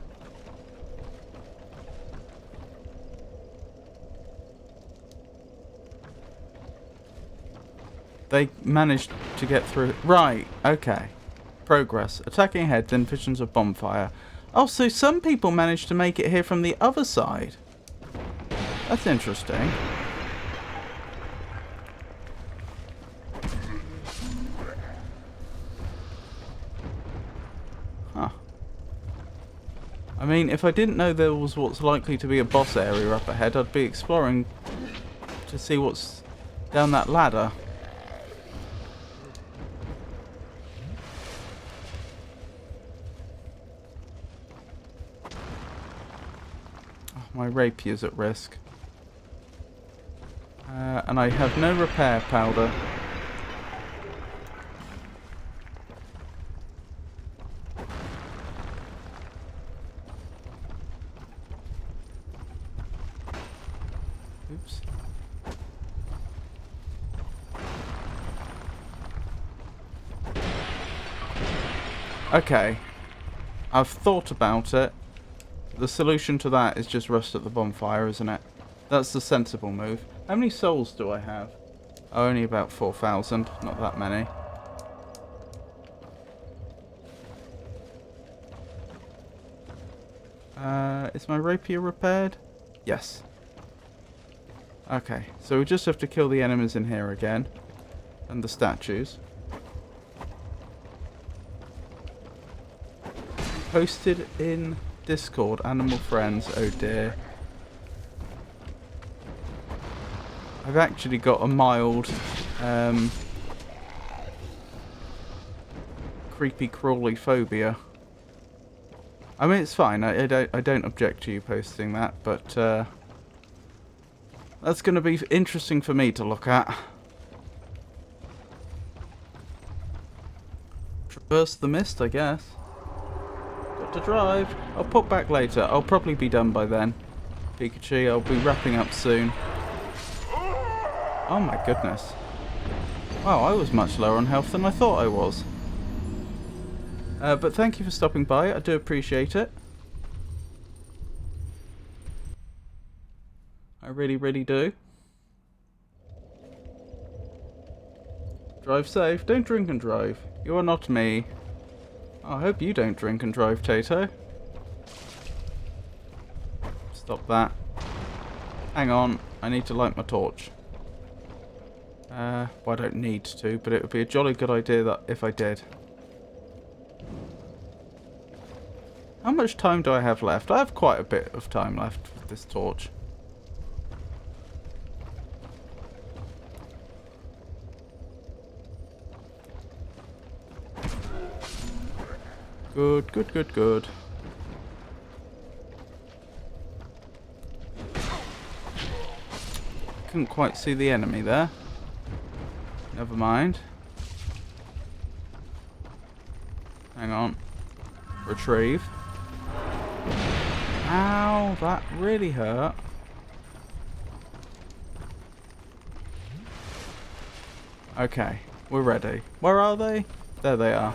They managed to get through. Right, okay. Progress. Attacking ahead, then visions of bonfire. Oh, so some people managed to make it here from the other side. That's interesting. I mean, if I didn't know there was what's likely to be a boss area up ahead, I'd be exploring to see what's down that ladder. Oh, my rapier's at risk. And I have no repair powder. Oops. Okay. I've thought about it. The solution to that is just rust at the bonfire, isn't it? That's the sensible move. How many souls do I have? Oh, only about 4,000. Not that many. Is my rapier repaired? Yes. Okay, so we just have to kill the enemies in here again. And the statues. Posted in Discord, animal friends, oh dear. I've actually got a mild creepy crawly phobia. I mean, it's fine. I don't object to you posting that, but that's going to be interesting for me to look at. Traverse the mist, I guess. Got to drive. I'll put back later. I'll probably be done by then. Pikachu, I'll be wrapping up soon. Oh my goodness. Wow, I was much lower on health than I thought I was. But thank you for stopping by. I do appreciate it. I really, really do. Drive safe. Don't drink and drive. You are not me. I hope you don't drink and drive, Tato. Stop that. Hang on. I need to light my torch. Well, I don't need to, but it would be a jolly good idea that if I did. How much time do I have left? I have quite a bit of time left with this torch. Good, good, good, good. Couldn't quite see the enemy there. Never mind. Hang on. Retrieve. Ow, that really hurt. Okay, we're ready. Where are they? There they are.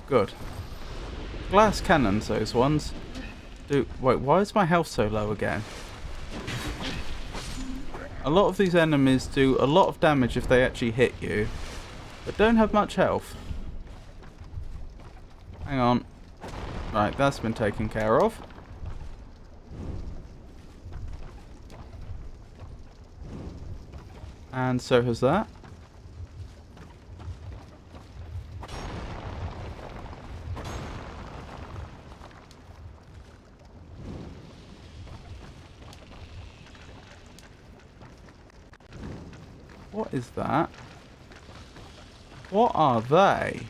Good. Glass cannons, those ones. Wait, why is my health so low again? A lot of these enemies do a lot of damage if they actually hit you, but don't have much health. Hang on. Right, that's been taken care of. And so has that. What is that? What are they?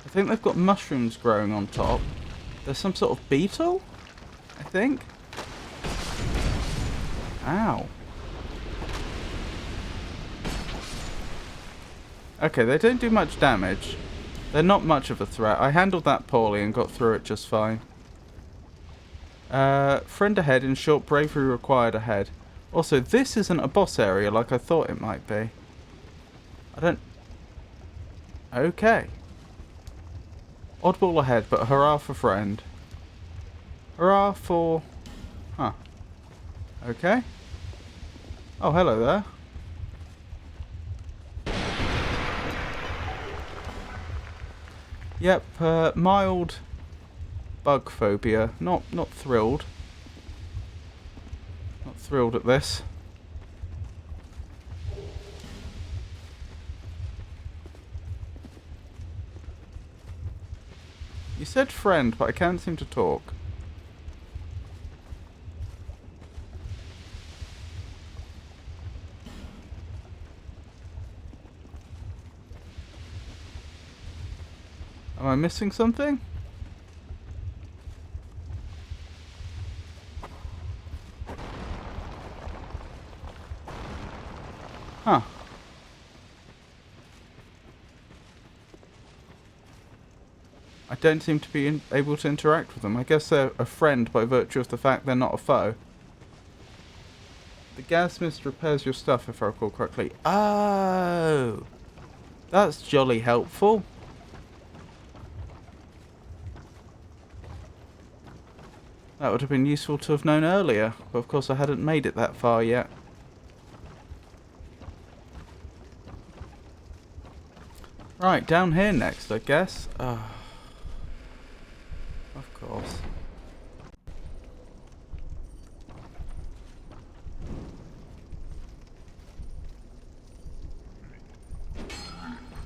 I think they've got mushrooms growing on top. There's some sort of beetle, I think. Ow. Okay, they don't do much damage. They're not much of a threat. I handled that poorly and got through it just fine. Friend ahead, in short, bravery required ahead. Also, this isn't a boss area like I thought it might be. I don't... Okay. Oddball ahead, but hurrah for friend. Hurrah for... Huh. Okay. Oh, hello there. Yep, mild bug phobia. Not thrilled. Not thrilled at this. You said friend, but I can't seem to talk. Am I missing something? Huh. I don't seem to be able to interact with them. I guess they're a friend by virtue of the fact they're not a foe. The gas mist repairs your stuff, if I recall correctly. Oh! That's jolly helpful. That would have been useful to have known earlier, but of course I hadn't made it that far yet. Right, down here next, I guess. Of course.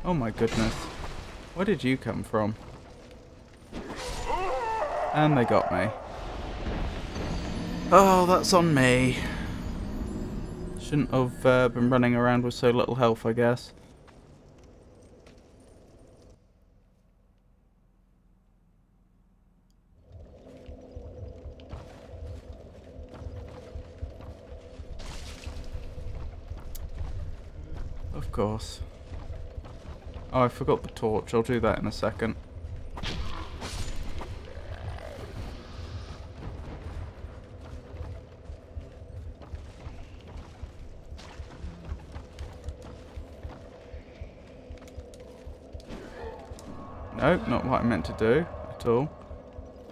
Oh my goodness. Where did you come from? And they got me. Oh, that's on me. Shouldn't have been running around with so little health, I guess. Of course. Oh, I forgot the torch. I'll do that in a second. Nope, not what I meant to do at all.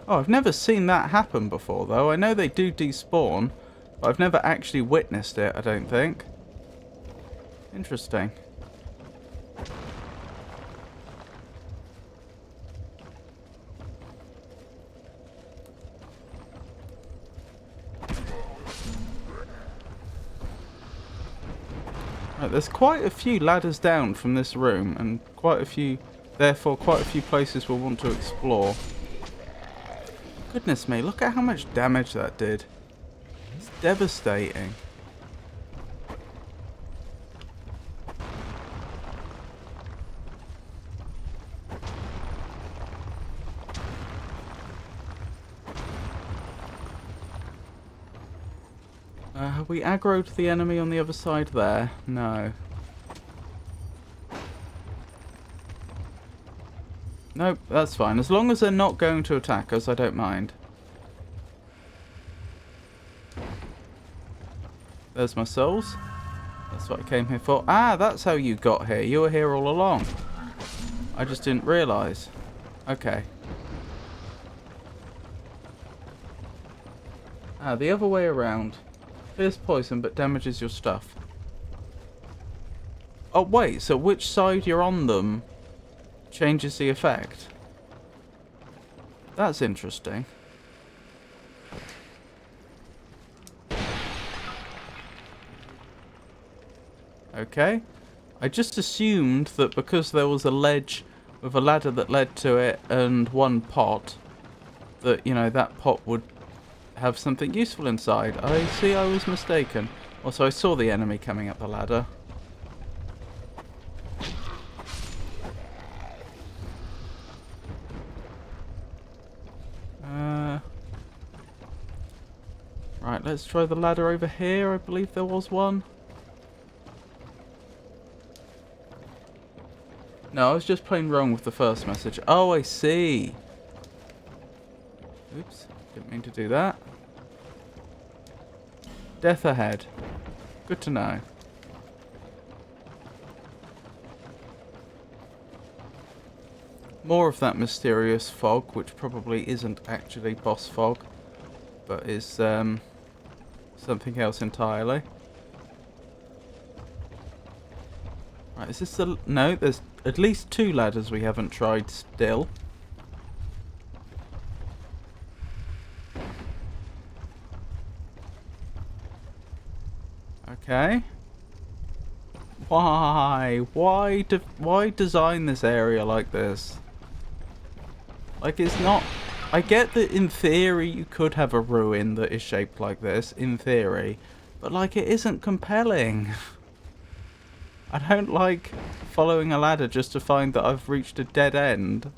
Oh, I've never seen that happen before, though. I know they do despawn, but I've never actually witnessed it, I don't think. Interesting. Right, there's quite a few ladders down from this room, and therefore quite a few places we'll want to explore. Goodness me, look at how much damage that did. It's devastating. Have we aggroed the enemy on the other side there? No. Nope, that's fine. As long as they're not going to attack us, I don't mind. There's my souls. That's what I came here for. Ah, that's how you got here. You were here all along. I just didn't realise. Okay. Ah, the other way around. Clears poison but damages your stuff. Oh wait, so which side you're on them changes the effect? That's interesting. Okay. I just assumed that because there was a ledge with a ladder that led to it and one pot, that, you know, that pot would have something useful inside. I see I was mistaken. Also, I saw the enemy coming up the ladder. Right, let's try the ladder over here. I believe there was one. No, I was just playing wrong with the first message. Oh, I see. Oops, didn't mean to do that. Death ahead. Good to know. More of that mysterious fog, which probably isn't actually boss fog, but is something else entirely. Right, is this the... No, there's at least 2 ladders we haven't tried still. Okay. Why? Why design this area like this? Like, it's not... I get that in theory you could have a ruin that is shaped like this, in theory. But, like, it isn't compelling. I don't like following a ladder just to find that I've reached a dead end.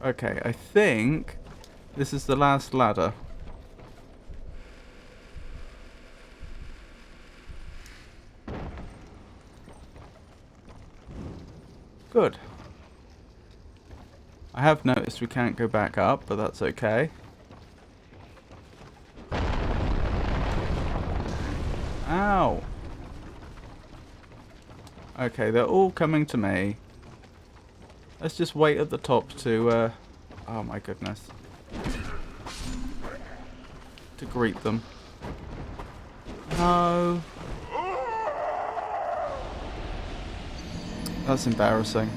Okay, I think this is the last ladder. Good. I have noticed we can't go back up, but that's okay. Ow! Okay, they're all coming to me. Let's just wait at the top to, oh my goodness. To greet them. No. That's embarrassing.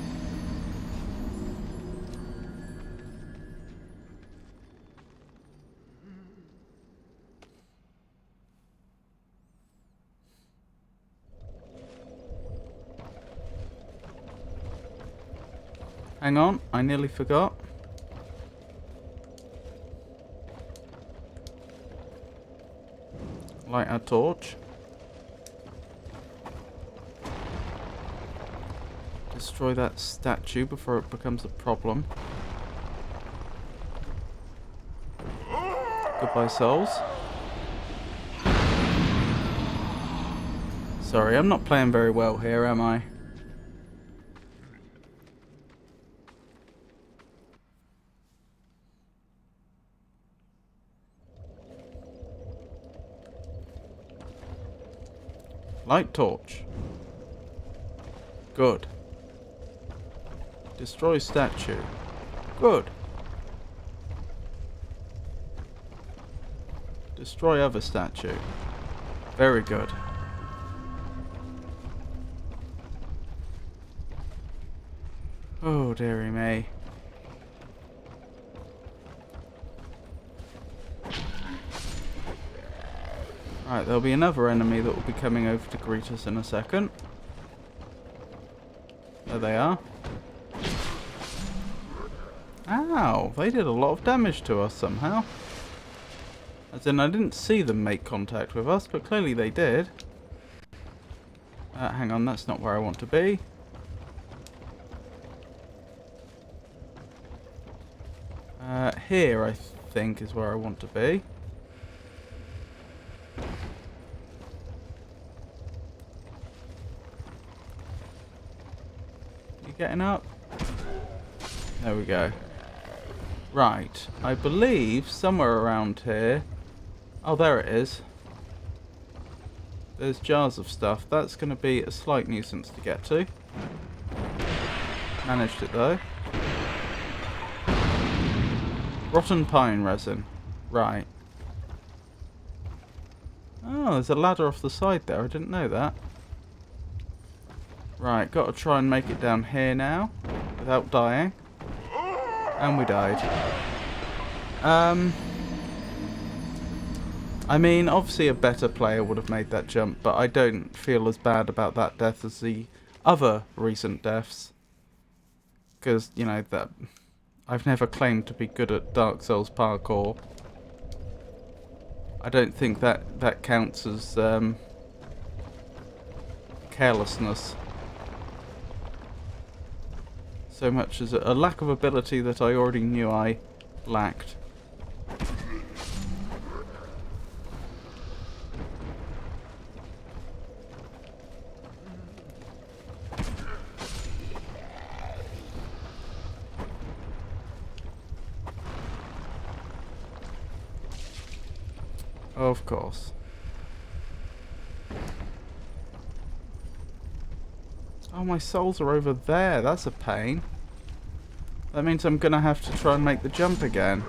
Hang on, I nearly forgot. Light our torch. Destroy that statue before it becomes a problem. Goodbye, souls. Sorry, I'm not playing very well here, am I? Light torch. Good. Destroy statue. Good. Destroy other statue. Very good. Oh, dearie me. Right, there'll be another enemy that will be coming over to greet us in a second. There they are. Ow! They did a lot of damage to us somehow. As in, I didn't see them make contact with us, but clearly they did. Hang on, that's not where I want to be. Here, I think, is where I want to be. You getting up? There we go. Right, I believe somewhere around here... Oh, there it is. There's jars of stuff. That's going to be a slight nuisance to get to. Managed it, though. Rotten pine resin. Right. Oh, there's a ladder off the side there. I didn't know that. Right, got to try and make it down here now. Without dying. And we died. I mean, obviously a better player would have made that jump, but I don't feel as bad about that death as the other recent deaths. Because, you know, that I've never claimed to be good at Dark Souls parkour. I don't think that counts as carelessness. So much as a lack of ability that I already knew I lacked. Of course. Oh, my souls are over there. That's a pain. That means I'm gonna have to try and make the jump again.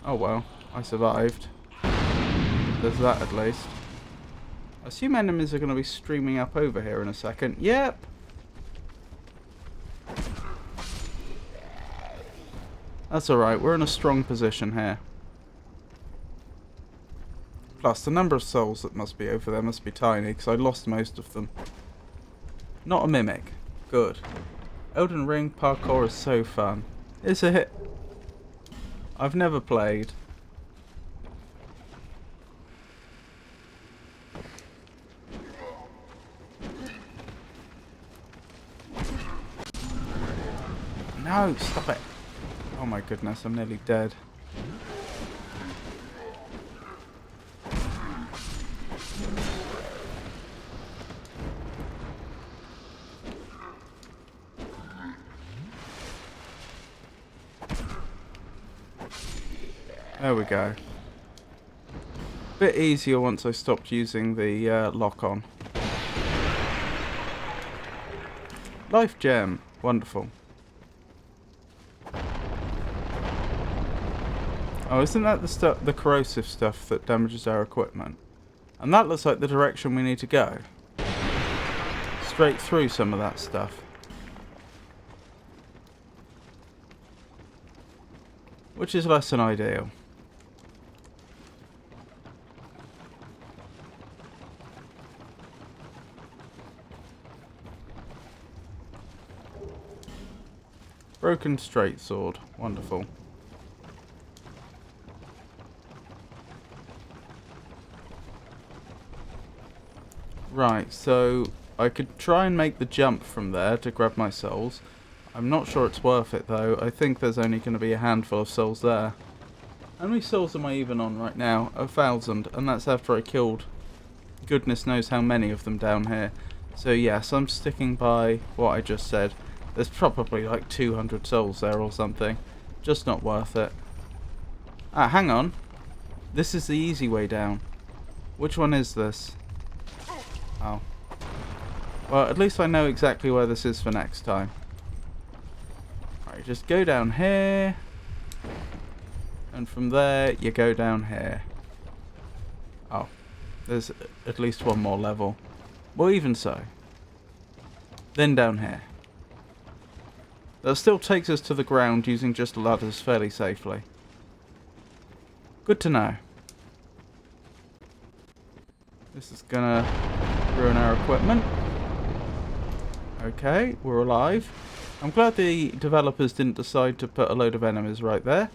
Oh well, I survived. There's that at least. I assume enemies are going to be streaming up over here in a second. Yep. That's alright, we're in a strong position here. Plus, the number of souls that must be over there must be tiny, because I lost most of them. Not a mimic. Good. Elden Ring parkour is so fun. Is it? I've never played. No, stop it. Oh my goodness, I'm nearly dead. There we go. Bit easier once I stopped using the lock-on. Life gem. Wonderful. Oh, isn't that the corrosive stuff that damages our equipment? And that looks like the direction we need to go. Straight through some of that stuff. Which is less than ideal. Broken straight sword. Wonderful. Right, so I could try and make the jump from there to grab my souls. I'm not sure it's worth it though. I think there's only going to be a handful of souls there. How many souls am I even on right now? 1,000, and that's after I killed goodness knows how many of them down here. So yes, I'm sticking by what I just said. There's probably like 200 souls there or something. Just not worth it. Ah, hang on. This is the easy way down. Which one is this? Oh. Well, at least I know exactly where this is for next time. Right, just go down here. And from there, you go down here. Oh. There's at least one more level. Well, even so. Then down here. That still takes us to the ground using just ladders fairly safely. Good to know. This is gonna ruin our equipment. Okay, we're alive. I'm glad the developers didn't decide to put a load of enemies right there.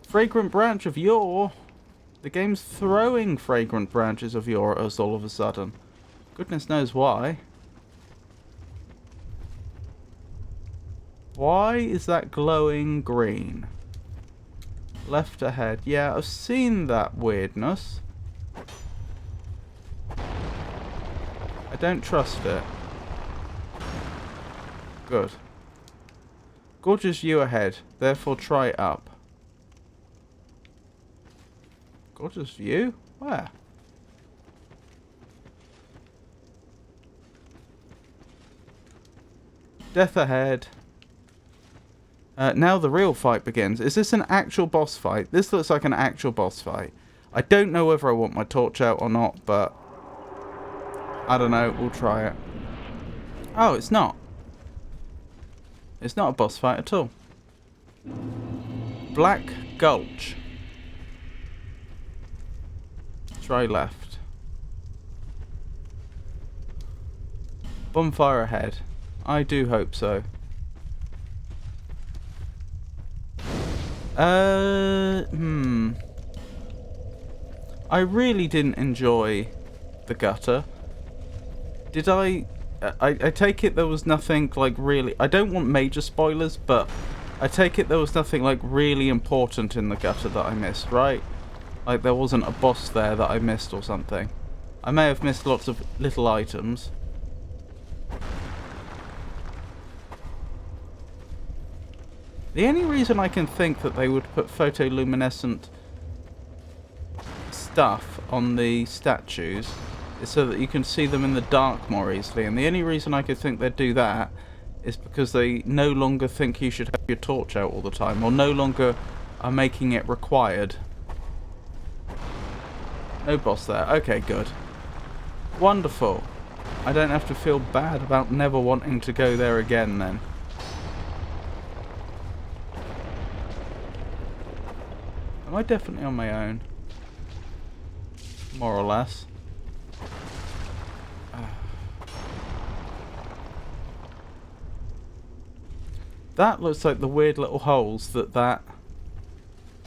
Fragrant branch of yore. The game's throwing fragrant branches of yore at us all of a sudden. Goodness knows why. Why is that glowing green? Left ahead. Yeah, I've seen that weirdness. I don't trust it. Good. Gorgeous view ahead. Therefore try up. Gorgeous view? Where? Death ahead. Now the real fight begins. Is this an actual boss fight? This looks like an actual boss fight. I don't know whether I want my torch out or not, but I don't know. We'll try it. Oh, it's not. It's not a boss fight at all. Black Gulch. Try left. Bonfire ahead. I do hope so. I really didn't enjoy the gutter. Did I take it there was nothing like really... I don't want major spoilers, but I take it there was nothing like really important in the gutter that I missed, right? Like there wasn't a boss there that I missed or something. I may have missed lots of little items. The only reason I can think that they would put photoluminescent stuff on the statues is so that you can see them in the dark more easily. And the only reason I could think they'd do that is because they no longer think you should have your torch out all the time, or no longer are making it required. No boss there. Okay, good. Wonderful. I don't have to feel bad about never wanting to go there again then. Am I definitely on my own? More or less. That looks like the weird little holes that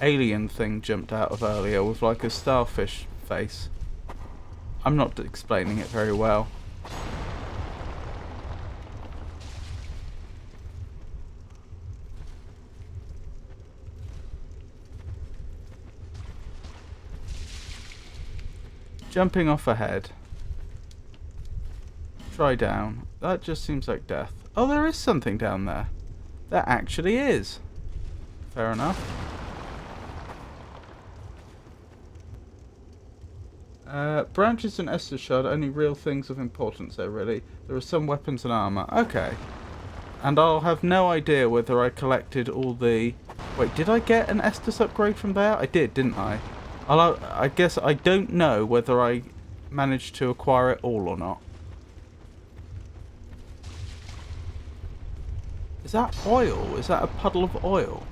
alien thing jumped out of earlier with like a starfish face. I'm not explaining it very well. Jumping off ahead. Try down. That just seems like death. Oh, there is something down there. There actually is. Fair enough. Branches and Estus Shard are only real things of importance there, really. There are some weapons and armour. Okay. And I'll have no idea whether I collected all the... Wait, did I get an Estus upgrade from there? I did, didn't I? I guess I don't know whether I managed to acquire it all or not. Is that oil? Is that a puddle of oil?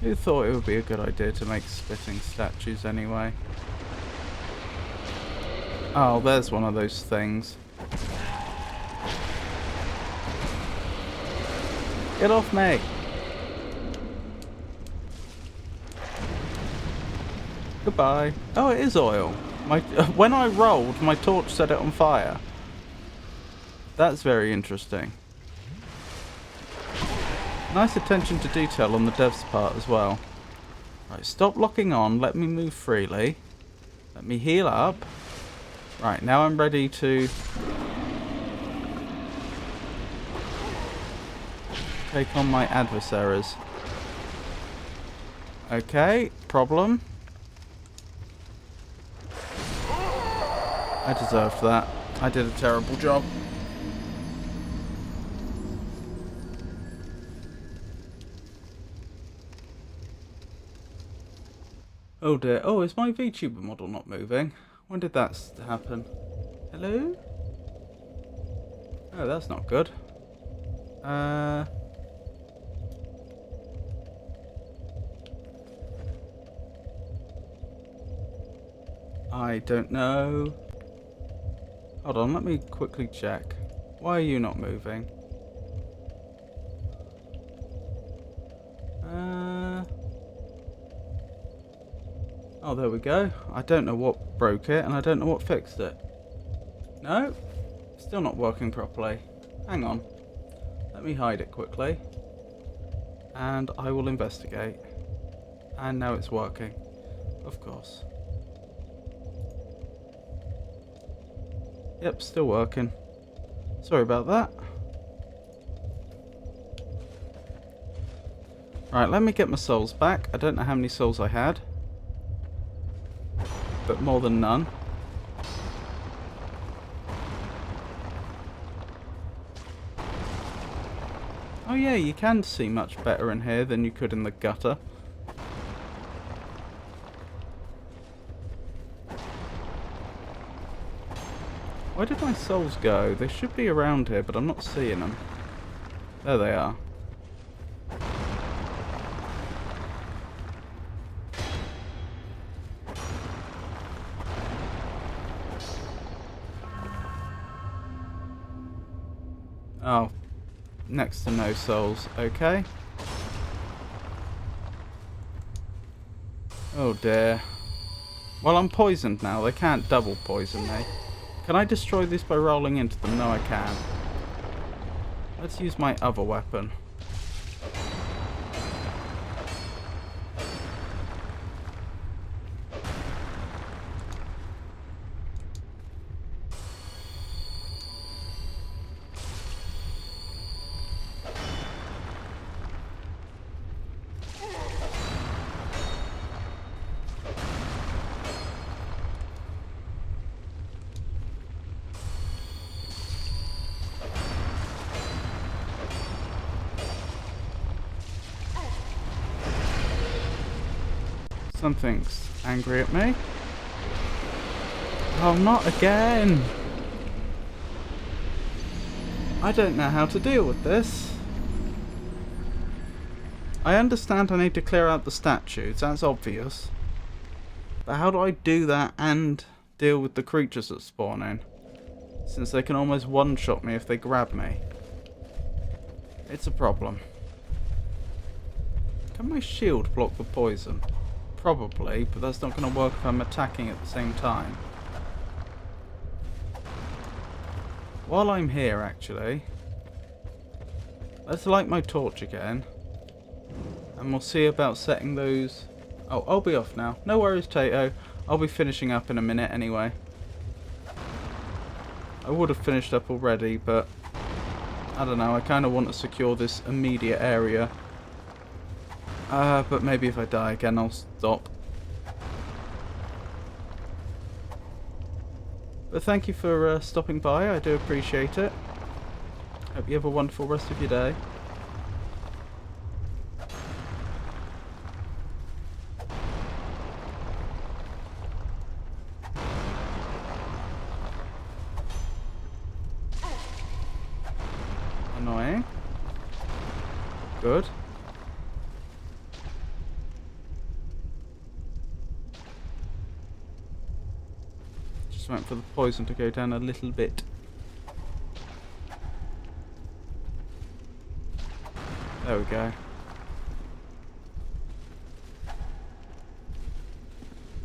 Who thought it would be a good idea to make spitting statues anyway? Oh, there's one of those things. Get off me! Goodbye. Oh, it is oil. When I rolled, my torch set it on fire. That's very interesting. Nice attention to detail on the dev's part as well. Right, stop locking on. Let me move freely. Let me heal up. Right, now I'm ready to take on my adversaries. Okay, problem. I deserved that. I did a terrible job. Oh dear. Oh, is my VTuber model not moving? When did that happen? Hello? Oh, that's not good. I don't know. Hold on, let me quickly check. Why are you not moving? Oh, there we go. I don't know what broke it, and I don't know what fixed it. No? Still not working properly. Hang on. Let me hide it quickly. And I will investigate. And now it's working. Of course. Yep, still working. Sorry about that. Right, let me get my souls back. I don't know how many souls I had. But more than none. Oh yeah, you can see much better in here than you could in the gutter. Where did my souls go? They should be around here, but I'm not seeing them. There they are. Oh, next to no souls. Okay. Oh dear. Well, I'm poisoned now. They can't double poison me. Can I destroy this by rolling into them? No, I can. Let's use my other weapon. Something's angry at me. Oh, not again! I don't know how to deal with this. I understand I need to clear out the statues, that's obvious. But how do I do that and deal with the creatures that spawn in? Since they can almost one-shot me if they grab me. It's a problem. Can my shield block the poison? Probably, but that's not going to work if I'm attacking at the same time. While I'm here, actually, let's light my torch again. And we'll see about setting those... Oh, I'll be off now. No worries, Tato. I'll be finishing up in a minute anyway. I would have finished up already, but I don't know. I kind of want to secure this immediate area. But maybe if I die again, I'll stop. But thank you for stopping by. I do appreciate it. Hope you have a wonderful rest of your day. Annoying. Good. Just went for the poison to go down a little bit. There we go.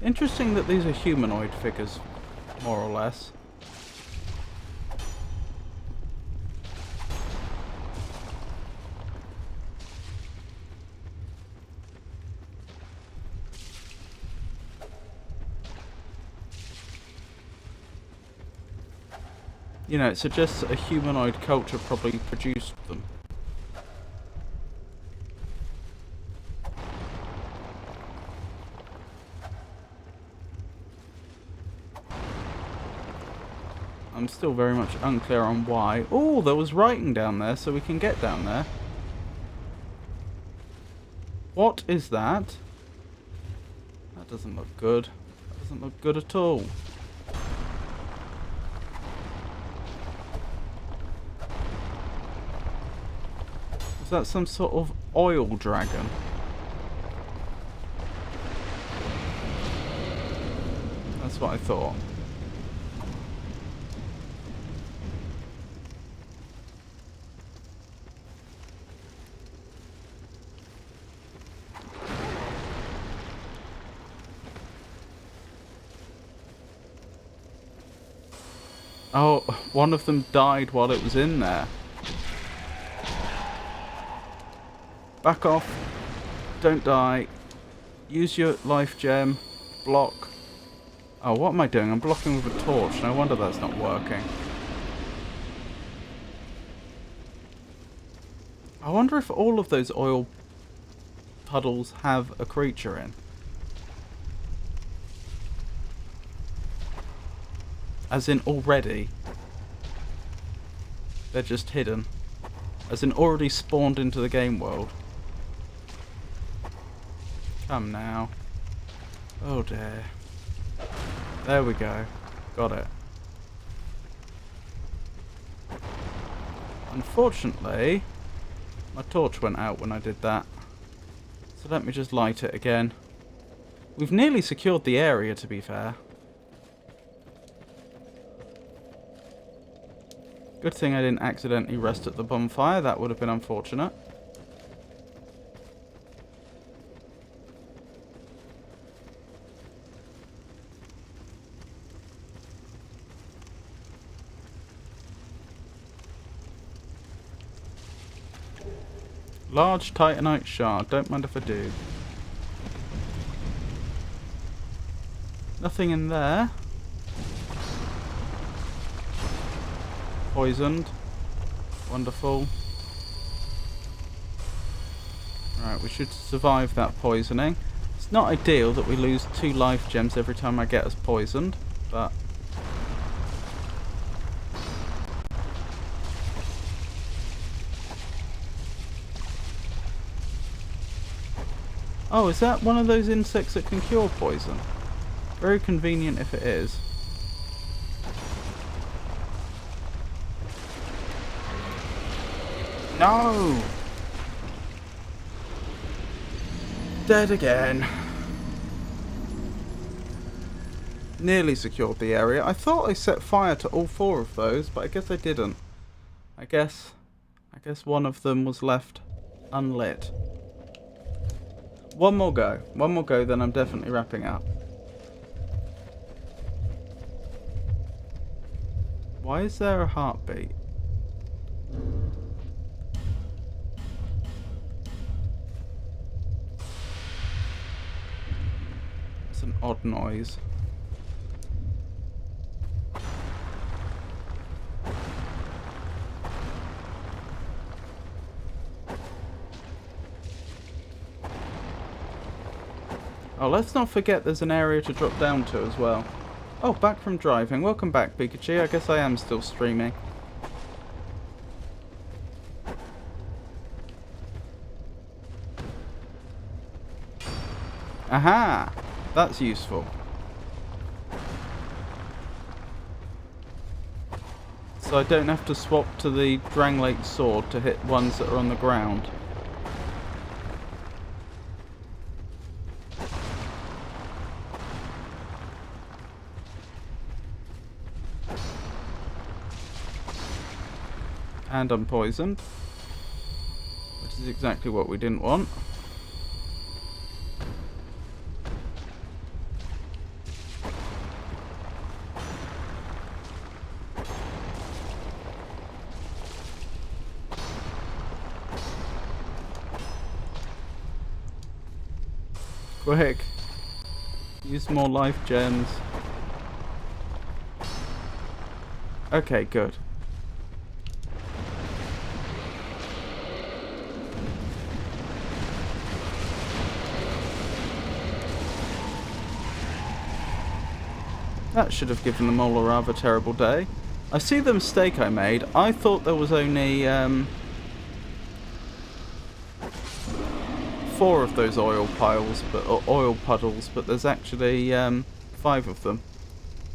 Interesting that these are humanoid figures, more or less. You know, it suggests that a humanoid culture probably produced them. I'm still very much unclear on why. Oh, there was writing down there, so we can get down there. What is that? That doesn't look good. That doesn't look good at all. Is that some sort of oil dragon? That's what I thought. Oh, one of them died while it was in there. Back off. Don't die. Use your life gem. Block. Oh, what am I doing? I'm blocking with a torch. No wonder that's not working. I wonder if all of those oil puddles have a creature in. As in already. They're just hidden. As in already spawned into the game world. Come now. Oh dear. There we go. Got it. Unfortunately, my torch went out when I did that. So let me just light it again. We've nearly secured the area, to be fair. Good thing I didn't accidentally rest at the bonfire. That would have been unfortunate. Large titanite shard. Don't mind if I do. Nothing in there. Poisoned. Wonderful. Alright, we should survive that poisoning. It's not ideal that we lose 2 life gems every time I get us poisoned, but... Oh, is that one of those insects that can cure poison? Very convenient if it is. No! Dead again. Nearly secured the area. I thought I set fire to all 4 of those, but I guess I didn't. I guess one of them was left unlit. One more go. One more go, then I'm definitely wrapping up. Why is there a heartbeat? It's an odd noise. Oh, let's not forget there's an area to drop down to as well. Oh, back from driving. Welcome back, Pikachu. I guess I am still streaming. Aha! That's useful. So I don't have to swap to the Dranglate sword to hit ones that are on the ground. And I'm poisoned, which is exactly what we didn't want. Quick! Use more life gems. Okay, good. That should have given them all a rather terrible day. I see the mistake I made. I thought there was only 4 of those oil piles, or oil puddles, but there's actually 5 of them.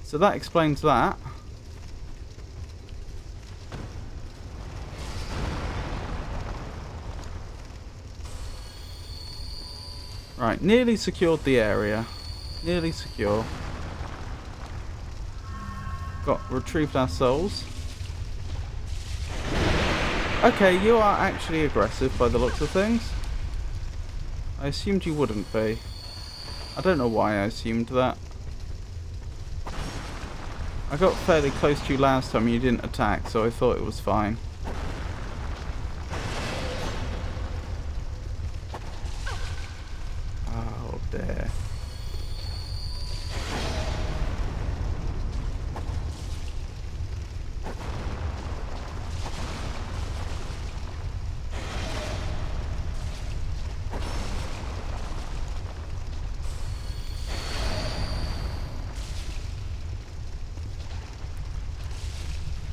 So that explains that. Right, nearly secured the area. Nearly secure. Retrieved our souls. Okay, you are actually aggressive by the looks of things. I assumed you wouldn't be. I don't know why I assumed that. I got fairly close to you last time and you didn't attack, so I thought it was fine. Oh dear.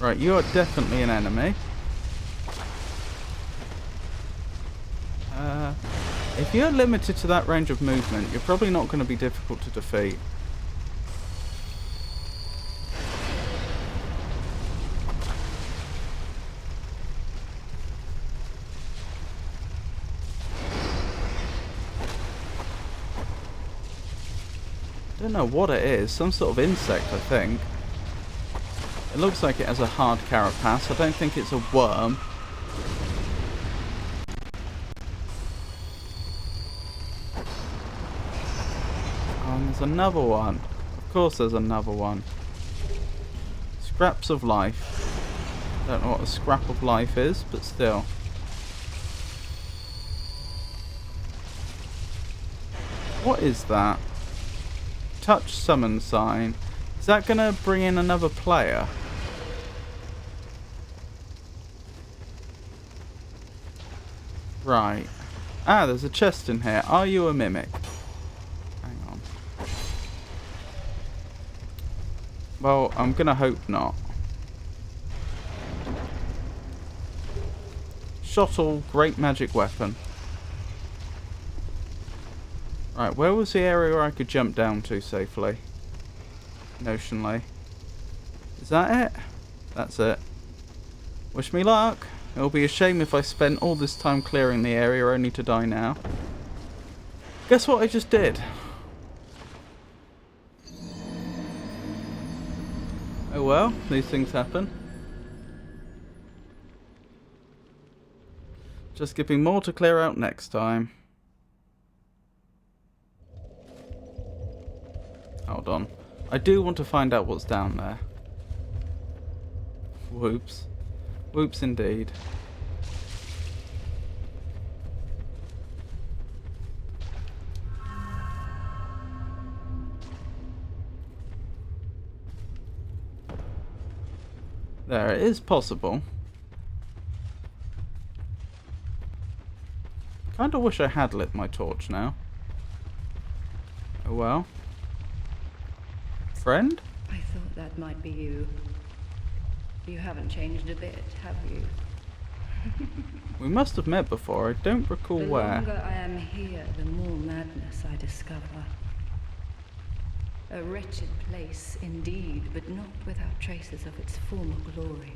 Right, you are definitely an enemy. If you're limited to that range of movement, you're probably not going to be difficult to defeat. I don't know what it is, some sort of insect, I think. It looks like it has a hard carapace. I don't think it's a worm. Oh, and there's another one. Of course there's another one. Scraps of life. Don't know what a scrap of life is, but still. What is that? Touch summon sign. Is that going to bring in another player? Right. Ah, there's a chest in here. Are you a mimic? Hang on. Well, I'm going to hope not. Shottle, great magic weapon. Right, where was the area where I could jump down to safely? Notionally. Is that it? That's it. Wish me luck. It'll be a shame if I spent all this time clearing the area only to die now. Guess what I just did? Oh well, these things happen. Just skipping more to clear out next time. Hold on. I do want to find out what's down there. Whoops. Whoops indeed. There, it is possible. Kinda wish I had lit my torch now. Oh well. Friend? I thought that might be you. You haven't changed a bit, have you? We must have met before, I don't recall The where. longer I am here, the more madness I discover. A wretched place indeed, but not without traces of its former glory.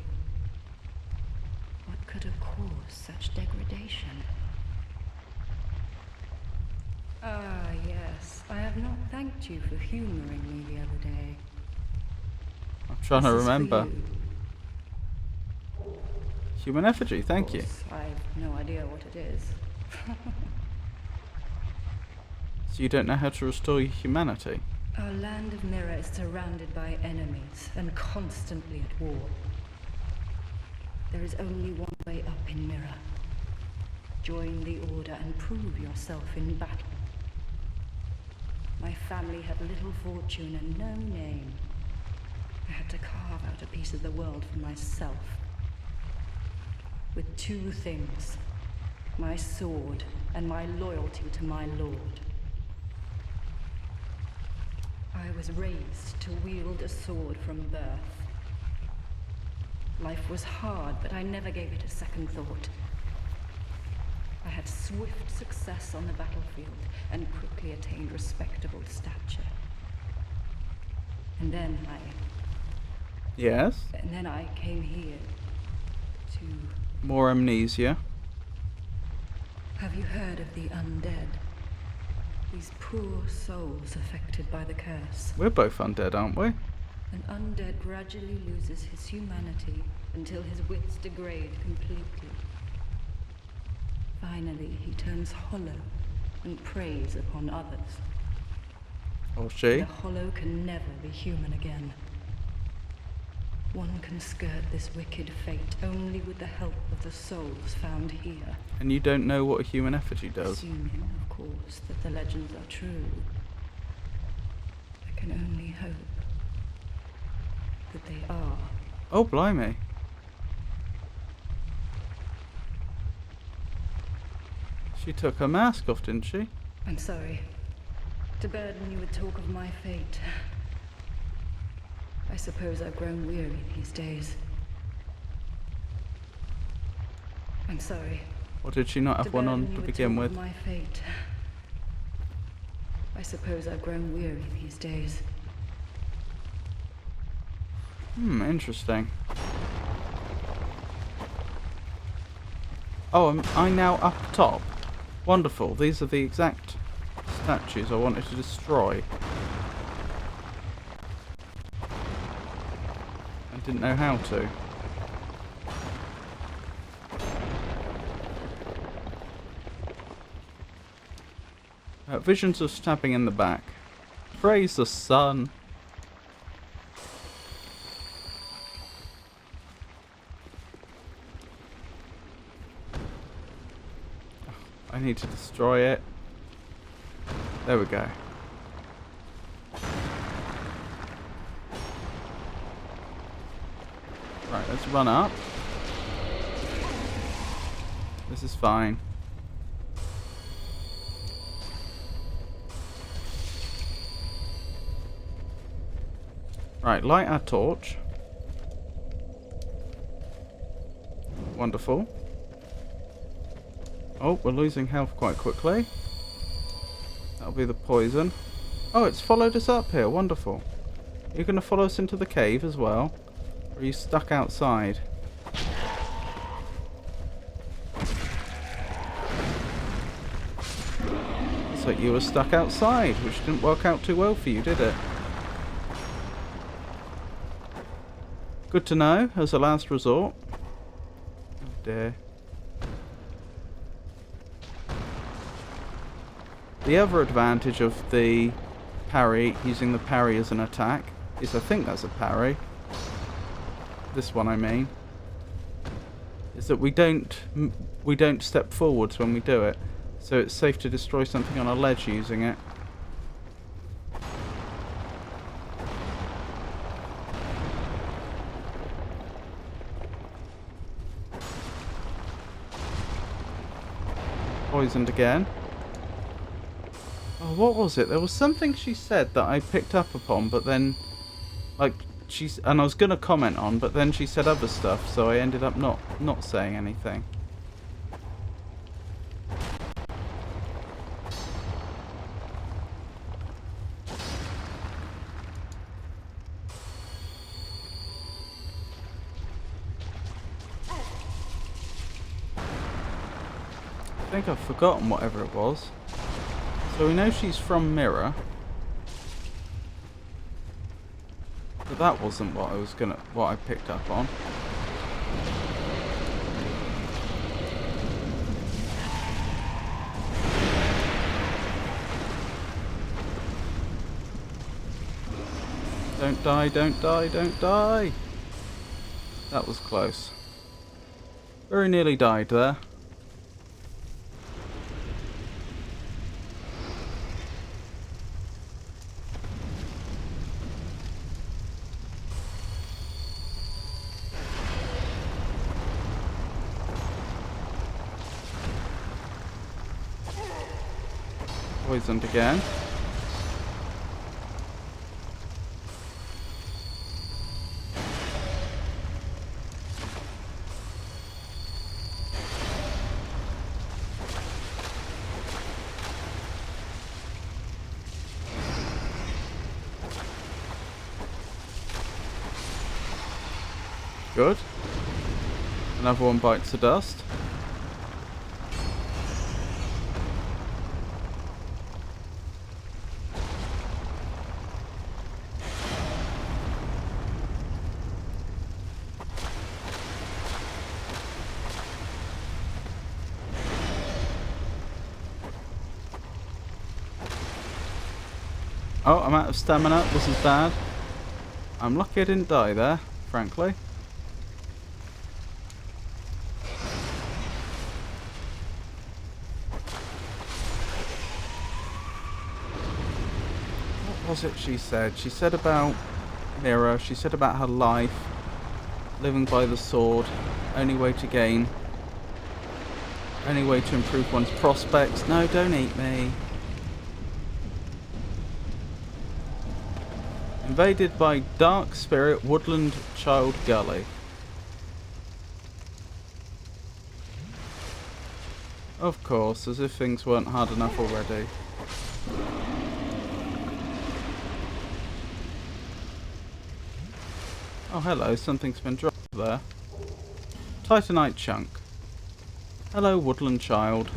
What could have caused such degradation? Ah, yes. I have not thanked you for humoring me the other day. I'm trying to This is for remember. you. Human effigy, thank you. I've no idea what it is. So you don't know how to restore your humanity? Our land of Mirror is surrounded by enemies and constantly at war. There is only one way up in Mirror. Join the Order and prove yourself in battle. My family had little fortune and no name. I had to carve out a piece of the world for myself. With two things, my sword and my loyalty to my lord. I was raised to wield a sword from birth. Life was hard, but I never gave it a second thought. I had swift success on the battlefield and quickly attained respectable stature. And then Yes? I came here to... More amnesia. Have you heard of the undead? These poor souls affected by the curse. We're both undead, aren't we? An undead gradually loses his humanity until his wits degrade completely. Finally, he turns hollow and preys upon others. Or she? The hollow can never be human again. One can skirt this wicked fate only with the help of the souls found here. And you don't know what a human effigy does? Assuming, of course, that the legends are true. I can only hope that they are. Oh, blimey. She took her mask off, didn't she? I'm sorry to burden you with talk of my fate. I suppose I've grown weary these days. I'm sorry. Or did she not have to one on burden to you begin talk with? of my fate. I suppose I've grown weary these days. Interesting. Oh, am I now up top? Wonderful. These are the exact statues I wanted to destroy. I didn't know how to. Visions of stabbing in the back. Praise the sun. I need to destroy it. There we go. Right, let's run up. This is fine. Right, light our torch. Wonderful. Oh, we're losing health quite quickly. That'll be the poison. Oh, it's followed us up here. Wonderful. You're going to follow us into the cave as well? Or are you stuck outside? Looks like you were stuck outside, which didn't work out too well for you, did it? Good to know, as a last resort. Oh dear. The other advantage of the parry, using the parry as an attack, is I think that's a parry. This one I mean. Is that we don't step forwards when we do it. So it's safe to destroy something on a ledge using it. Poisoned again. Oh, what was it? There was something she said that I picked up upon, but then, like, and I was gonna comment on, but then she said other stuff, so I ended up not saying anything. I think I've forgotten whatever it was. So we know she's from Mirror. But that wasn't what I picked up on. Don't die, don't die, don't die! That was close. Very nearly died there. Poisoned again. Good. Another one bites the dust. Oh, I'm out of stamina. This is bad. I'm lucky I didn't die there, frankly. What was it she said? She said about Mirror. She said about her life. Living by the sword. Only way to gain. Only way to improve one's prospects. No, don't eat me. Invaded by Dark Spirit Woodland Child Gully. Of course, as if things weren't hard enough already. Oh hello, something's been dropped there. Titanite chunk. Hello, Woodland Child.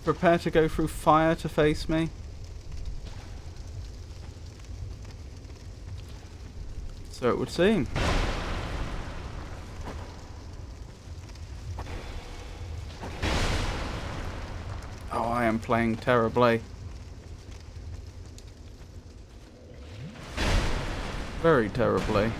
Prepare to go through fire to face me? So it would seem. Oh, I am playing terribly. Very terribly.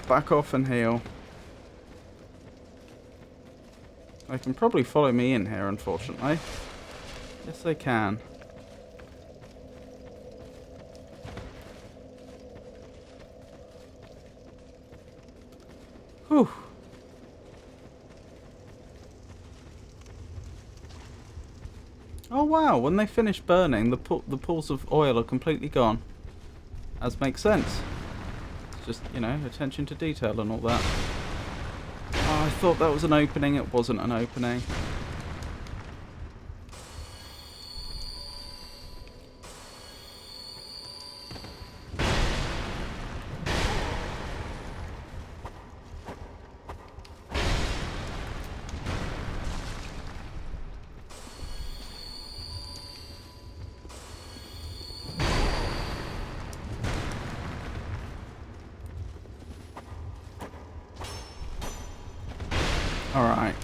Back off and heal. They can probably follow me in here, unfortunately. Yes, they can. Whew. Oh wow, when they finish burning, the pools of oil are completely gone. As makes sense. It's just, you know, attention to detail and all that. Oh, I thought that was an opening. It wasn't an opening. Alright.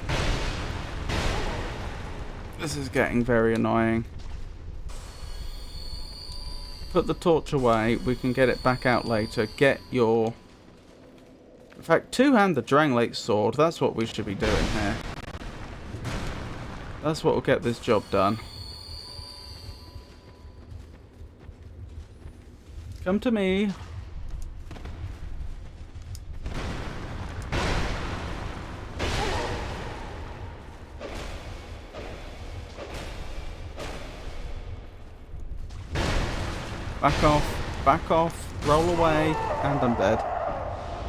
This is getting very annoying. Put the torch away. We can get it back out later. Get your... In fact, two-hand the Dranglate sword. That's what we should be doing here. That's what will get this job done. Come to me. Back off, roll away, and I'm dead.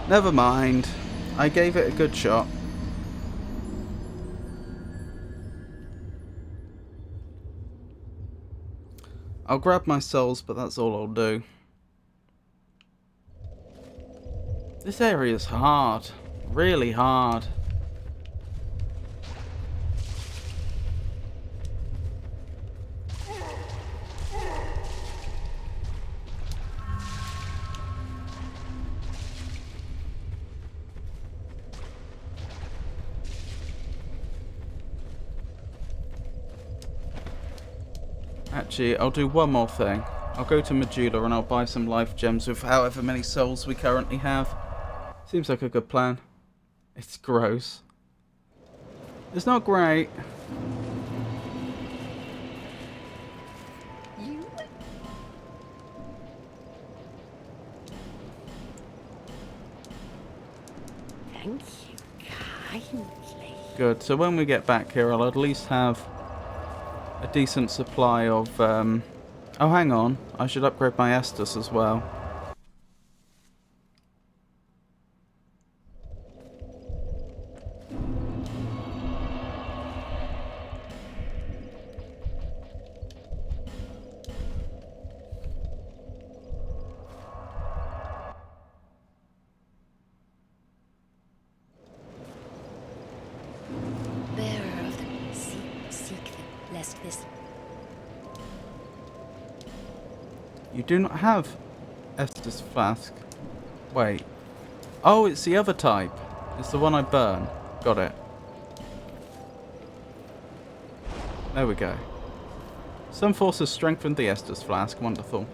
Never mind. I gave it a good shot. I'll grab my souls, but that's all I'll do. This area is hard. Really hard. Actually, I'll do one more thing. I'll go to Majula and I'll buy some life gems with however many souls we currently have. Seems like a good plan. It's gross. It's not great. Thank you kindly. Good. So when we get back here, I'll at least have a decent supply of... Oh, hang on. I should upgrade my Estus as well. Bearer of the seek lest this. You do not have Estus Flask. Wait. Oh, it's the other type. It's the one I burn. Got it. There we go. Some forces strengthened the Estus Flask. Wonderful.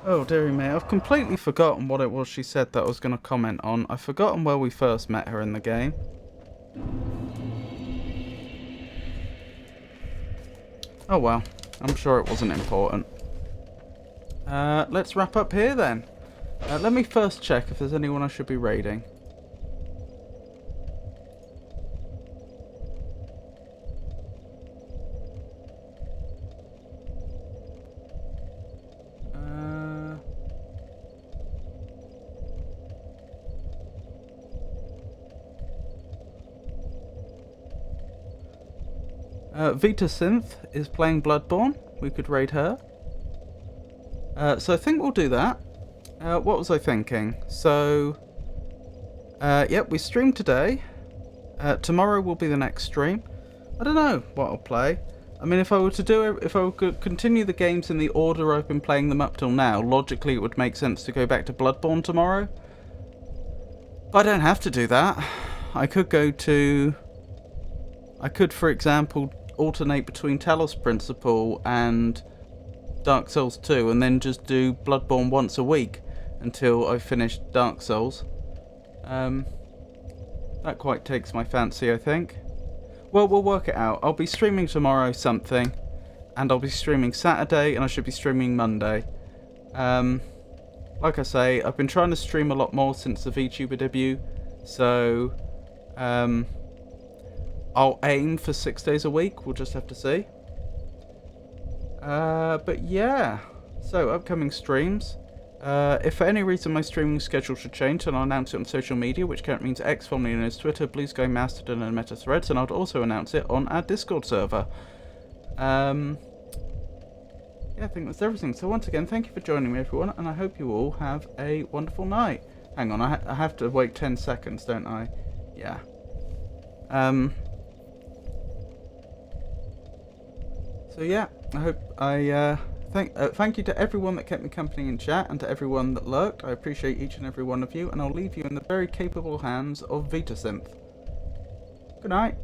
Oh, dearie me. I've completely forgotten what it was she said that I was going to comment on. I've forgotten where we first met her in the game. Oh well, I'm sure it wasn't important. Let's wrap up here then. Let me first check if there's anyone I should be raiding. Vita Synth is playing Bloodborne. We could raid her. So I think we'll do that. What was I thinking? So, yep, we streamed today. Tomorrow will be the next stream. I don't know what I'll play. I mean, if I were to continue the games in the order I've been playing them up till now, logically it would make sense to go back to Bloodborne tomorrow. But I don't have to do that. I could go to... I could, for example, alternate between Talos Principle and Dark Souls 2 and then just do Bloodborne once a week until I finish Dark Souls. That quite takes my fancy, I think. Well, we'll work it out. I'll be streaming tomorrow something, and I'll be streaming Saturday, and I should be streaming Monday. like I say, I've been trying to stream a lot more since the VTuber debut, so I'll aim for 6 days a week. We'll just have to see. But yeah, so upcoming streams. If for any reason my streaming schedule should change, then I'll announce it on social media, which currently means X, formerly known as Twitter, Blue Sky, Mastodon, and Meta Threads, and I'll also announce it on our Discord server. Yeah, I think that's everything. So once again, thank you for joining me, everyone, and I hope you all have a wonderful night. Hang on, I have to wait 10 seconds, don't I? Yeah. So yeah, I hope thank you to everyone that kept me company in chat and to everyone that lurked. I appreciate each and every one of you, and I'll leave you in the very capable hands of VitaSynth. Good night.